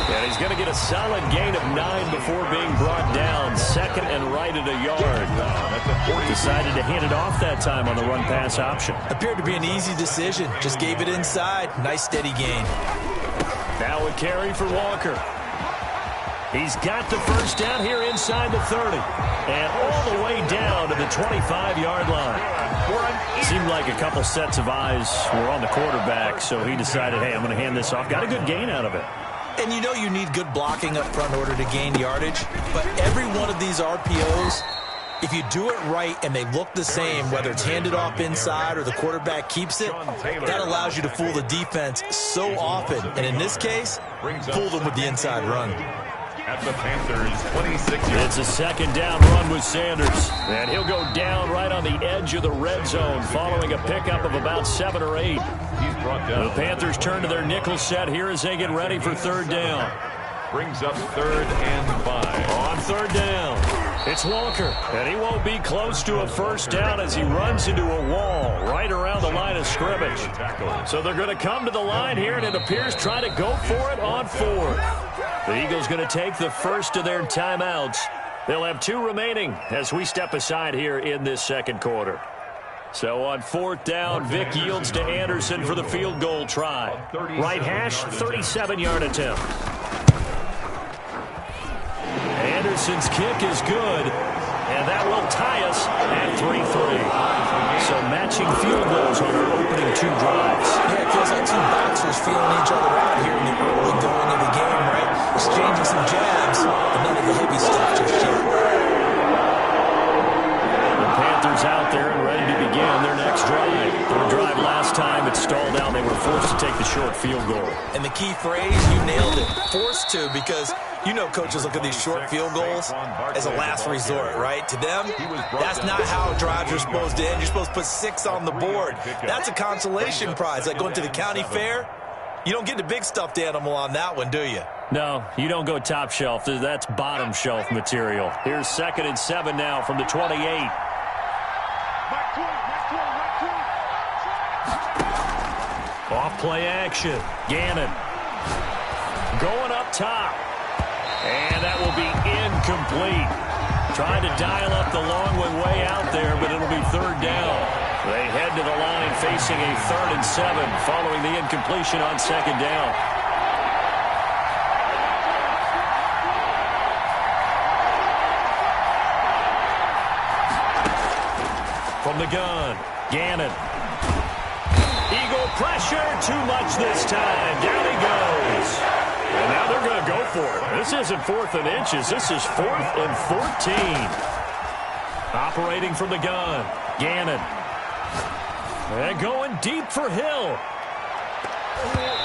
And he's going to get a solid gain of 9 before being brought down. 2nd and right at a yard. Decided to hand it off that time on the run-pass option. Appeared to be an easy decision. Just gave it inside. Nice steady gain. Now a carry for Walker. He's got the 1st down here inside the 30. And all the way down to the 25-yard line. Seemed like a couple sets of eyes were on the quarterback, so he decided, hey, I'm going to hand this off. Got a good gain out of it. And you know you need good blocking up front in order to gain yardage. But every one of these RPOs, if you do it right and they look the same, whether it's handed off inside or the quarterback keeps it, that allows you to fool the defense so often. And in this case, fool them with the inside run. At the Panthers, 26 yards. It's a 2nd down run with Sanders. And he'll go down right on the edge of the red zone following a pickup of about 7 or 8. He's brought down. The Panthers turn to their nickel set here as they get ready for 3rd down. Brings up 3rd and 5. On 3rd down. It's Walker, and he won't be close to a first down as he runs into a wall right around the line of scrimmage. So they're going to come to the line here, and it appears try to go for it on fourth. The Eagles going to take the first of their timeouts. They'll have 2 remaining as we step aside here in this second quarter. So on fourth down, Vic yields to Anderson for the field goal try. Right hash, 37-yard attempt. Anderson's kick is good, and that will tie us at 3-3. So matching field goals on our opening 2 drives. Yeah, it feels like 2 boxers feeling each other out here in the early going of the game, right? Exchanging some jabs, but none of the heavy stuff just yet. The Panthers out there and ready to begin their next drive. Their drive last time, it stalled out. They were forced to take the short field goal. And the key phrase, you nailed it, forced to, because you know coaches look at these short field goals as a last resort, right? To them, that's not how drives are supposed to end. You're supposed to put 6 on the board. That's a consolation prize. Like going to the county fair, you don't get the big stuffed animal on that one, do you? No, you don't go top shelf. That's bottom shelf material. Here's 2nd and 7 now from the 28. Off play action. Gannon going up top. And that will be incomplete. Trying to dial up the long one way out there, but it'll be 3rd down. They head to the line facing a 3rd and 7 following the incompletion on 2nd down. From the gun, Gannon. Eagle pressure, too much this time. Down he goes. And now they're going to go for it. This isn't 4th and inches. This is 4th and 14. Operating from the gun, Gannon. And going deep for Hill.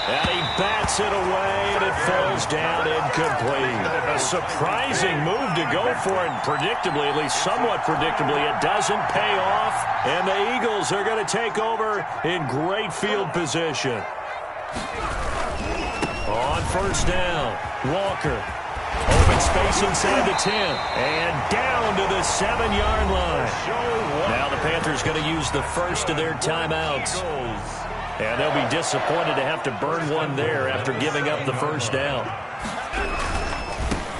And he bats it away, and it falls down incomplete. A surprising move to go for it, and predictably, at least somewhat predictably, it doesn't pay off, and the Eagles are going to take over in great field position. On first down, Walker. Open space inside the 10, and down to the 7-yard line. Now the Panthers going to use the first of their timeouts. And they'll be disappointed to have to burn one there after giving up the first down.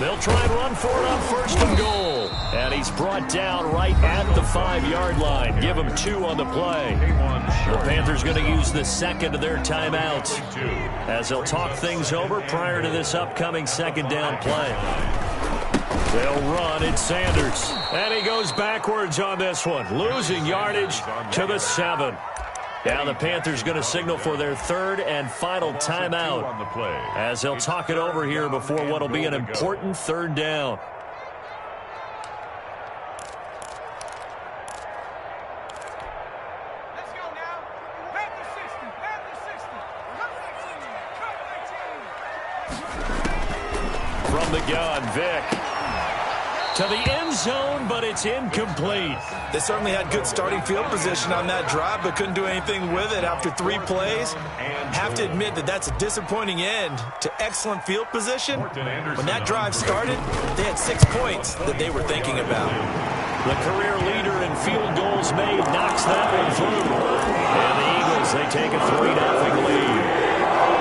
They'll try and run for it on 1st and goal. And he's brought down right at the 5-yard line. Give him 2 on the play. The Panthers going to use the 2nd of their timeouts as they'll talk things over prior to this upcoming 2nd down play. They'll run. It's Sanders. And he goes backwards on this one, losing yardage to the 7. Now the Panthers going to signal for their 3rd and final timeout as they'll talk it over here before what will be an important 3rd down. Let's go now. Panther 60, Panther 60. From the gun, Vic. To the end zone, but it's incomplete. They certainly had good starting field position on that drive, but couldn't do anything with it after 3 plays. Have to admit that that's a disappointing end to excellent field position. When that drive started, they had 6 points that they were thinking about. The career leader in field goals made knocks that one through. And the Eagles, they take a 3-0 lead.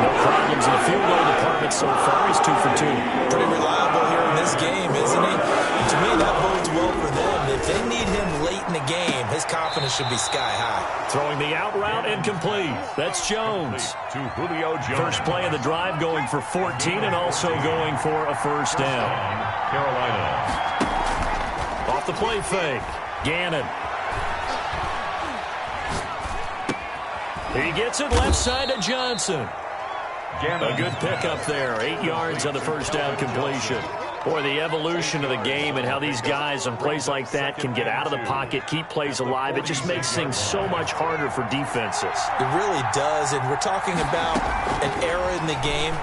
No problems in the field goal department so far. He's 2 for 2. Pretty reliable here in this game, isn't he? And to me, that bodes well for them. If they need him late in the game, his confidence should be sky high. Throwing the out route incomplete. That's Jones. First play of the drive going for 14 and also going for a first down. Carolina. Off the play fake. Gannon. He gets it left side to Johnson. A good pickup there. 8 yards on the first down completion. Boy, the evolution of the game and how these guys on plays like that can get out of the pocket, keep plays alive, it just makes things so much harder for defenses. It really does, and we're talking about an era in the game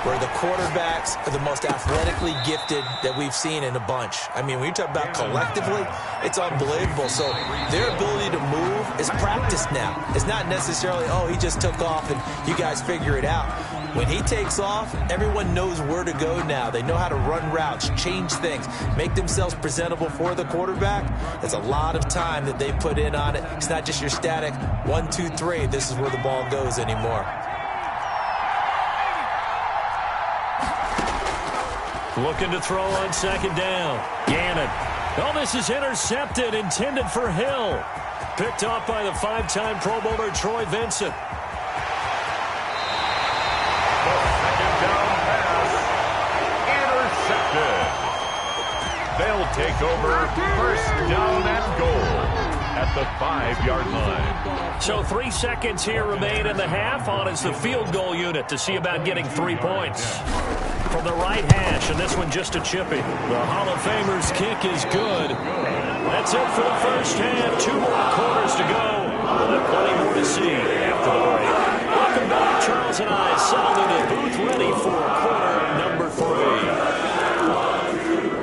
where the quarterbacks are the most athletically gifted that we've seen in a bunch. I mean, when you talk about collectively, it's unbelievable. So their ability to move is practiced now. It's not necessarily, oh, he just took off and you guys figure it out. When he takes off, everyone knows where to go now. They know how to run routes, change things, make themselves presentable for the quarterback. There's a lot of time that they put in on it. It's not just your static 1, 2, 3. This is where the ball goes anymore. Looking to throw on second down. Gannon. Oh, this is intercepted, intended for Hill. Picked off by the 5-time Pro Bowler Troy Vincent. They'll take over first down and goal at the 5-yard line. So 3 seconds here remain in the half on as the field goal unit to see about getting 3 points. From the right hash, and this one just a chippy. The Hall of Famer's kick is good. That's it for the first half. 2 more quarters to go. We'll have plenty more to see after the break. Welcome back. Charles and I settled in the booth ready for quarter number 3.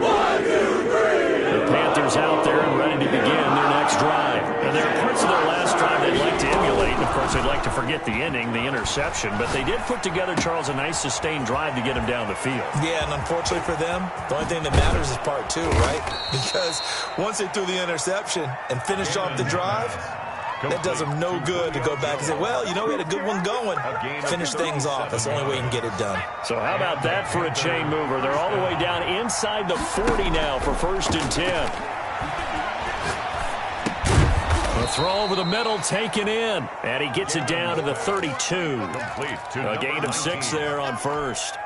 The Panthers out there and ready to begin their next drive. And there are parts of their last drive they'd like to emulate. And, of course, they'd like to forget the ending, the interception. But they did put together, Charles, a nice sustained drive to get him down the field. Yeah, and unfortunately for them, the only thing that matters is part 2, right? Because once they threw the interception and finished off the drive, that does them no good to go back and say, well, you know, we had a good one going. Finish things off. That's the only way you can get it done. So how about that for a chain mover? They're all the way down inside the 40 now for 1st and 10. A throw over the middle taken in. And he gets it down to the 32. A gain of 6 there on first.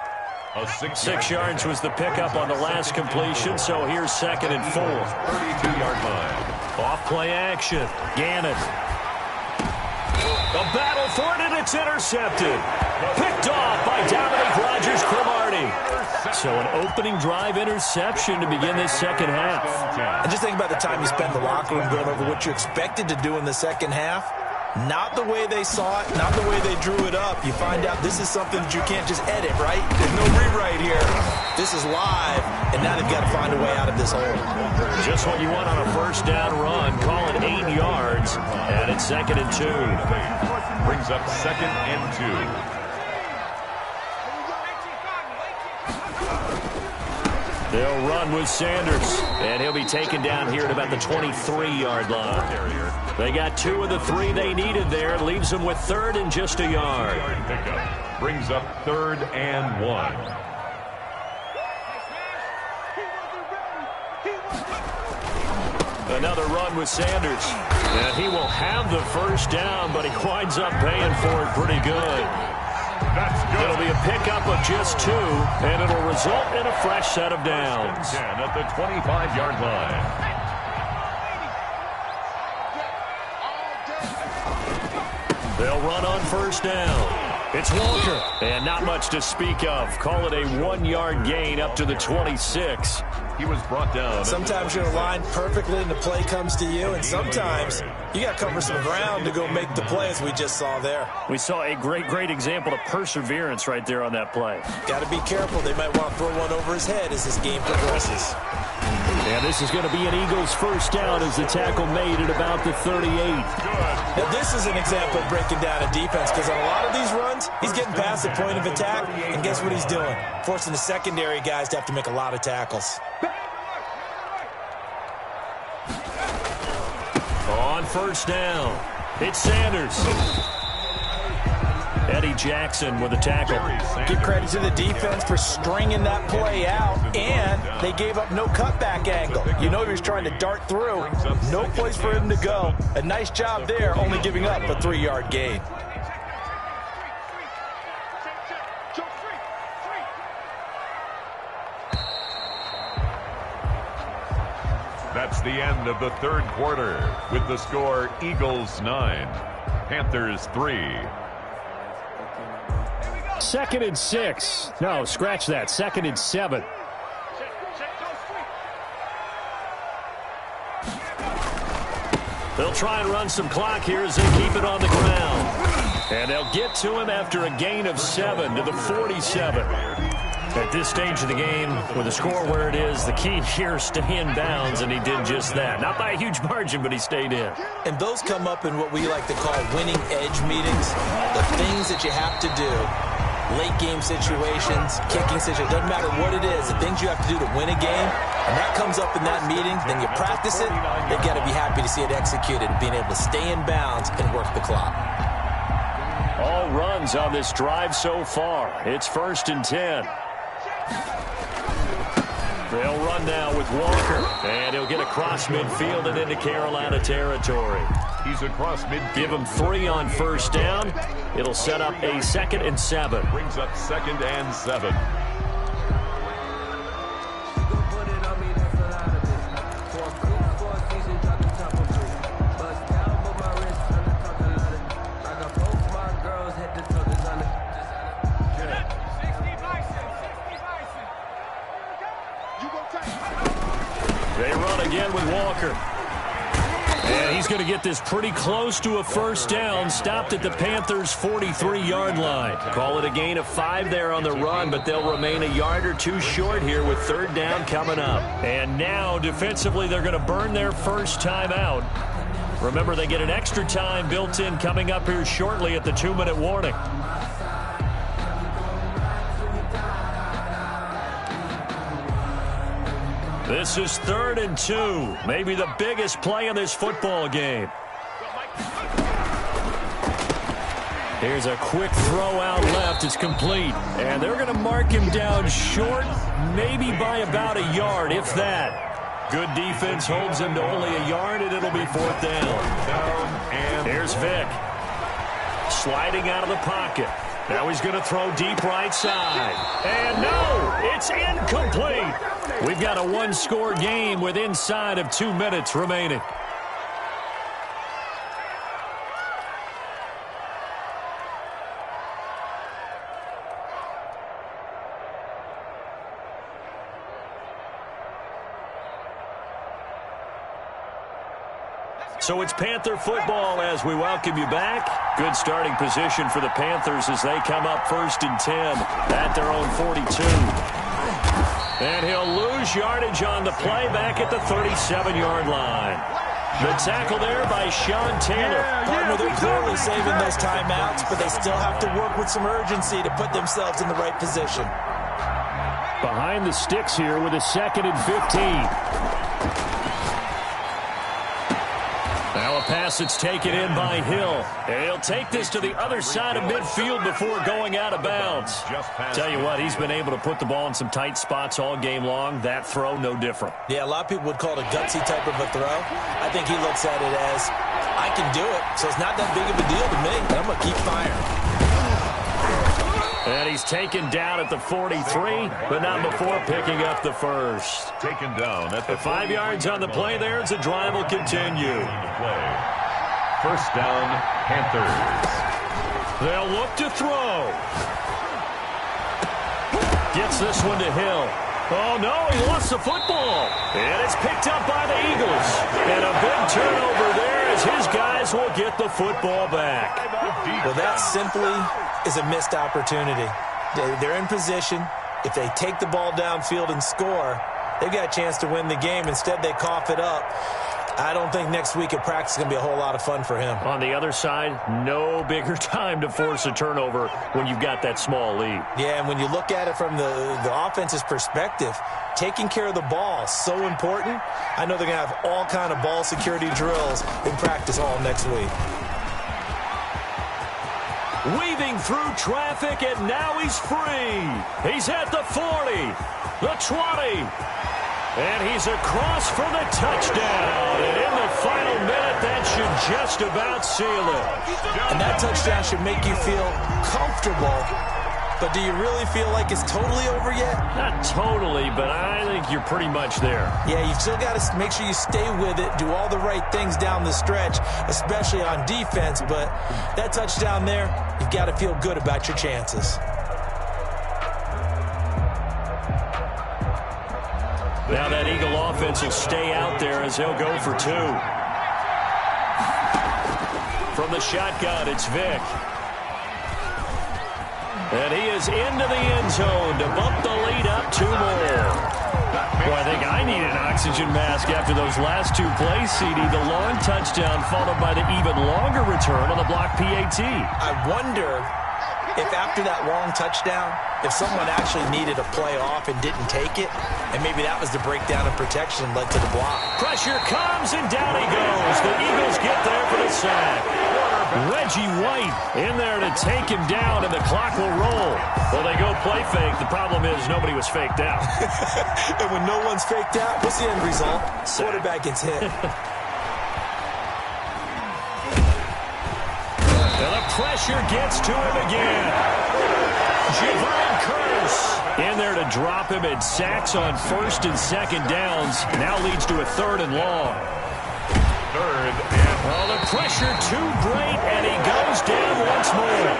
6 yards was the pickup on the last completion, so here's 2nd and 4. 32-yard line. Off play action. Gannon. The battle for it, and it's intercepted. Picked off by Dominic Rodgers-Cromartie. So an opening drive interception to begin this second half. And just think about the time you spent in the locker room going over what you expected to do in the second half. Not the way they saw it, not the way they drew it up. You find out this is something that you can't just edit, right? There's no rewrite here. This is live, and now they've got to find a way out of this hole. Just what you want on a first down run. Call it 8 yards, and it's 2nd and 2. Brings up 2nd and 2. They'll run with Sanders, and he'll be taken down here at about the 23-yard line. They got 2 of the 3 they needed there. Leaves them with 3rd and just a yard. Pickup brings up 3rd and 1. Another run with Sanders. And he will have the first down, but he winds up paying for it pretty good. That's good. It'll be a pickup of just 2, and it'll result in a fresh set of downs. 10 at the 25-yard line. They'll run on first down. It's Walker, and not much to speak of. Call it a 1-yard gain up to the 26. He was brought down. Sometimes you're aligned perfectly and the play comes to you, and sometimes you got to cover some ground to go make the play, as we just saw there. We saw a great example of perseverance right there on that play. Got to be careful. They might want to throw one over his head as this game progresses. And this is going to be an Eagles first down as the tackle made at about the 38. Now, this is an example of breaking down a defense, because on a lot of these runs, he's getting past the point of attack, and guess what he's doing? Forcing the secondary guys to have to make a lot of tackles. On first down, it's Sanders. Eddie Jackson with a tackle. Give credit to the defense for stringing that play out, and they gave up no cutback angle. You know he was trying to dart through. No place for him to go. A nice job there, only giving up a 3-yard gain. That's the end of the 3rd quarter with the score Eagles 9, Panthers 3. 2nd and 6. No, scratch that. 2nd and 7. They'll try and run some clock here as they keep it on the ground. And they'll get to him after a gain of 7 to the 47. At this stage of the game, with the score where it is, the key here is stay in bounds, and he did just that. Not by a huge margin, but he stayed in. And those come up in what we like to call winning edge meetings. The things that you have to do late game situations, kicking situations, doesn't matter what it is, the things you have to do to win a game, and that comes up in that meeting, then you practice it, they've got to be happy to see it executed, being able to stay in bounds and work the clock. All runs on this drive so far. It's 1st and 10. They'll run now with Walker, and he'll get across midfield and into Carolina territory. He's across midfield. Give him 3 on 1st down. It'll set up a 2nd and 7. Brings up 2nd and 7. They run again with Walker. And he's going to get this pretty close to a 1st down. Stopped at the Panthers' 43-yard line. Call it a gain of 5 there on the run, but they'll remain a yard or 2 short here with 3rd down coming up. And now, defensively, they're going to burn their first time out. Remember, they get an extra time built in coming up here shortly at the 2-minute warning. This is 3rd and 2. Maybe the biggest play in this football game. Here's a quick throw out left. It's complete. And they're going to mark him down short, maybe by about a yard, if that. Good defense holds him to only a yard, and it'll be 4th down. Here's Vic. Sliding out of the pocket. Now he's going to throw deep right side. And no, it's incomplete. We've got a 1-score game with inside of 2 minutes remaining. So it's Panther football as we welcome you back. Good starting position for the Panthers as they come up 1st and 10 at their own 42. And he'll lose yardage on the play back at the 37-yard line. The tackle there by Sean Taylor. Partner, they're clearly saving those timeouts, but they still have to work with some urgency to put themselves in the right position. Behind the sticks here with a 2nd and 15. Now a pass that's taken in by Hill. And he'll take this to the other side of midfield before going out of bounds. Tell you what, he's been able to put the ball in some tight spots all game long. That throw, no different. Yeah, a lot of people would call it a gutsy type of a throw. I think he looks at it as, I can do it, so it's not that big of a deal to me. I'm going to keep firing. And he's taken down at the 43, but not before picking up the 1st. Taken down at the 5 yards on the play there as the drive will continue. 1st down, Panthers. They'll look to throw. Gets this one to Hill. Oh, no, he lost the football. And it's picked up by the Eagles. And a big turnover there as his guys will get the football back. Well, that simply is a missed opportunity. They're in position. If they take the ball downfield and score, they've got a chance to win the game. Instead, they cough it up. I don't think next week at practice is going to be a whole lot of fun for him. On the other side, no bigger time to force a turnover when you've got that small lead. Yeah, and when you look at it from the offense's perspective, taking care of the ball is so important. I know they're going to have all kind of ball security drills in practice all next week. Weaving through traffic, and now he's free. He's at the 40, the 20. And he's across for the touchdown. And in the final minute, that should just about seal it. And that touchdown should make you feel comfortable. But do you really feel like it's totally over yet? Not totally, but I think you're pretty much there. Yeah, you've still got to make sure you stay with it, do all the right things down the stretch, especially on defense. But that touchdown there, you've got to feel good about your chances. Now that Eagle offense will stay out there as they'll go for 2. From the shotgun, it's Vic. And he is into the end zone to bump the lead up 2 more. Boy, I think I need an oxygen mask after those last 2 plays, CD. The long touchdown followed by the even longer return on the block PAT. I wonder if after that long touchdown, if someone actually needed a play off and didn't take it, and maybe that was the breakdown of protection led to the block. Pressure comes, and down he goes. The Eagles get there for the sack. Reggie White in there to take him down, and the clock will roll. Well, they go play fake. The problem is nobody was faked out. And when no one's faked out, what's the end result? Quarterback gets hit. And the pressure gets to him again. Javon Curse in there to drop him, and sacks on 1st and 2nd downs. Now leads to a 3rd and long. 3rd and... Well, the pressure too great, and he goes down once more.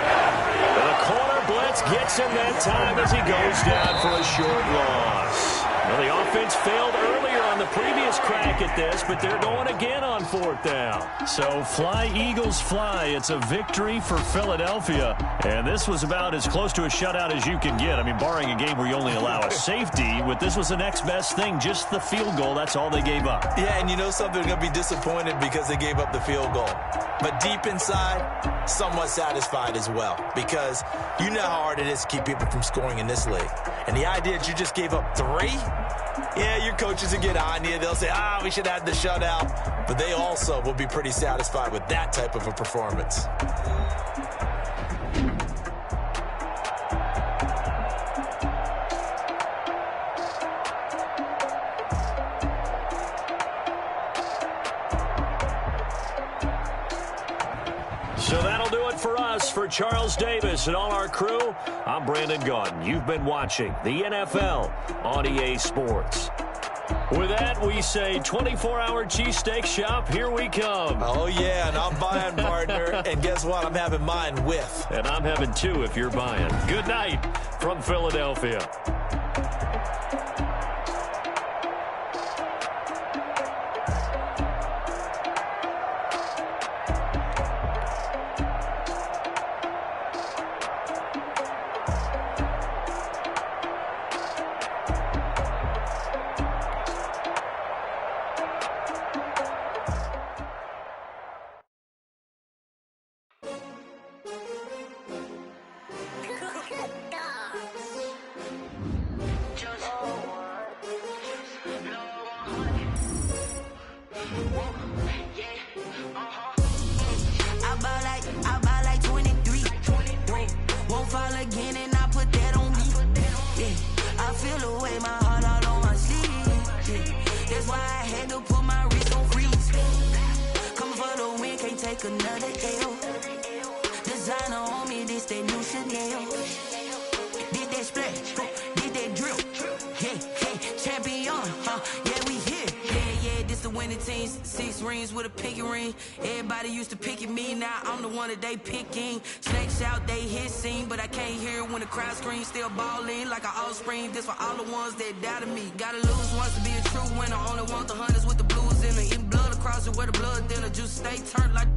The corner blitz gets him that time as he goes down for a short loss. Well, the offense failed earlier on the previous crack at this, but they're going again on 4th down. So fly, Eagles, fly. It's a victory for Philadelphia. And this was about as close to a shutout as you can get. I mean, barring a game where you only allow a safety, this was the next best thing, just the field goal. That's all they gave up. Yeah, and you know something, they're going to be disappointed because they gave up the field goal. But deep inside, somewhat satisfied as well, because you know how hard it is to keep people from scoring in this league. And the idea that you just gave up 3, yeah, your coaches will get on you. They'll say, we should have the shutout. But they also will be pretty satisfied with that type of a performance. So that'll do it for us. For Charles Davis and all our crew, I'm Brandon Gaudin. You've been watching the NFL on EA Sports. With that, we say 24-hour cheesesteak shop, here we come. Oh, yeah, and I'm buying, partner. And guess what? I'm having mine with. And I'm having 2 if you're buying. Good night from Philadelphia. They picking snakes out, they hissing, but I can't hear when the crowd screams. Still balling like an offspring. This for all the ones that doubted me. Gotta lose once to be a true winner. Only want the hunters with the blues in it. Eating blood across it where the blood dinner. Juice stay turned like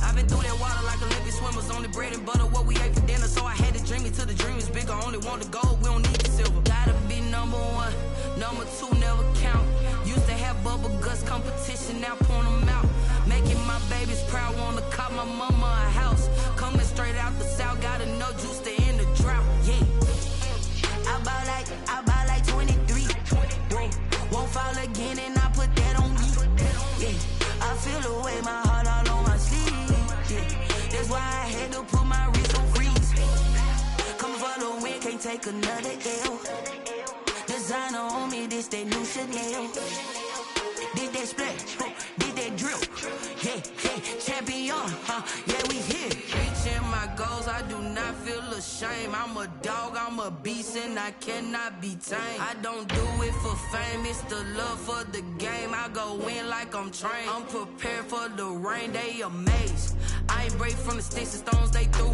I've been through that water like Olympic swimmers. Only bread and butter what we ate for dinner. So I had to dream it till the dream is bigger. Only want the gold, we don't need the silver. Gotta be number 1, number 2 never count. Used to have bubble guts competition, now point them out. Making my babies proud, wanna cop my mama a house. Coming straight out the south, gotta know juice to end the drought, yeah. I buy like 23. Won't fall again and I put that on me, yeah. I feel the way, my heart all on my sleeve, yeah. That's why I had to put my wrist on freeze. Coming for the win, can't take another L. Designer on me, this that new Chanel. Did that splash, did that drill, yeah, champion, yeah, we here. Reaching my goals, I do not feel ashamed. I'm a dog, I'm a beast, and I cannot be tamed. I don't do it for fame, it's the love for the game. I go in like I'm trained. I'm prepared for the rain, they amazed. I ain't break from the sticks and stones they threw.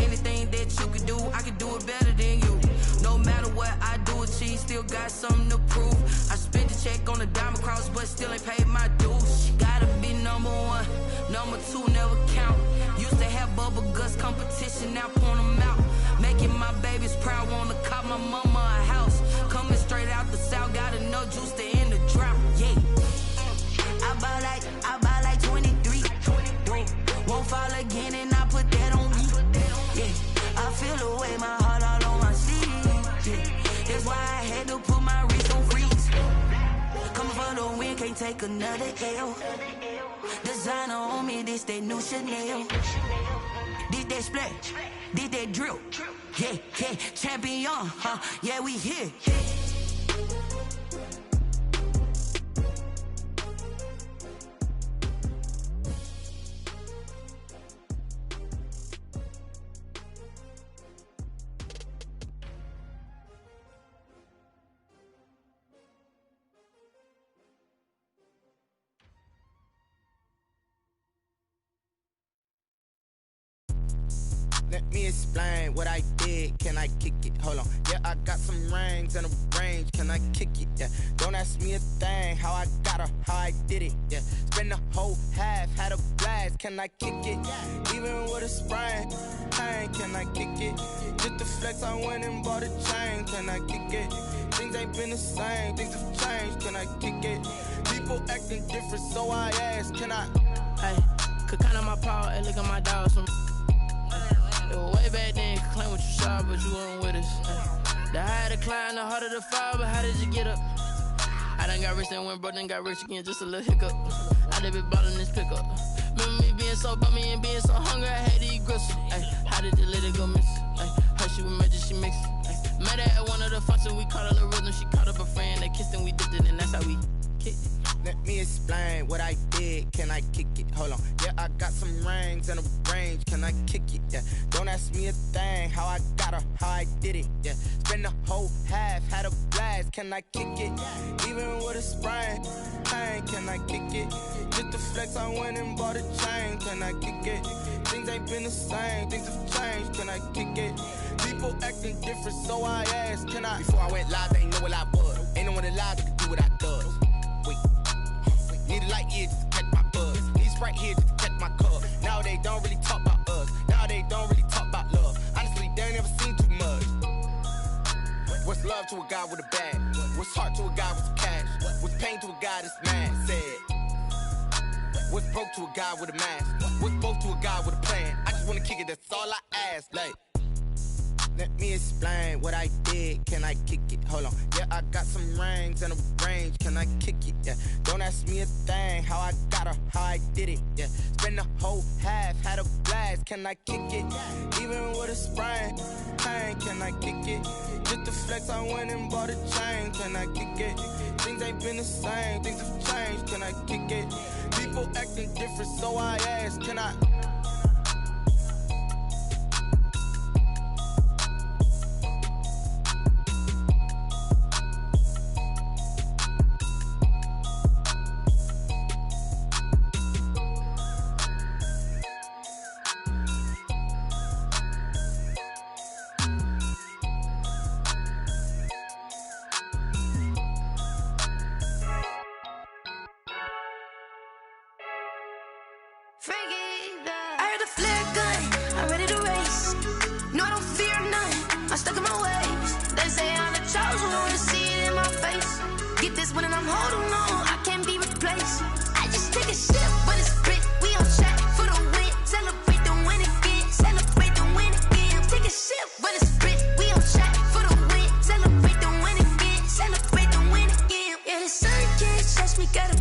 Anything that you can do, I can do it better than you. No matter what I do, achieve, still got something to prove. I spent the check on the diamond cross, but still ain't paid my dues. Gotta be number 1, number 2 never count. Used to have bubble guts competition, now point them out. Making my babies proud, wanna cop my mama a house. Coming straight out the south, gotta know juice to end the drought, yeah. I buy like 23. Won't fall again and I put that on me, yeah. I feel why I had to put my wrist on freeze. Coming for the win, can't take another L. Designer on me, this that new Chanel. Did that splash, did that drill. Yeah, yeah, champion, huh? Yeah, we here. Let me explain what I did. Can I kick it? Hold on. Yeah, I got some rings and a range. Can I kick it? Yeah. Don't ask me a thing. How I got her, how I did it. Yeah. Spend the whole half, had a blast. Can I kick it? Even with a sprain, pain. Can I kick it? Just the flex, I went and bought a chain. Can I kick it? Things ain't been the same. Things have changed. Can I kick it? People acting different, so I ask. Can I? Hey, could count on my power and look at my dogs from. It was way back then, could claim what you saw, but you weren't with us. The higher the climb, the harder the fall, but how did you get up? I done got rich and went broke, then got rich again, just a little hiccup. I done been bought in this pickup. Remember me being so bummy and being so hungry, I had to eat gristle. How did you let it go miss? Her she was magic, she mixed. Met her at one of the functions, we caught a little rhythm, she caught up a friend, they kissed and we dipped it, and that's how we kicked it. Let me explain what I did. Can I kick it? Hold on. Yeah, I got some rings and a range. Can I kick it? Yeah. Don't ask me a thing. How I got her, how I did it. Yeah. Spend the whole half, had a blast. Can I kick it? Even with a sprain, pain. Can I kick it? Just the flex, I went and bought a chain. Can I kick it? Things ain't been the same. Things have changed. Can I kick it? People acting different, so I asked. Can I? Before I went live, they ain't know what I was. Ain't no one alive that could do what I does. Wait. Need a light here just to catch my buzz. Need Sprite here just to catch my cup. Now they don't really talk about us. Now they don't really talk about love. Honestly, they ain't never seen too much. What's love to a guy with a bag? What's heart to a guy with some cash? What's pain to a guy that's mad? Said. What's broke to a guy with a mask? What's broke to a guy with a plan? I just wanna kick it, that's all I ask. Like. Let me explain what I did. Can I kick it? Hold on. Yeah, I got some rings and a range. Can I kick it? Yeah. Don't ask me a thing. How I got her, how I did it. Yeah. Spend the whole half, had a blast. Can I kick it? Even with a sprain, pain. Can I kick it? Just the flex, I went and bought a chain. Can I kick it? Things ain't been the same. Things have changed. Can I kick it? People acting different, so I ask. Can I? Gun,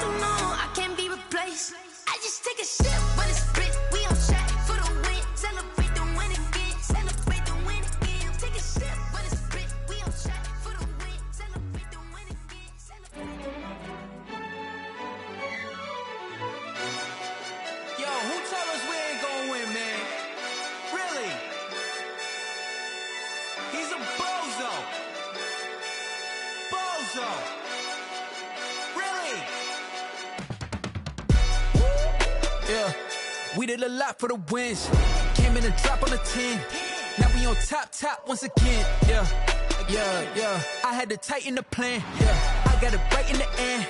don't know, I can't be replaced. I just take a sip, but it's split. We on track for the win. Celebrate the win again. Celebrate the win again. Take a sip, but it's split. We on track for the win. Celebrate the win again. Yo, who told us we ain't gonna win, man? Really? He's a bozo. Bozo. Really? Yeah, we did a lot for the wins. Came in and drop on the 10. Now we on top once again. Yeah. I had to tighten the plan. Yeah, I got it right in the end.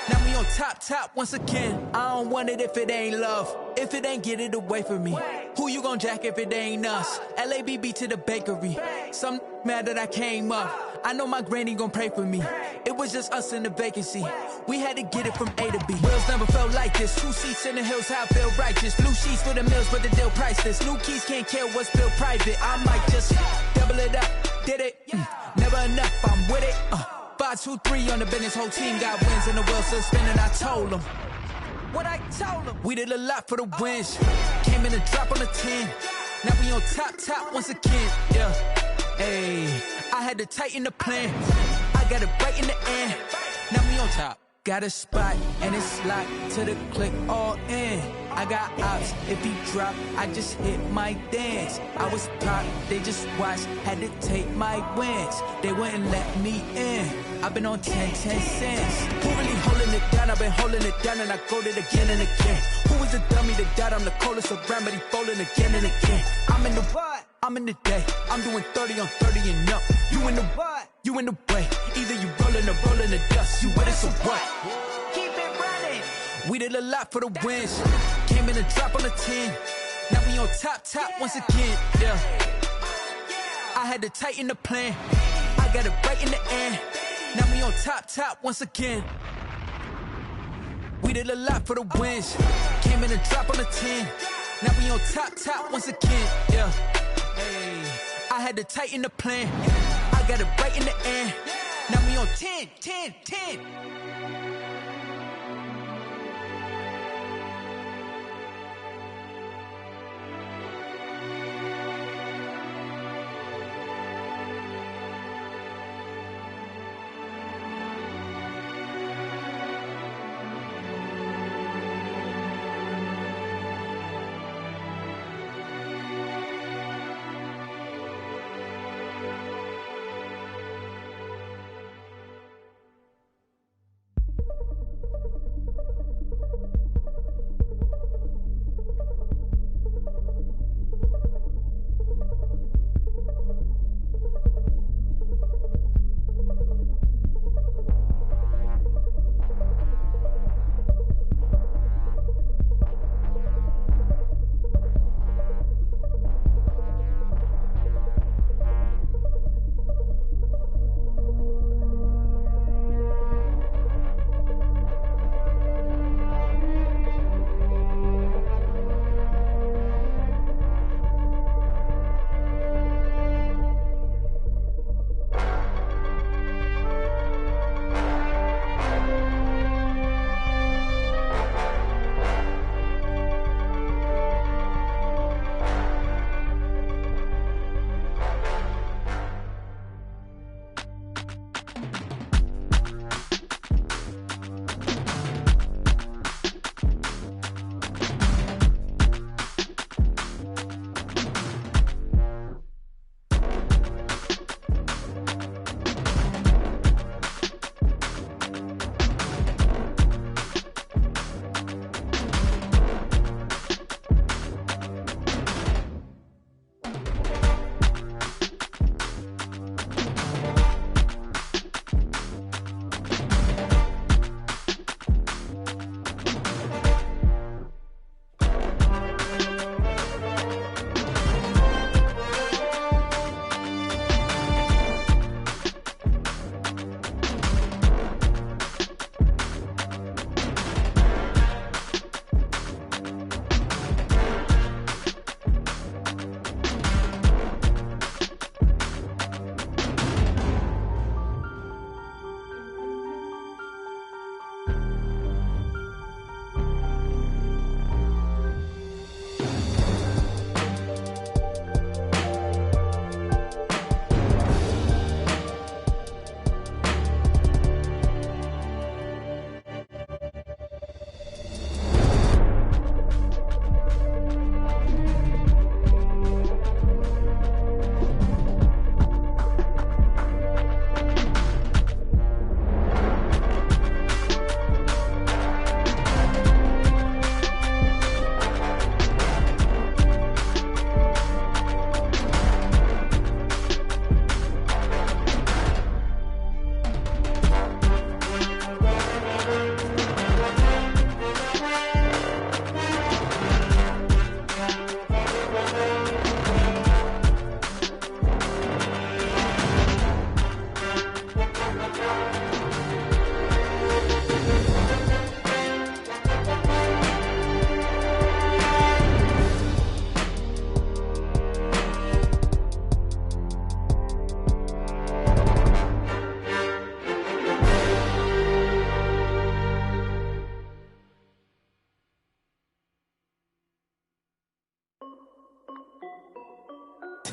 Now we on top once again. I don't want it if it ain't love. If it ain't, get it away from me. Who you gon' jack if it ain't us? LABB to the bakery. Some mad that I came up. I know my granny gon' pray for me. It was just us in the vacancy. We had to get it from A to B. Wheels never felt like this. 2 seats in the hills, how I feel righteous. Blue sheets for the mills, but the deal priceless. New keys can't care what's built private. I might just double it up. Did it? Never enough, I'm with it. 5, 2, 3 on the business. Whole team got wins and the wheels still spinning. I told them what I told them. We did a lot for the wins. Came in and drop on the 10. Now we on top once again. Yeah. Hey, I had to tighten the plan. I got it right in the end. Now we on top. Got a spot and it's locked to the click all in. I got ops, if he drop, I just hit my dance. I was pop, they just watched, had to take my wins. They wouldn't let me in. I've been on 10 cents. Who really holding it down? I've been holding it down and I go it again and again. Who was the dummy that died? I'm the coldest around, but he folding again and again. I'm in the what? I'm in the day. I'm doing 30 on 30 and up. You in the what? You in the way. Either you rolling or rolling the dust. You with us or what? Keep it running. We did a lot for the wins. Came in and drop on the 10. Now we on top once again. Yeah. I had to tighten the plan. I got it right in the end. Now we on top once again. We did a lot for the wins. Came in and drop on the 10. Now we on top once again. Yeah. Hey, I had to tighten the plan. I got it right in the end. Now we on 10.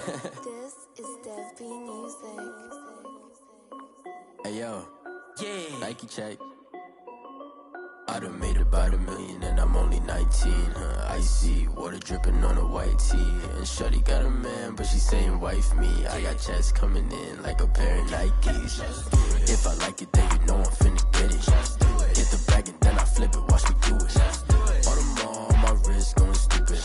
This is Dev B Music. Hey yo, yeah. Nike check. I done made about $1 million and I'm only 19. Icy water dripping on a white tee. And shorty got a man, but she saying wife me. I got checks coming in like a pair of Nikes. If I like it, then you know I'm finna get it. Hit the bag and then I flip it, watch me do it. All them on my wrist going stupid.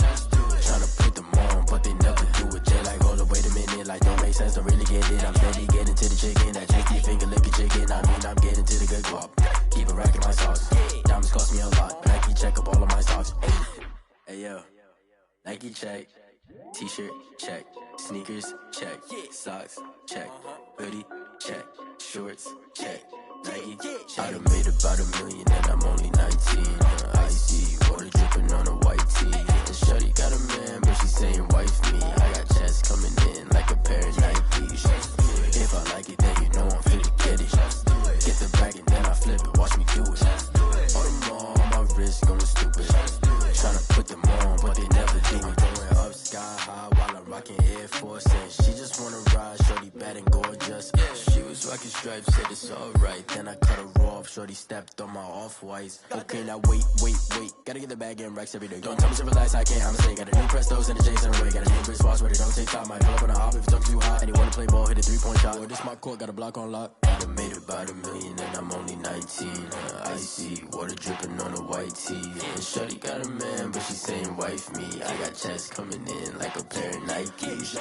Tryna put them on, but they never do it. Jay like, hold up, wait a minute, like don't make sense, don't really get it. I'm steady getting to the chicken, that tasty finger licking chicken. I mean, I'm getting to the good guap. Keep it racking my sauce. Diamonds cost me a lot. Nike check up all of my stocks. Hey yo, Nike check. T-shirt check. Sneakers check. Socks check. Hoodie check. Shorts check. Nike I done made about $1 million and I'm only 19. Icy water dripping on a white tee. And shorty got a man, but she saying wife me. I got checks coming in like a pair of Nikes. If I like it, then you know I'm finna get it. Get the bag and then I flip it, watch me do it. All them on my wrist going stupid. Tryna put them on, but they never do it. Going up sky high while I'm rocking Air Force. And she just wanna ride, shorty bad and gorgeous. She was rocking stripes, said it's alright. Then I cut her off, shorty stepped on my off-whites. Okay, now wait. Gotta get the bag and racks every day. Don't tell me to relax, I can't, I'ma say. Got a new Prestos and a Jason away. Got a new wristwatch where they don't take time. Might pull up on a hop if it's talking too hot. And they wanna play ball, hit a 3-point shot. Well, this my court, got a block on lock. I done made about $1 million and I'm only 19. Icy water dripping on a white tee. And shorty got a man, but she saying wife me. I got checks coming in like a pair of Nikes.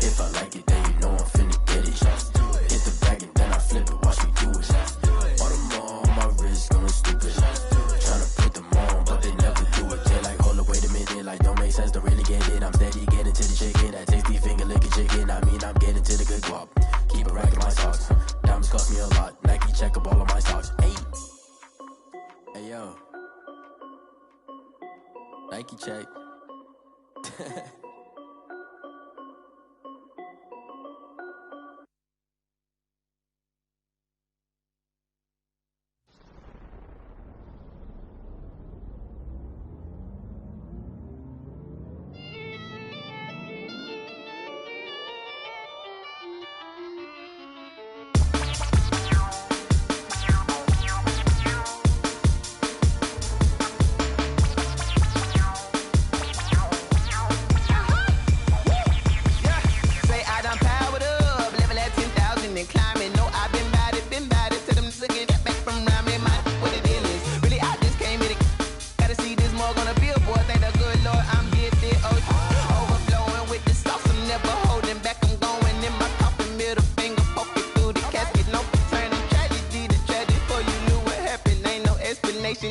If I like it, then you know I'm finna get it. Hit the bag and then I flip it, watch me do it. All them on my wrist going stupid. Tryna put them on, but they never do it. They're like, hold up, wait a minute, like don't make sense, don't really get it. I'm steady getting to the chicken, that tasty finger licking chicken. I mean, I'm getting to the good guap. Keep it racking my socks. Diamonds cost me a lot. Nike check up all of my stocks. Hey yo, Nike check.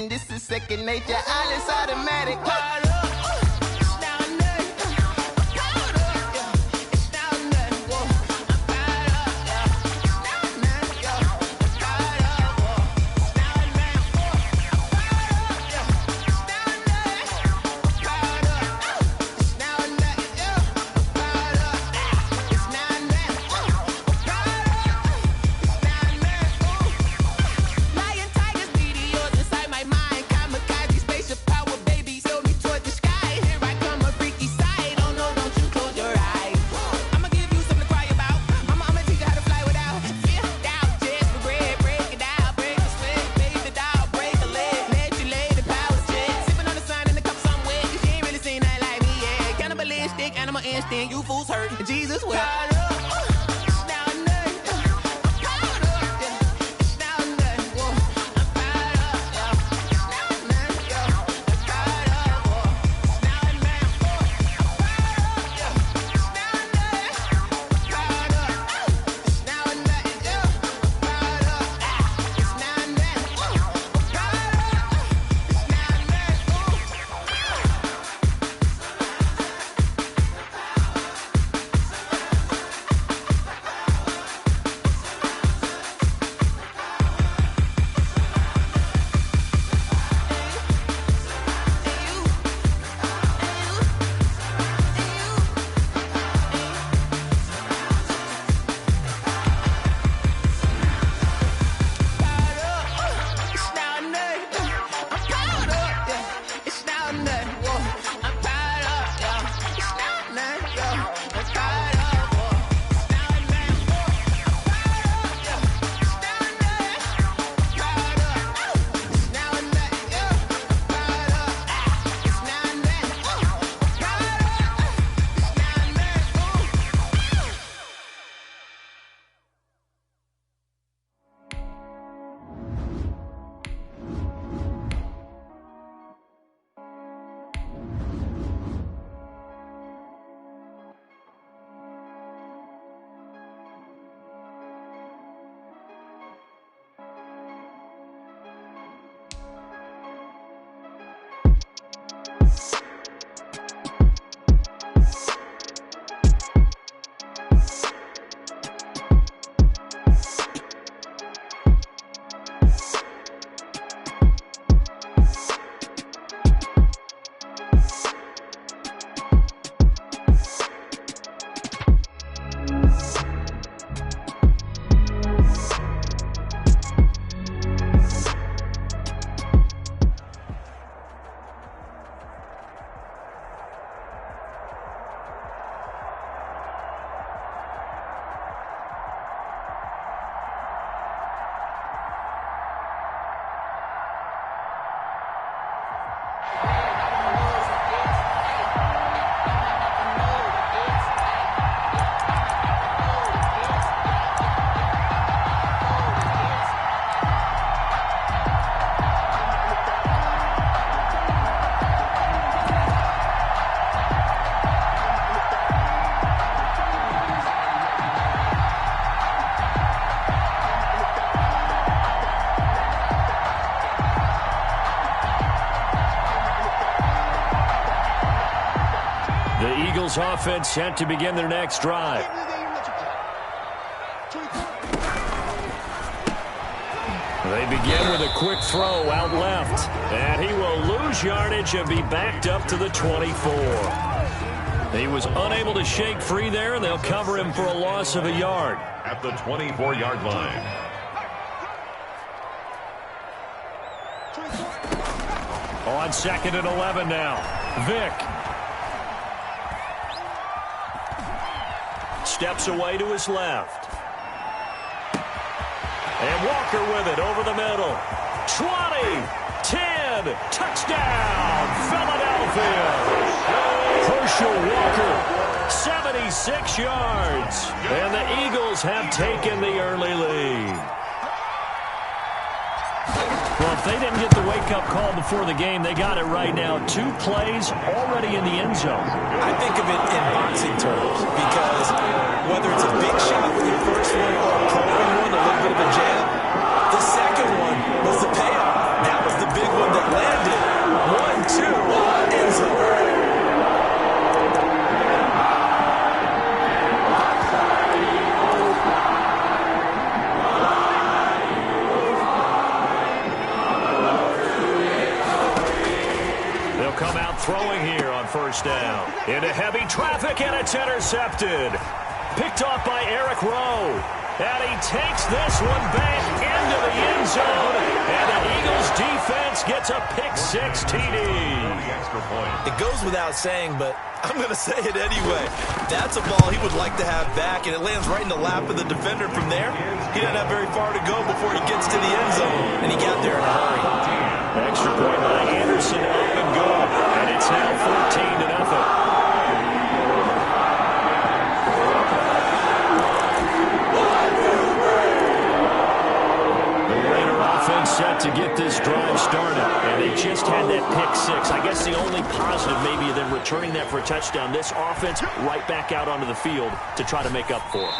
This is second nature, all is automatic. You fools hurt. Jesus will. Eagles offense set to begin their next drive. They begin with a quick throw out left. And he will lose yardage and be backed up to the 24. He was unable to shake free there, and they'll cover him for a loss of a yard. At the 24-yard line. On 2nd and 11 now. Vick. Steps away to his left. And Walker with it over the middle. 20, 10, touchdown, Philadelphia. Herschel Walker, 76 yards. And the Eagles have taken the early lead. Well, if they didn't get the wake-up call before the game, they got it right now. 2 plays already in the end zone. I think of it in boxing terms because whether it's a big shot with your first one or a probing one, a little bit of a jab, the second one was the payoff. That was the big one that landed. 1-2, end zone. Come out throwing here on first down. Into heavy traffic, and it's intercepted. Picked off by Eric Rowe. And he takes this one back into the end zone. And the Eagles defense gets a pick-6 TD. It goes without saying, but I'm going to say it anyway. That's a ball he would like to have back, and it lands right in the lap of the defender from there. He doesn't have very far to go before he gets to the end zone, and he got there in a hurry. Extra point by Anderson, up and good. And it's now 14-0. Set to get this drive started, and they just had that pick-6. I guess the only positive maybe of them returning that for a touchdown. This offense right back out onto the field to try to make up for it.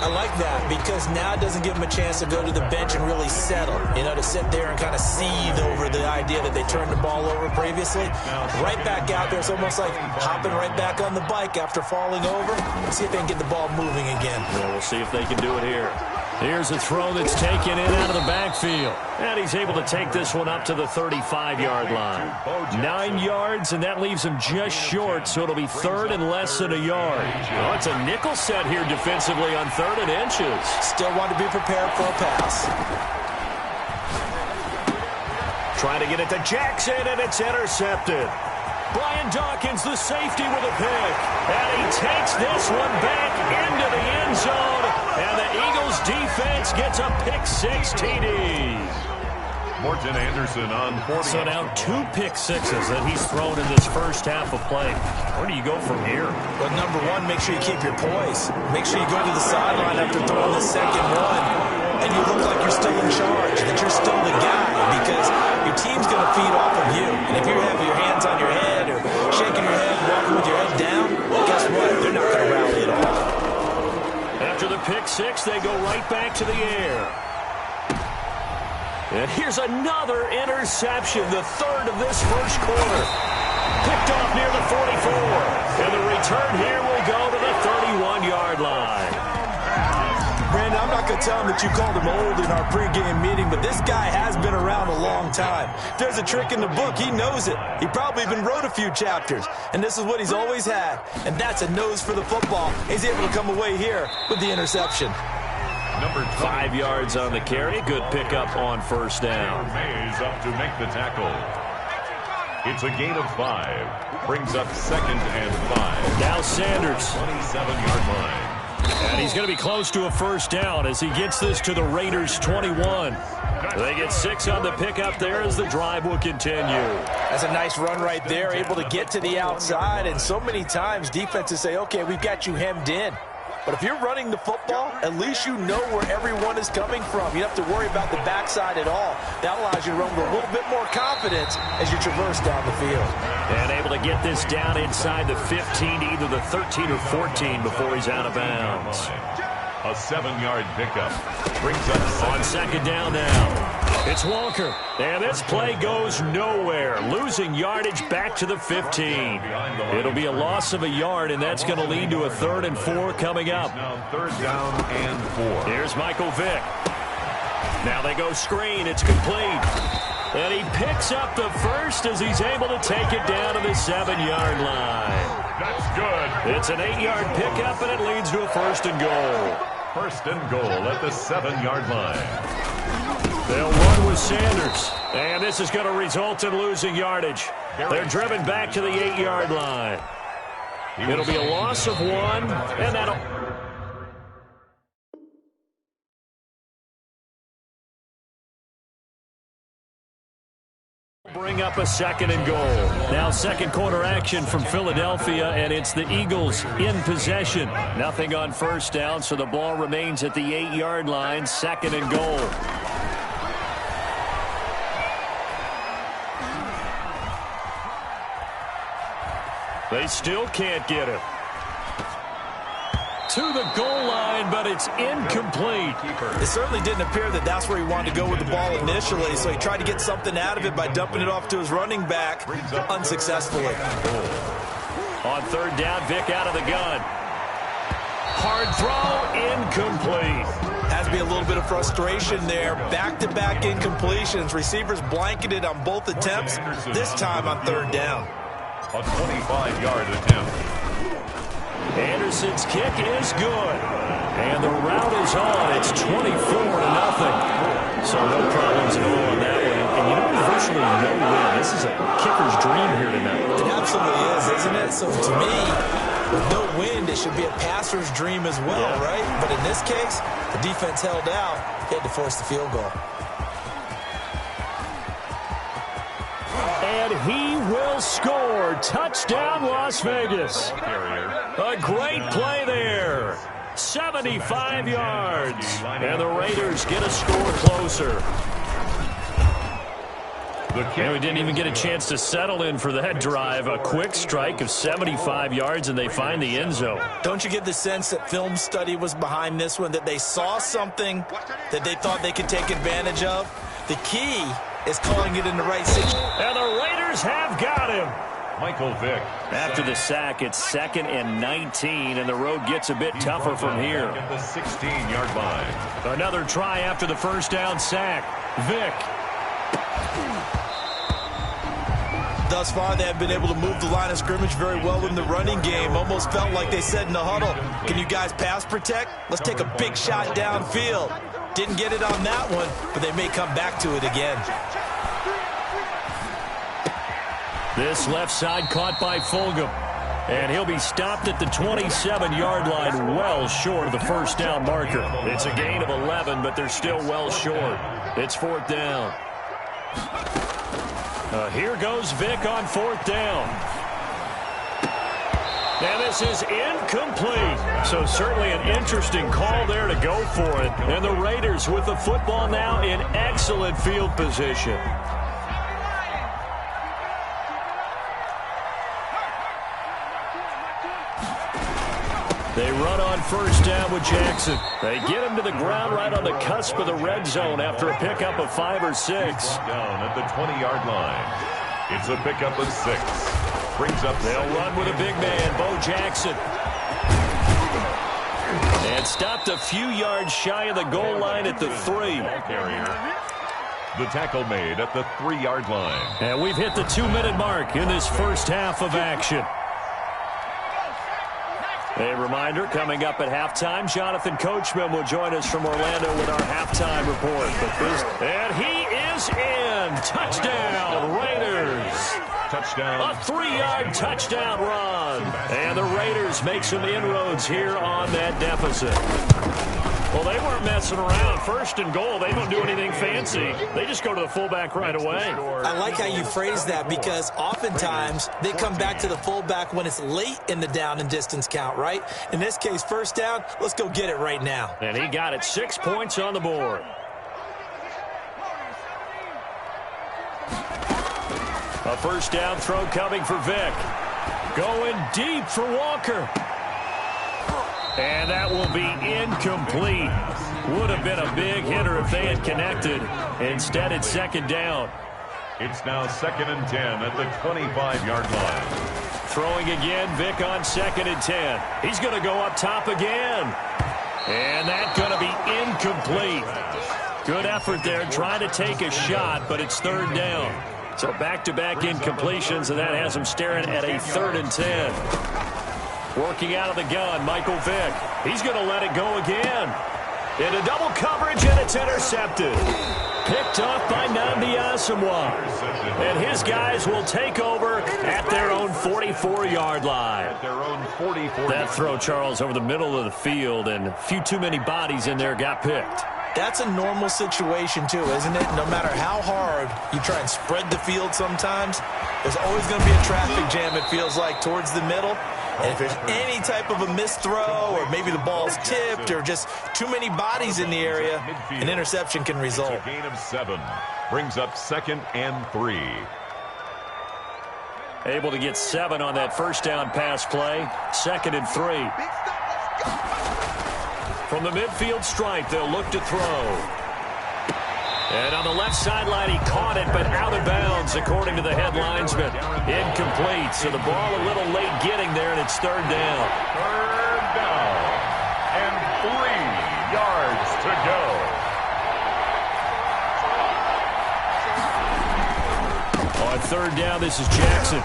I like that because now it doesn't give them a chance to go to the bench and really settle, to sit there and kind of seethe over the idea that they turned the ball over previously. Right back out there, it's almost like hopping right back on the bike after falling over. See if they can get the ball moving again. Well, we'll see if they can do it here. Here's a throw that's taken in out of the backfield. And he's able to take this one up to the 35-yard line. 9 yards, and that leaves him just short, so it'll be third and less than a yard. Oh, it's a nickel set here defensively on 3rd and inches. Still want to be prepared for a pass. Trying to get it to Jackson, and it's intercepted. Brian Dawkins, the safety, with a pick. And he takes this one back into the end zone. And the Eagles defense gets a pick-6 TD. Morton Anderson on 40. So now 2 pick-6s that he's thrown in this first half of play. Where do you go from here? Well, number one, make sure you keep your poise. Make sure you go to the sideline after throwing the second one. And you look like you're still in charge, that you're still the guy, because your team's going to feed off of you. And if you have your hands on your head or shaking your head, walking with your head down, well, guess what? They're not going to rally at all. After the pick-6, they go right back to the air. And here's another interception, the 3rd of this first quarter. Picked off near the 44. And the return here will go to the 31-yard line. Brandon, I'm not going to tell him that you called him old in our pregame meeting, but this guy has been around a long time. If there's a trick in the book, he knows it. He probably even wrote a few chapters, and this is what he's always had, and that's a nose for the football. He's able to come away here with the interception. Number 5 yards on the carry. Good pickup on first down. Mays up to make the tackle. It's a gain of 5. Brings up 2nd and 5. Now Sanders. 27-yard line. And he's going to be close to a first down as he gets this to the Raiders' 21. They get 6 on the pickup there as the drive will continue. That's a nice run right there, able to get to the outside. And so many times defenses say, okay, we've got you hemmed in. But if you're running the football, at least you know where everyone is coming from. You don't have to worry about the backside at all. That allows you to run with a little bit more confidence as you traverse down the field. And able to get this down inside the 15, either the 13 or 14 before he's out of bounds. A 7-yard pickup. Brings up on second down now. It's Walker, and this play goes nowhere. Losing yardage back to the 15. It'll be a loss of a yard, and that's going to lead to a 3rd and 4 coming up. Now 3rd down and 4. Here's Michael Vick. Now they go screen. It's complete. And he picks up the first as he's able to take it down to the 7-yard line. That's good. It's an 8-yard pickup, and it leads to a 1st and goal. 1st and goal at the 7-yard line. They'll run with Sanders. And this is going to result in losing yardage. They're driven back to the 8-yard line. It'll be a loss of 1, and that'll... bring up a 2nd and goal. Now 2nd quarter action from Philadelphia, and it's the Eagles in possession. Nothing on 1st down, so the ball remains at the 8-yard line. 2nd and goal. They still can't get him. To the goal line, but it's incomplete. It certainly didn't appear that that's where he wanted to go with the ball initially, so he tried to get something out of it by dumping it off to his running back unsuccessfully. On 3rd down, Vick out of the gun. Hard throw, incomplete. Has to be a little bit of frustration there. Back-to-back incompletions. Receivers blanketed on both attempts, this time on 3rd down. A 25-yard attempt. Anderson's kick is good. And the route is on. It's 24-0. So no problems at all on that one. And you know, virtually no win. This is a kicker's dream here tonight. It absolutely is, isn't it? So to me, with no wind, it should be a passer's dream as well, right? But in this case, the defense held out. He had to force the field goal. And he will score. Touchdown, Las Vegas. A great play there. 75 yards. And the Raiders get a score closer. And we didn't even get a chance to settle in for that drive. A quick strike of 75 yards, and they find the end zone. Don't you get the sense that film study was behind this one, that they saw something that they thought they could take advantage of? The key is calling it in the right situation. And the Raiders have got him. Michael Vick. After the sack, it's 2nd and 19, and the road gets a bit tougher from here. At the 16-yard line. Another try after the 1st down sack. Vick. Thus far, they have been able to move the line of scrimmage very well in the running game. Almost felt like they said in the huddle, can you guys pass protect? Let's take a big shot downfield. Didn't get it on that one, but they may come back to it again. This left side caught by Fulgham. And he'll be stopped at the 27-yard line, well short of the 1st down marker. It's a gain of 11, but they're still well short. It's 4th down. Here goes Vick on 4th down. And this is incomplete. So certainly an interesting call there to go for it. And the Raiders with the football now in excellent field position. They run on 1st down with Jackson. They get him to the ground right on the cusp of the red zone after a pickup of 5 or 6. Down at the 20-yard line. It's a pickup of 6. Brings up. They'll run with a big man, Bo Jackson. And stopped a few yards shy of the goal line at the 3. The tackle made at the 3-yard line. And we've hit the 2-minute mark in this first half of action. A reminder, coming up at halftime, Jonathan Coachman will join us from Orlando with our halftime report. And he is in. Touchdown, Raiders. Touchdown. A 3-yard touchdown run. And the Raiders make some inroads here on that deficit. Well, they weren't messing around. 1st and goal, they don't do anything fancy. They just go to the fullback right away. I like how you phrase that, because oftentimes they come back to the fullback when it's late in the down and distance count, right? In this case, 1st down, let's go get it right now. And he got it. 6 points on the board. A 1st down throw coming for Vick. Going deep for Walker. And that will be incomplete. Would have been a big hitter if they had connected. Instead, it's second down. It's now 2nd and 10 at the 25-yard line. Throwing again, Vic on 2nd and 10. He's going to go up top again. And that's going to be incomplete. Good effort there trying to take a shot, but it's 3rd down. So back-to-back incompletions, and that has him staring at a 3rd and 10. Working out of the gun, Michael Vick. He's going to let it go again. Into double coverage, and it's intercepted. Picked off by Nnamdi Asomugha. And his guys will take over at their own 44-yard line. That throw, Charles, over the middle of the field, and a few too many bodies in there got picked. That's a normal situation, too, isn't it? No matter how hard you try and spread the field sometimes, there's always going to be a traffic jam, it feels like, towards the middle. And if there's any type of a missed throw or maybe the ball's tipped or just too many bodies in the area, an interception can result. It's a gain of 7. Brings up 2nd and 3. Able to get 7 on that first down pass play. 2nd and 3. From the midfield stripe, they'll look to throw. And on the left sideline, he caught it, but out of bounds, according to the head linesman. Incomplete, so the ball a little late getting there, and it's 3rd down. 3rd down, and 3 yards to go. On 3rd down, this is Jackson.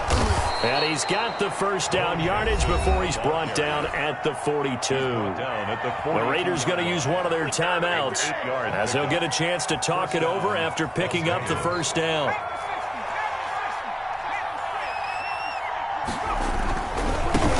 And he's got the first down yardage before he's brought down at the 42. The Raiders going to use one of their timeouts as they'll get a chance to talk it over after picking up the first down.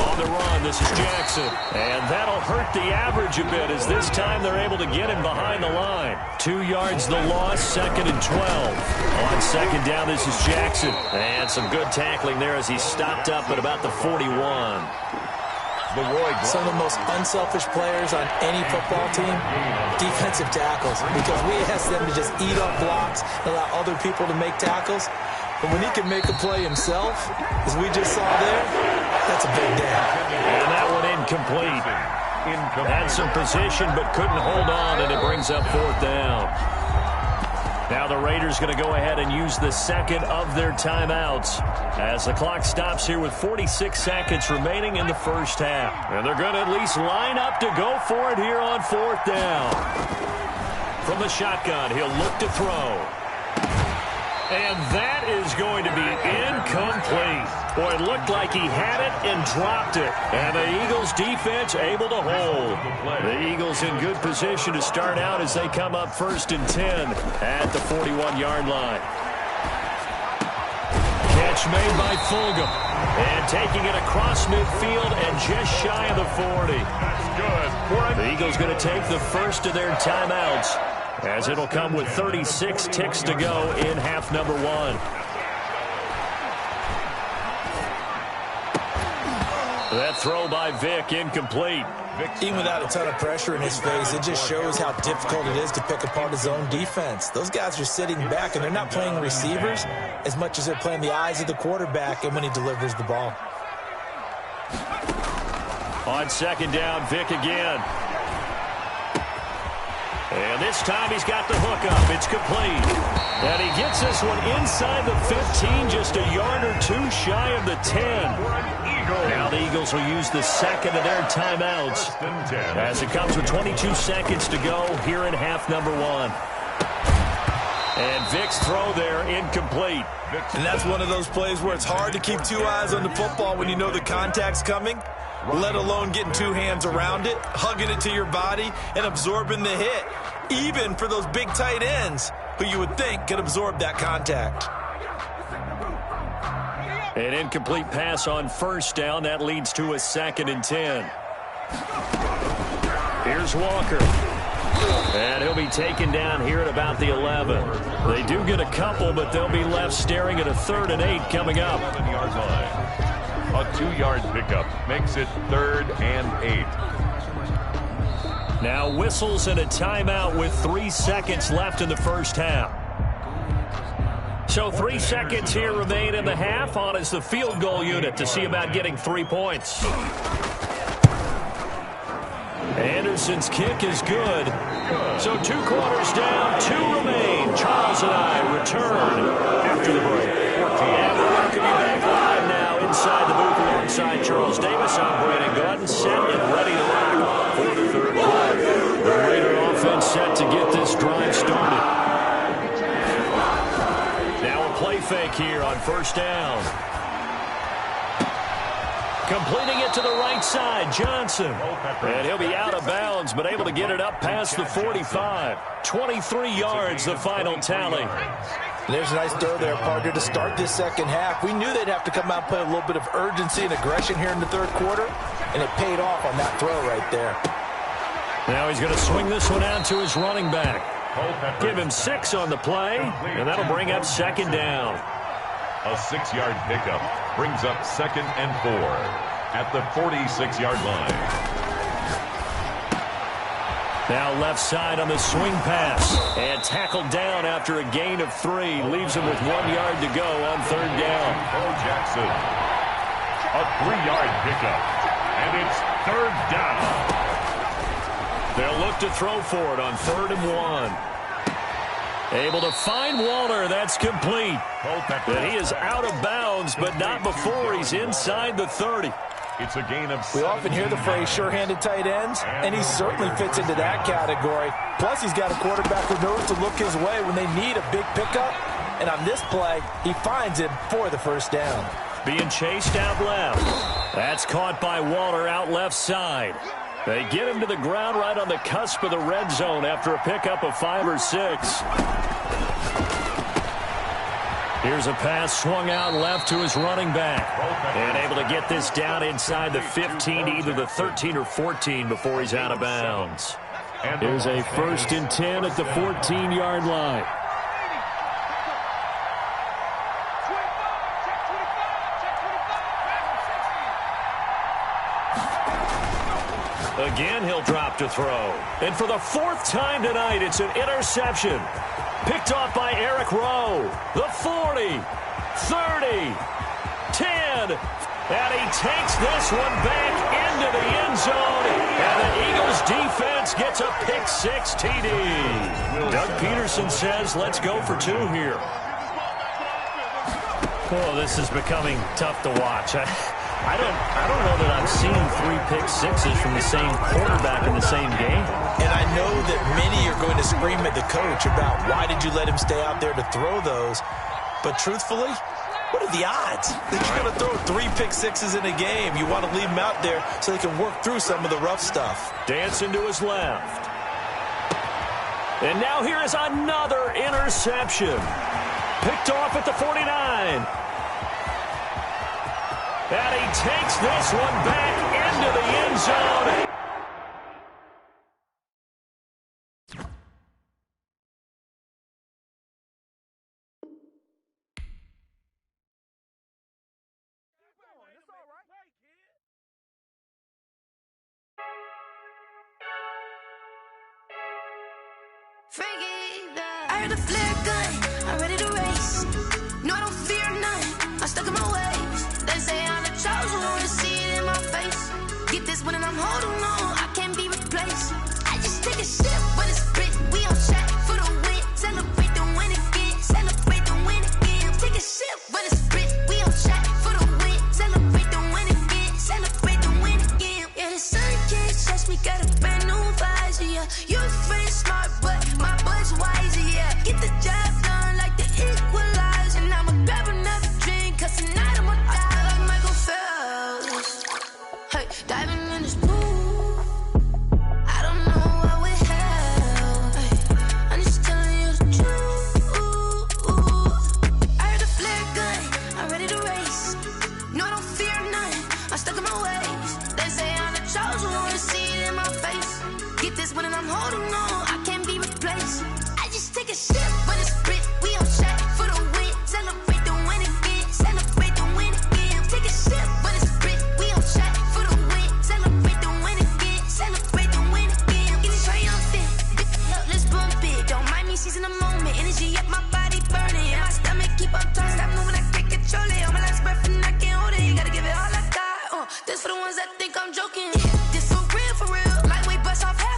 On the run, this is Jackson. And that'll hurt the average a bit as this time they're able to get him behind the line. 2 yards the loss, 2nd and 12. On 2nd down, this is Jackson. And some good tackling there as he stopped up at about the 41. Some of the most unselfish players on any football team, defensive tackles, because we ask them to just eat up blocks and allow other people to make tackles. But when he can make a play himself, as we just saw there, that's a big day. And that one incomplete. Had some position but couldn't hold on, and it brings up 4th down. Now the Raiders going to go ahead and use the second of their timeouts as the clock stops here with 46 seconds remaining in the first half. And they're going to at least line up to go for it here on 4th down. From the shotgun, he'll look to throw. And that is going to be incomplete. Boy, it looked like he had it and dropped it. And the Eagles defense able to hold. The Eagles in good position to start out as they come up 1st and 10 at the 41-yard line. Catch made by Fulgham. And taking it across midfield and just shy of the 40. That's good. The Eagles going to take the first of their timeouts, as it'll come with 36 ticks to go in half number 1. That throw by Vick incomplete. Even without a ton of pressure in his face, it just shows how difficult it is to pick apart his own defense. Those guys are sitting back, and they're not playing receivers as much as they're playing the eyes of the quarterback and when he delivers the ball. On 2nd down, Vick again. And this time he's got the hook up. It's complete. And he gets this one inside the 15, just a yard or 2 shy of the 10. Now the Eagles will use the second of their timeouts as it comes with 22 seconds to go here in half number 1. And Vick's throw there incomplete. And that's one of those plays where it's hard to keep 2 eyes on the football when you know the contact's coming, let alone getting 2 hands around it, hugging it to your body, and absorbing the hit, even for those big tight ends who you would think could absorb that contact. An incomplete pass on 1st down. That leads to a 2nd and 10. Here's Walker. And he'll be taken down here at about the 11. They do get a couple, but they'll be left staring at a 3rd and 8 coming up. 11-yard line. A 2-yard pickup makes it 3rd and 8. Now whistles and a timeout with 3 seconds left in the first half. So 3 seconds here remain in the half. On is the field goal unit to see about getting 3 points. Anderson Peterson's kick is good. So 2 quarters down, 2 remain. Charles and I return after the break. And we'll welcome you back live now inside the booth alongside Charles Davis. I'm Brandon Gordon, set and ready to rock for the third quarter. The Raider offense set to get this drive started. Now a play fake here on first down. Completing it to the right side, Johnson. And he'll be out of bounds, but able to get it up past the 45. 23 yards, the final tally. There's a nice throw there, partner, to start this second half. We knew they'd have to come out and play a little bit of urgency and aggression here in the third quarter, and it paid off on that throw right there. Now he's going to swing this one out to his running back. Give him 6 on the play, and that'll bring up second down. A 6-yard pickup brings up 2nd and 4 at the 46-yard line. Now left side on the swing pass. And tackled down after a gain of 3. Leaves him with 1 yard to go on third down. Jackson. A 3-yard pickup. And it's third down. They'll look to throw for it on 3rd and 1. Able to find Walter. That's complete. And he is out of bounds, but not before he's inside the 30. It's a gain of 7. We often hear the phrase sure-handed tight ends, and he certainly fits into that category. Plus, he's got a quarterback who knows to look his way when they need a big pickup. And on this play, he finds him for the first down. Being chased out left. That's caught by Walter out left side. They get him to the ground right on the cusp of the red zone after a pickup of 5 or 6. Here's a pass swung out left to his running back. And able to get this down inside the 15, either the 13 or 14 before he's out of bounds. Here's a 1st and 10 at the 14-yard line. Again, he'll drop to throw. And for the 4th time tonight, it's an interception. Picked off by Eric Rowe. The 40, 30, 10. And he takes this one back into the end zone. And the Eagles defense gets a pick-6 TD. Doug Peterson says, let's go for 2 here. Oh, this is becoming tough to watch. I don't know that I've seen 3 pick-6s from the same quarterback in the same game. And I know that many are going to scream at the coach about why did you let him stay out there to throw those. But truthfully, what are the odds that you're going to throw 3 pick-6s in a game? You want to leave them out there so they can work through some of the rough stuff. Dancing to his left. And now here is another interception. Picked off at the 49. And he takes this one back into the end zone. I heard the flare gun, I'm ready to race. No, I don't fear none, I'm stuck in my ways. They say I'm the chosen one, to see it in my face. Get this one and I'm holding on, I can't be replaced. I just take a sip, but it's spit, we on track for the win. Celebrate the win again, celebrate the win again. Take a sip, but it's spit, we on track for the win. Celebrate the win again, celebrate the win again. Yeah, the sun can't touch me, got a brand new visor, yeah. You're friend smart, but my bud's wiser, yeah. Get the job done like the equalizer. And I'ma grab another drink, cause tonight I'ma die like Michael Phelps. Hey, diving in this pool, I don't know what we have. Hey, I'm just telling you the truth. I heard the flare gun, I'm ready to race. No, I don't fear none, I'm stuck in my ways. They say I'm the chosen one, to see it in my face. Get this one and I'm holding on, I can't be replaced. I just take a sip, but it's spit, we on track for the win. Celebrate the win again, celebrate the win again. Take a sip, but it's spit, we on track for the win. Celebrate the win again, celebrate the win again. Get it triumphant, look, let's bump it. Don't mind me seizing the moment, energy up my body burning. And my stomach keep up turning, stop moving, I can't control it. On my last breath and I can't hold it, you gotta give it all I got. This for the ones that think I'm joking. This for real, lightweight bust off half.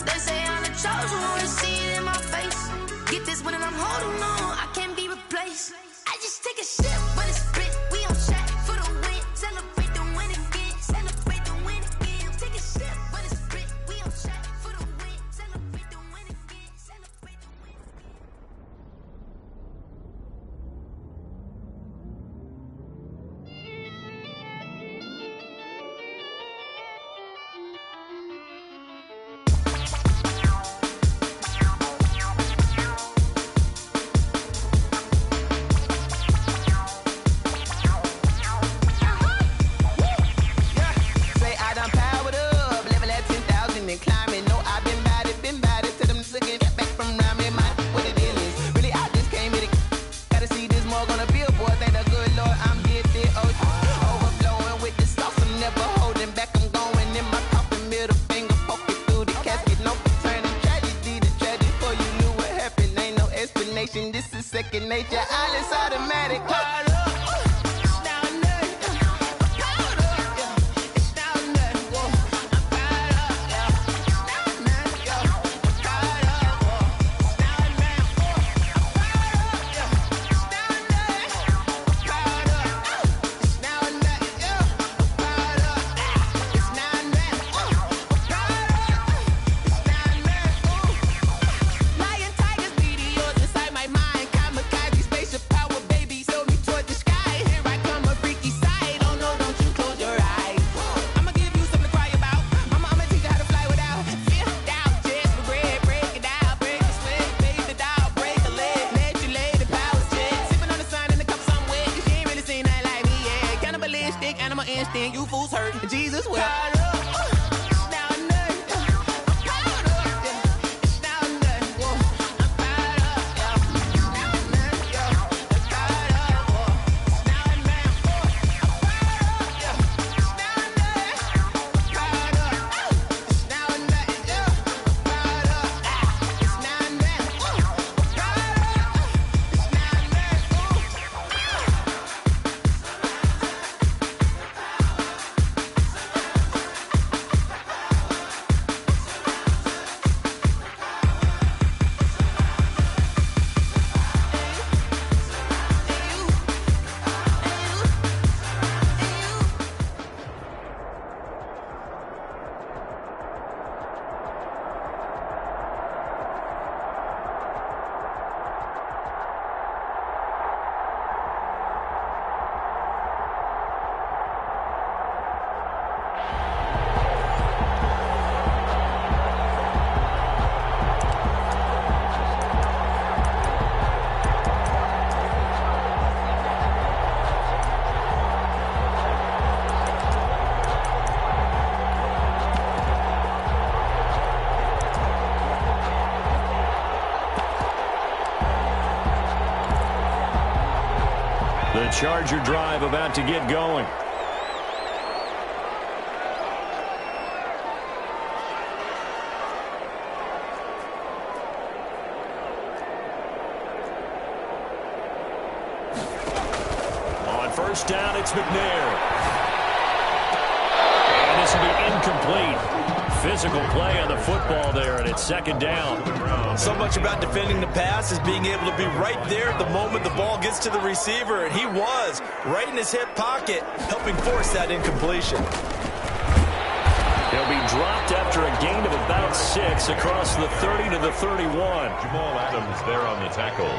They say I'm the chosen one, see it in my face. Get this one and I'm holding on, I can't be replaced. I just take a sip, but it's split. We on track for the win. Celebrate the win again. Celebrate the win again. Take a sip, but it's split. We on track for the win. Celebrate the win again. Celebrate the win again. Say I done powered up, level at 10,000 and climbing. No, I've been bad it to them looking back from round me. My what it is, really I just came here to gotta see this more gonna be a boy. Thank the good Lord, I'm gifted. Overflowing with the sauce, I'm never holding back. I'm going in my coffin, middle finger poking through the casket. No turning tragedy to tragedy. Before you knew what happened, ain't no explanation. This is second nature, all is automatic. Caught up. Lion, tigers, meteors inside my mind. Kamikaze, spaceship power, baby, sold me toward the sky. Here I come, a freaky side. Oh no, don't you close your eyes. I'ma give you something to cry about. I'ma teach you how to fly without fear, doubt, just regret. Break it out, break the sweat, bathe the doll, break a leg, let you lay the power check. Sipping on the sun in the cup some wet, 'cause she ain't really seen nothing like me yet. Cannibalistic, animal instinct, you fools hurt. Jesus will. The Charger drive about to get going. On first down, it's McNair. And this will be incomplete. Physical play on the football there, and it's second down. So much about defending the pass is being able to be right there at the moment the ball gets to the receiver, and he was right in his hip pocket, helping force that incompletion. He'll be dropped after a gain of about 6 across the 30 to the 31. Jamal Adams there on the tackle.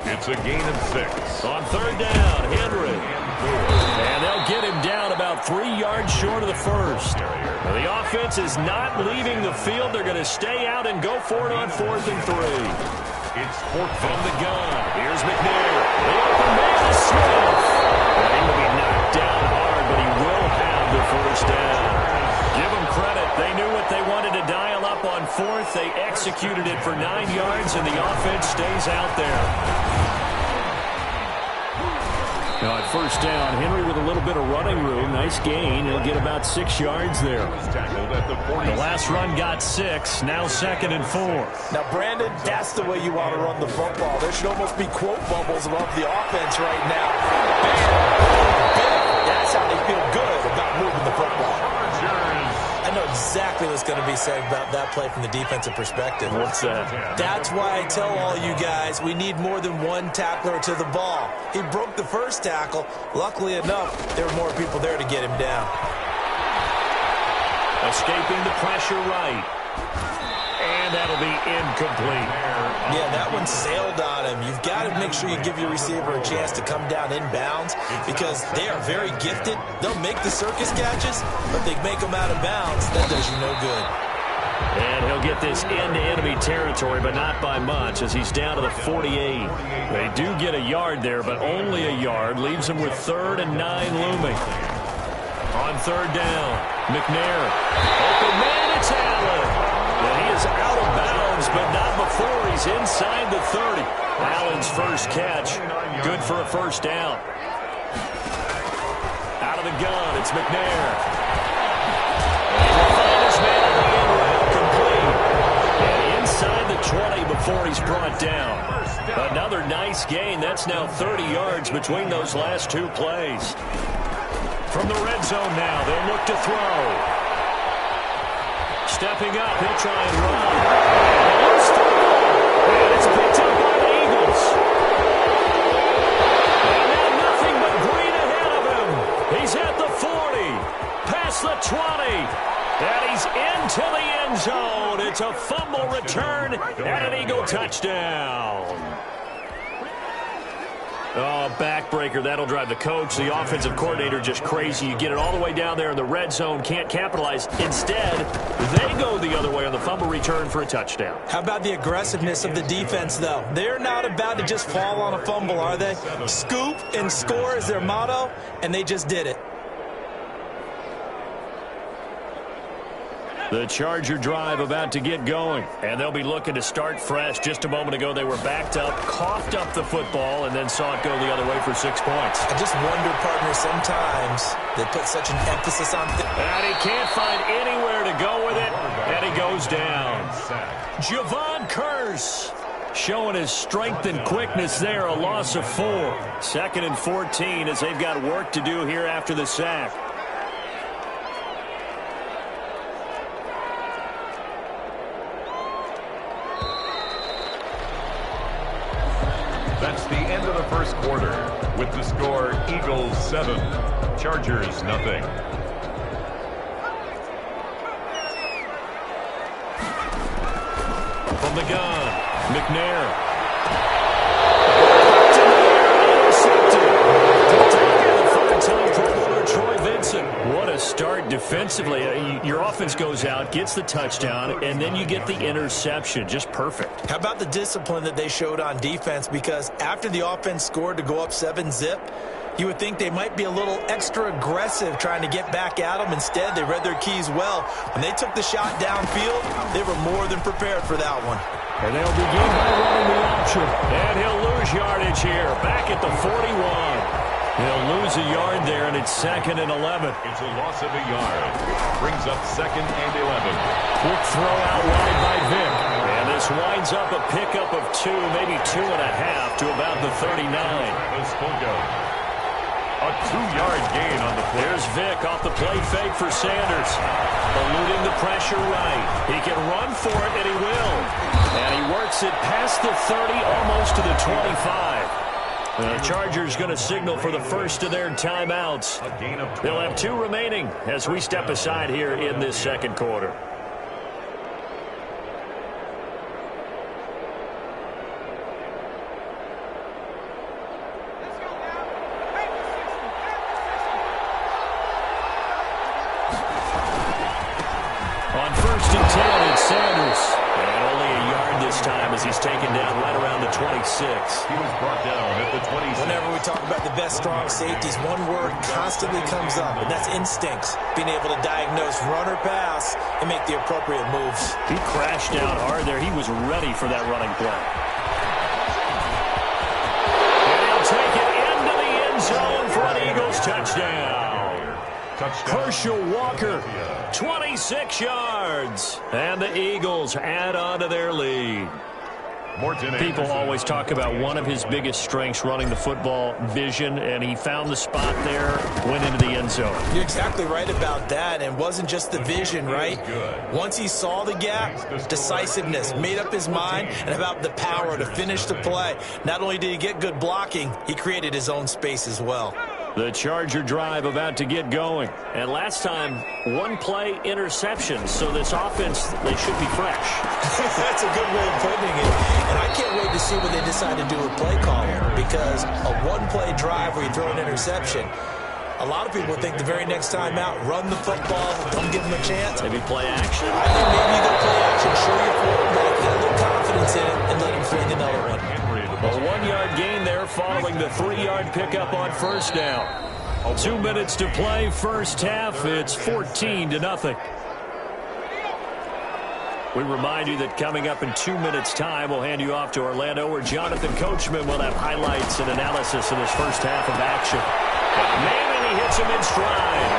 It's a gain of 6. On third down, Henry. And they'll get him down about 3 yards short of the first. The offense is not leaving the field. They're going to stay out and go for it on 4th and 3. It's 4th from the gun. Here's McNair. The open man is Smith. Well, he will be knocked down hard, but he will have the first down. Give them credit. They knew what they wanted to dial up on 4th. They executed it for 9 yards, and the offense stays out there. Now at first down, Henry with a little bit of running room. Nice gain. He'll get about 6 yards there. The last run got 6. Now 2nd and 4. Now, Brandon, that's the way you want to run the football. There should almost be quote bubbles above the offense right now. Bam! That's how they feel good about moving the football. I know exactly exactly what's going to be said about that play from the defensive perspective. What's that? That's why I tell all you guys we need more than one tackler to the ball. He broke the first tackle. Luckily enough, there were more people there to get him down. Escaping the pressure right. And that'll be incomplete. Yeah, that one sailed on him. You've got to make sure you give your receiver a chance to come down inbounds because they are very gifted. They'll make the circus catches, but they make them out of bounds. That does you no good. And he'll get this into enemy territory, but not by much as he's down to the 48. They do get a yard there, but only a yard. Leaves him with 3rd and 9 looming. On 3rd down, McNair. Open man, it's Allen. And he is out of bounds, but not before he's inside the 30. Allen's first catch, good for a first down. Out of the gun, it's McNair. And he'll find his man on the end route, complete. And inside the 20 before he's brought down. Another nice gain. That's now 30 yards between those last 2 plays. From the red zone now, they'll look to throw. Stepping up, he'll try and run. And it's picked up by the Eagles. And now nothing but green ahead of him. He's at the 40, past the 20, and he's into the end zone. It's a fumble return and an Eagle touchdown. Oh, backbreaker. That'll drive the coach, the offensive coordinator, just crazy. You get it all the way down there in the red zone, can't capitalize. Instead, they go the other way on the fumble return for a touchdown. How about the aggressiveness of the defense, though? They're not about to just fall on a fumble, are they? Scoop and score is their motto, and they just did it. The Charger drive about to get going, and they'll be looking to start fresh. Just a moment ago, they were backed up, coughed up the football, and then saw it go the other way for 6 points. I just wonder, partner, sometimes they put such an emphasis on... And he can't find anywhere to go with it, and he goes down. Javon Curse showing his strength and quickness there, a loss of 4. 2nd and 14 as they've got work to do here after the sack. That's the end of the first quarter with the score Eagles 7, Chargers nothing. From the gun, McNair. What a start defensively. Your offense goes out, gets the touchdown, and then you get the interception. Just perfect. How about the discipline that they showed on defense? Because after the offense scored to go up 7-zip, you would think they might be a little extra aggressive trying to get back at them. Instead, they read their keys well. When they took the shot downfield, they were more than prepared for that one. And they'll begin by running the option. And he'll lose yardage here, back at the 41. He'll lose a yard there, and it's 2nd and 11. It's a loss of a yard. Brings up 2nd and 11. Quick throw out wide by Vic. And this winds up a pickup of 2, maybe 2.5 to about the 39. A 2-yard gain on the play. There's Vic off the play fake for Sanders. Eluding the pressure right. He can run for it, and he will. And he works it past the 30, almost to the 25. The Chargers going to signal for the first of their timeouts. They'll have 2 remaining as we step aside here in this second quarter. On 1st and 10, it's Sanders. And only a yard this time as he's taken down right around the 26. He was brought down at the 26. Whenever we talk about the best strong safeties, one word constantly comes up, and that's instincts. Being able to diagnose run or pass and make the appropriate moves. He crashed down hard there. He was ready for that running play. And he'll take it into the end zone for an Eagles touchdown. Herschel Walker, 26 yards. And the Eagles add on to their lead. People always talk about one of his biggest strengths running the football, vision, and he found the spot there, went into the end zone. You're exactly right about that, and it wasn't just the vision, right? Once he saw the gap, decisiveness, made up his mind, and about the power to finish the play. Not only did he get good blocking, he created his own space as well. The Charger drive about to get going. And last time, one-play interception. So this offense, they should be fresh. That's a good way of putting it. And I can't wait to see what they decide to do with play calling. Because a one-play drive where you throw an interception, a lot of people think the very next time out, run the football, don't give them a chance. Maybe play action. I think maybe you go play action, show your quarterback, get a little confidence in it, and let him fling another one. A 1-yard gain there following the 3-yard pickup on first down. 2 minutes to play, first half. It's 14-0. We remind you that coming up in 2 minutes' time, we'll hand you off to Orlando, where Jonathan Coachman will have highlights and analysis in this first half of action. Man, and he hits him in stride.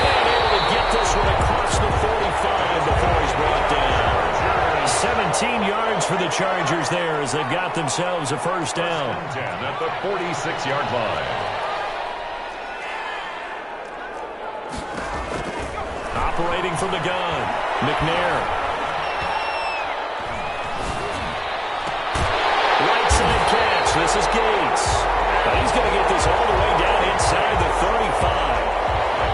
And able to get this one across the 45 before he's brought down. 17 yards for the Chargers there as they've got themselves a first down. 10 at the 46-yard line. Operating from the gun, McNair. Right side catch. This is Gates. But he's going to get this all the way down inside the 35.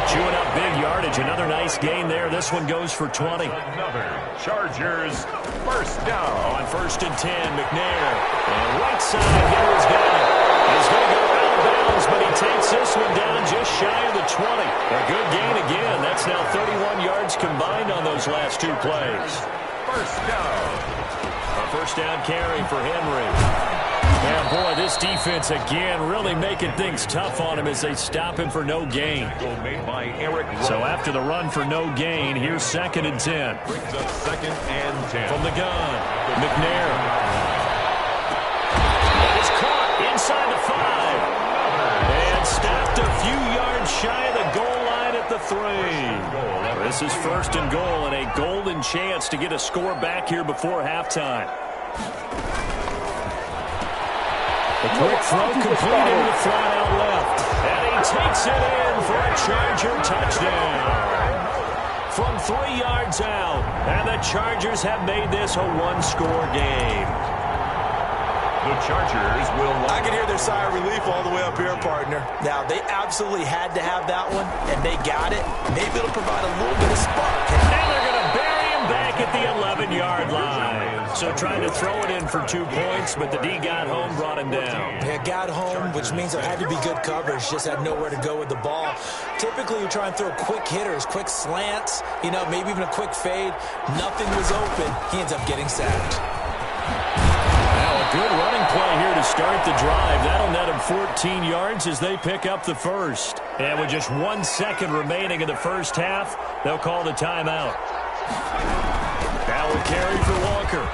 Chewing up big yardage. Another nice gain there. This one goes for 20. Another Chargers first down. On 1st and 10, McNair. And right side, Henry's got it. He's going to go out of bounds, but he takes this one down just shy of the 20. A good gain again. That's now 31 yards combined on those last two plays. First down. A first down carry for Henry. Yeah, boy, this defense again really making things tough on him as they stop him for no gain. Made by Eric. So after the run for no gain, here's 2nd and 10. Brings up 2nd and 10. From the gun, McNair. It's caught inside the 5. And stopped a few yards shy of the goal line at the 3. This is 1st and goal and a golden chance to get a score back here before halftime. The quick throw completed with the flat out left. And he takes it in for a Charger touchdown. From 3 yards out. And the Chargers have made this a one-score game. The Chargers will... I can hear their sigh of relief all the way up here, partner. Now, they absolutely had to have that one, and they got it. Maybe it'll provide a little bit of spark. Now they're going to bury him back at the 11-yard line. So trying to throw it in for 2 points, but the D got home, brought him down. Yeah, got home, which means there had to be good coverage. Just had nowhere to go with the ball. Typically, you try and throw quick hitters, quick slants, you know, maybe even a quick fade. Nothing was open. He ends up getting sacked. Now a good running play here to start the drive. That'll net him 14 yards as they pick up the first. And with just 1 second remaining in the first half, they'll call the timeout. That will carry for Walker.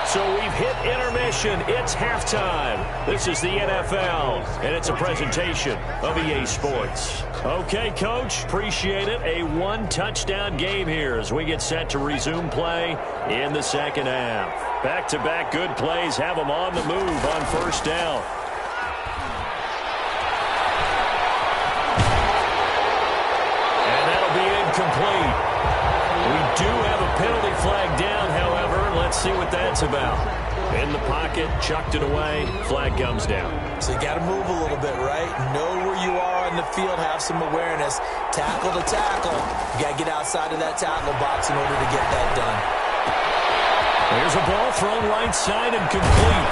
So we've hit intermission. It's halftime. This is the NFL, and it's a presentation of EA Sports. Okay, Coach, appreciate it. A 1-touchdown game here as we get set to resume play in the second half. Back-to-back good plays have them on the move on first down. Complete. We do have a penalty flag down, however. Let's see what that's about. In the pocket, chucked it away, flag comes down. So you got to move a little bit, right? Know where you are on the field, have some awareness. Tackle to tackle. You got to get outside of that tackle box in order to get that done. There's a ball thrown right side and complete.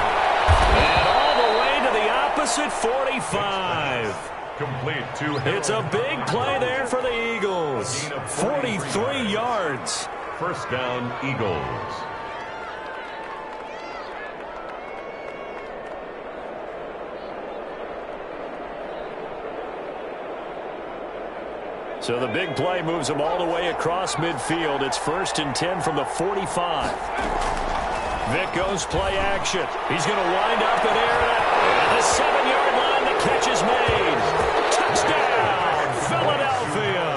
And all the way to the opposite 45. Complete to... It's a big play there for the Eagles. 43 yards. First down, Eagles. So the big play moves them all the way across midfield. It's 1st and 10 from the 45. Vic goes play action. He's going to wind up and air it at the 7-yard line. The catch is made. Touchdown, Philadelphia.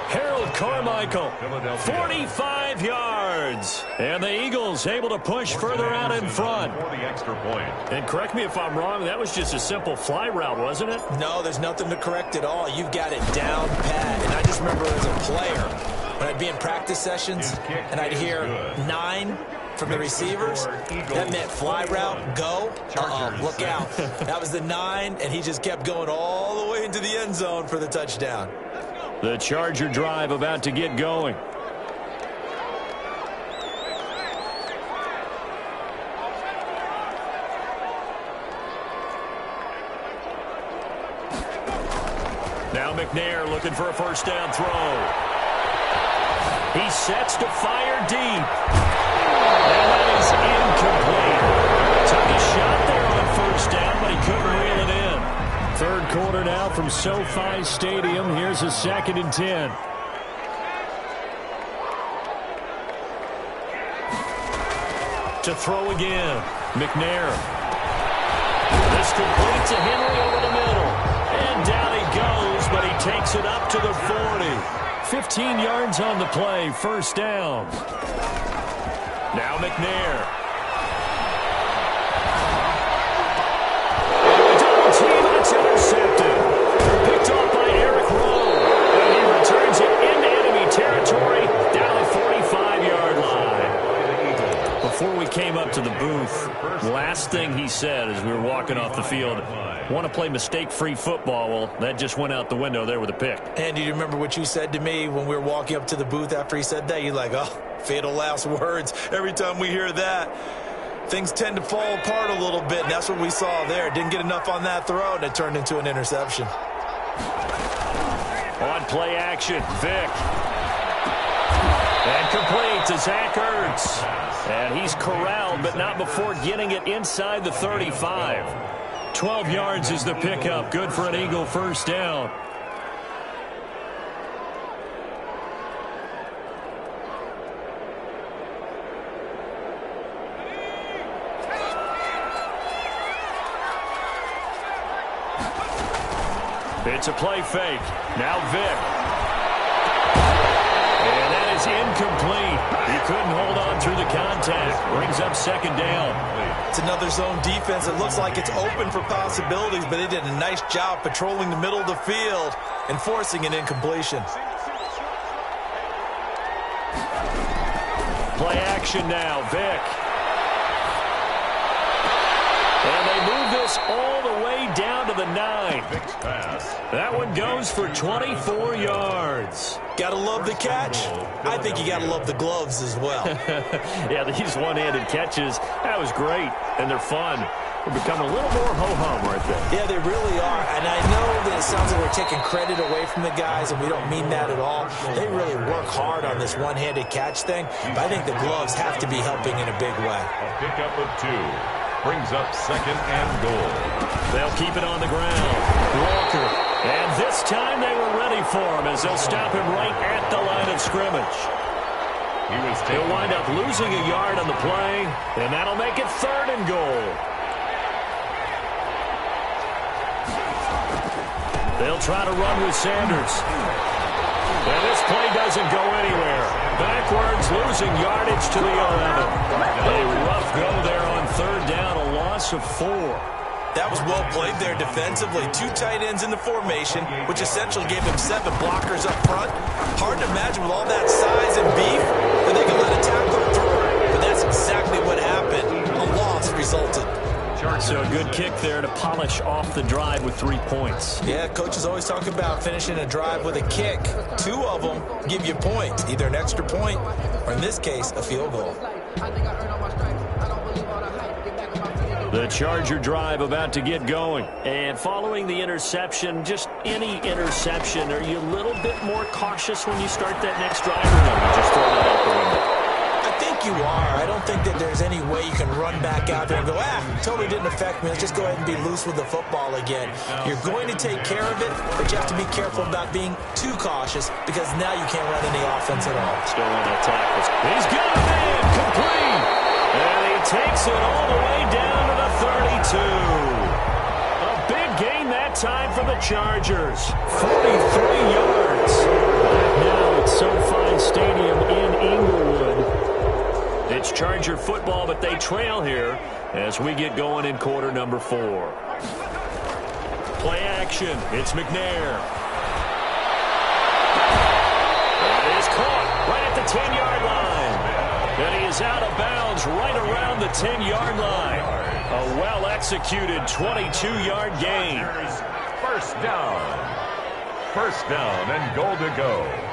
Harold Carmichael, 45 yards. And the Eagles able to push further out in front. For the extra point. And correct me if I'm wrong, that was just a simple fly route, wasn't it? No, there's nothing to correct at all. You've got it down pat. And I just remember as a player, when I'd be in practice sessions and I'd hear 9 from the receivers, that meant fly route, go, look out. That was the 9, and he just kept going all the way into the end zone for the touchdown. The Charger drive about to get going. Now McNair looking for a first down throw. He sets to fire deep. And that is incomplete. Took a shot there on first down, but he couldn't reel it in. Third quarter now from SoFi Stadium. Here's a 2nd and 10. To throw again. McNair. This complete to Henry over the middle. And down he goes, but he takes it up to the 40. 15 yards on the play, first down. Now McNair. Double team, and it's intercepted. Picked off by Eric Rowe. And he returns it into enemy territory down the 45-yard line. Before we came up to the booth, last thing he said as we were walking off the field, want to play mistake-free football. Well, that just went out the window there with a pick. And do you remember what you said to me when we were walking up to the booth after he said that? You're like, oh, fatal last words. Every time we hear that, things tend to fall apart a little bit, and that's what we saw there. Didn't get enough on that throw, and it turned into an interception. On play action, Vick. And complete to Zach Ertz. And he's corralled, but not before getting it inside the 35. 12 yards is the pickup. Good for an Eagle first down. It's a play fake. Now Vick. And that is incomplete. He couldn't hold on through the contact. Brings up 2nd down. It's another zone defense. It looks like it's open for possibilities, but they did a nice job patrolling the middle of the field and forcing an incompletion. Play action now, Vick. And they move this all the way down to the 9. Vick's pass. That one goes for 24 yards. Gotta love the catch. I think you gotta love the gloves as well. Yeah, these one-handed catches, that was great, and they're fun. They're becoming a little more ho-hum right there. Yeah, they really are. And I know that it sounds like we're taking credit away from the guys, and we don't mean that at all. They really work hard on this one-handed catch thing, but I think the gloves have to be helping in a big way. A pickup of 2. Brings up 2nd and goal. They'll keep it on the ground. Walker. And this time they were ready for him as they'll stop him right at the line of scrimmage. He'll wind up losing a yard on the play, and that'll make it 3rd and goal. They'll try to run with Sanders. And this play doesn't go anywhere. Backwards, losing yardage to the 11. A rough go there on 3rd down, a loss of 4. That was well played there defensively. 2 tight ends in the formation, which essentially gave him 7 blockers up front. Hard to imagine with all that size and beef that they could let a tackler through. But that's exactly what happened. A loss resulted. So a good kick there to polish off the drive with 3 points. Yeah, coaches always talk about finishing a drive with a kick. 2 of them give you points, either an extra point or, in this case, a field goal. The Charger drive about to get going. And following the interception, just any interception, are you a little bit more cautious when you start that next drive, or no? You just throw that out the window? I think you are. I don't think that there's any way you can run back out there and go, totally didn't affect me. Let's just go ahead and be loose with the football again. You're going to take care of it, but you have to be careful about being too cautious because now you can't run any offense at all. Still on the tackles. He's got a man complete. And he takes it all the way down to the 32. A big gain that time for the Chargers. 43 yards. Now it's so Charger football, but they trail here as we get going in quarter number 4. Play action. It's McNair. It is caught right at the 10-yard line. And he is out of bounds right around the 10-yard line. A well-executed 22-yard gain. First down. First down and goal to go.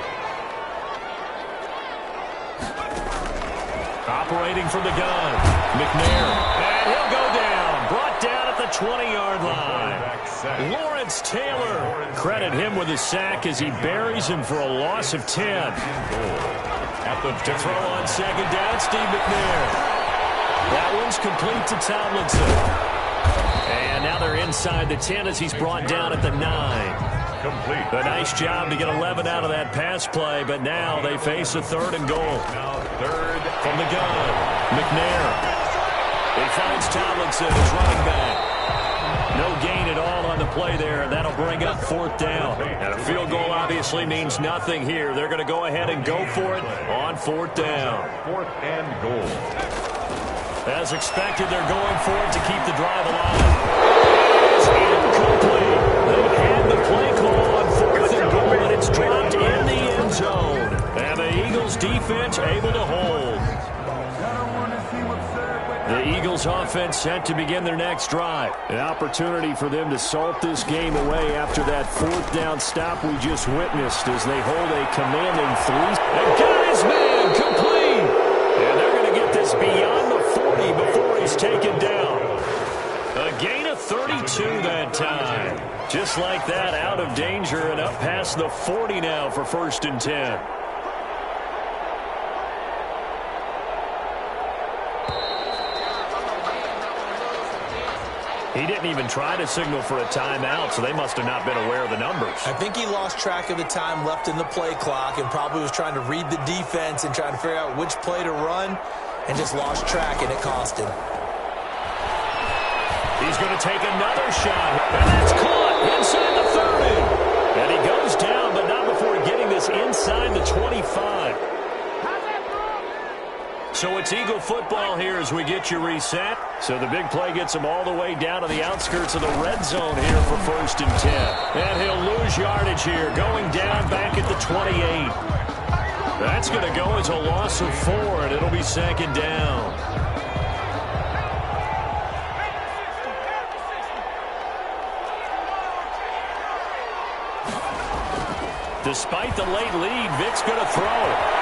Operating from the gun, McNair. And he'll go down. Brought down at the 20-yard line. Lawrence Taylor. Credit him with a sack as he buries him for a loss of 10. To throw on second down, Steve McNair. That one's complete to Tomlinson. And now they're inside the 10 as he's brought down at the 9. Complete. A nice job to get 11 out of that pass play, but now they face a 3rd and goal. Now 3rd from the gun. McNair. He finds Tomlinson as running back. No gain at all on the play there, and that'll bring up 4th down. And a field goal obviously means nothing here. They're going to go ahead and go for it on 4th down. 4th and goal. As expected, they're going for it to keep the drive alive. It's incomplete. They had the play call on 4th and goal, and it's dropped in the end zone. And the Eagles defense able to hold. The Eagles offense set to begin their next drive. An opportunity for them to salt this game away after that 4th down stop we just witnessed as they hold a commanding 3. They got his man complete. And they're going to get this beyond the 40 before he's taken down. A gain of 32 that time. Just like that, out of danger and up past the 40 now for 1st and 10. He didn't even try to signal for a timeout, so they must have not been aware of the numbers. I think he lost track of the time left in the play clock and probably was trying to read the defense and trying to figure out which play to run and just lost track, and it cost him. He's going to take another shot, and that's caught inside the 30. And he goes down, but not before getting this inside the 25. So it's Eagle football here as we get you reset. So the big play gets him all the way down to the outskirts of the red zone here for 1st and 10. And he'll lose yardage here, going down back at the 28. That's going to go as a loss of 4, and it'll be 2nd down. Despite the late lead, Vic's going to throw.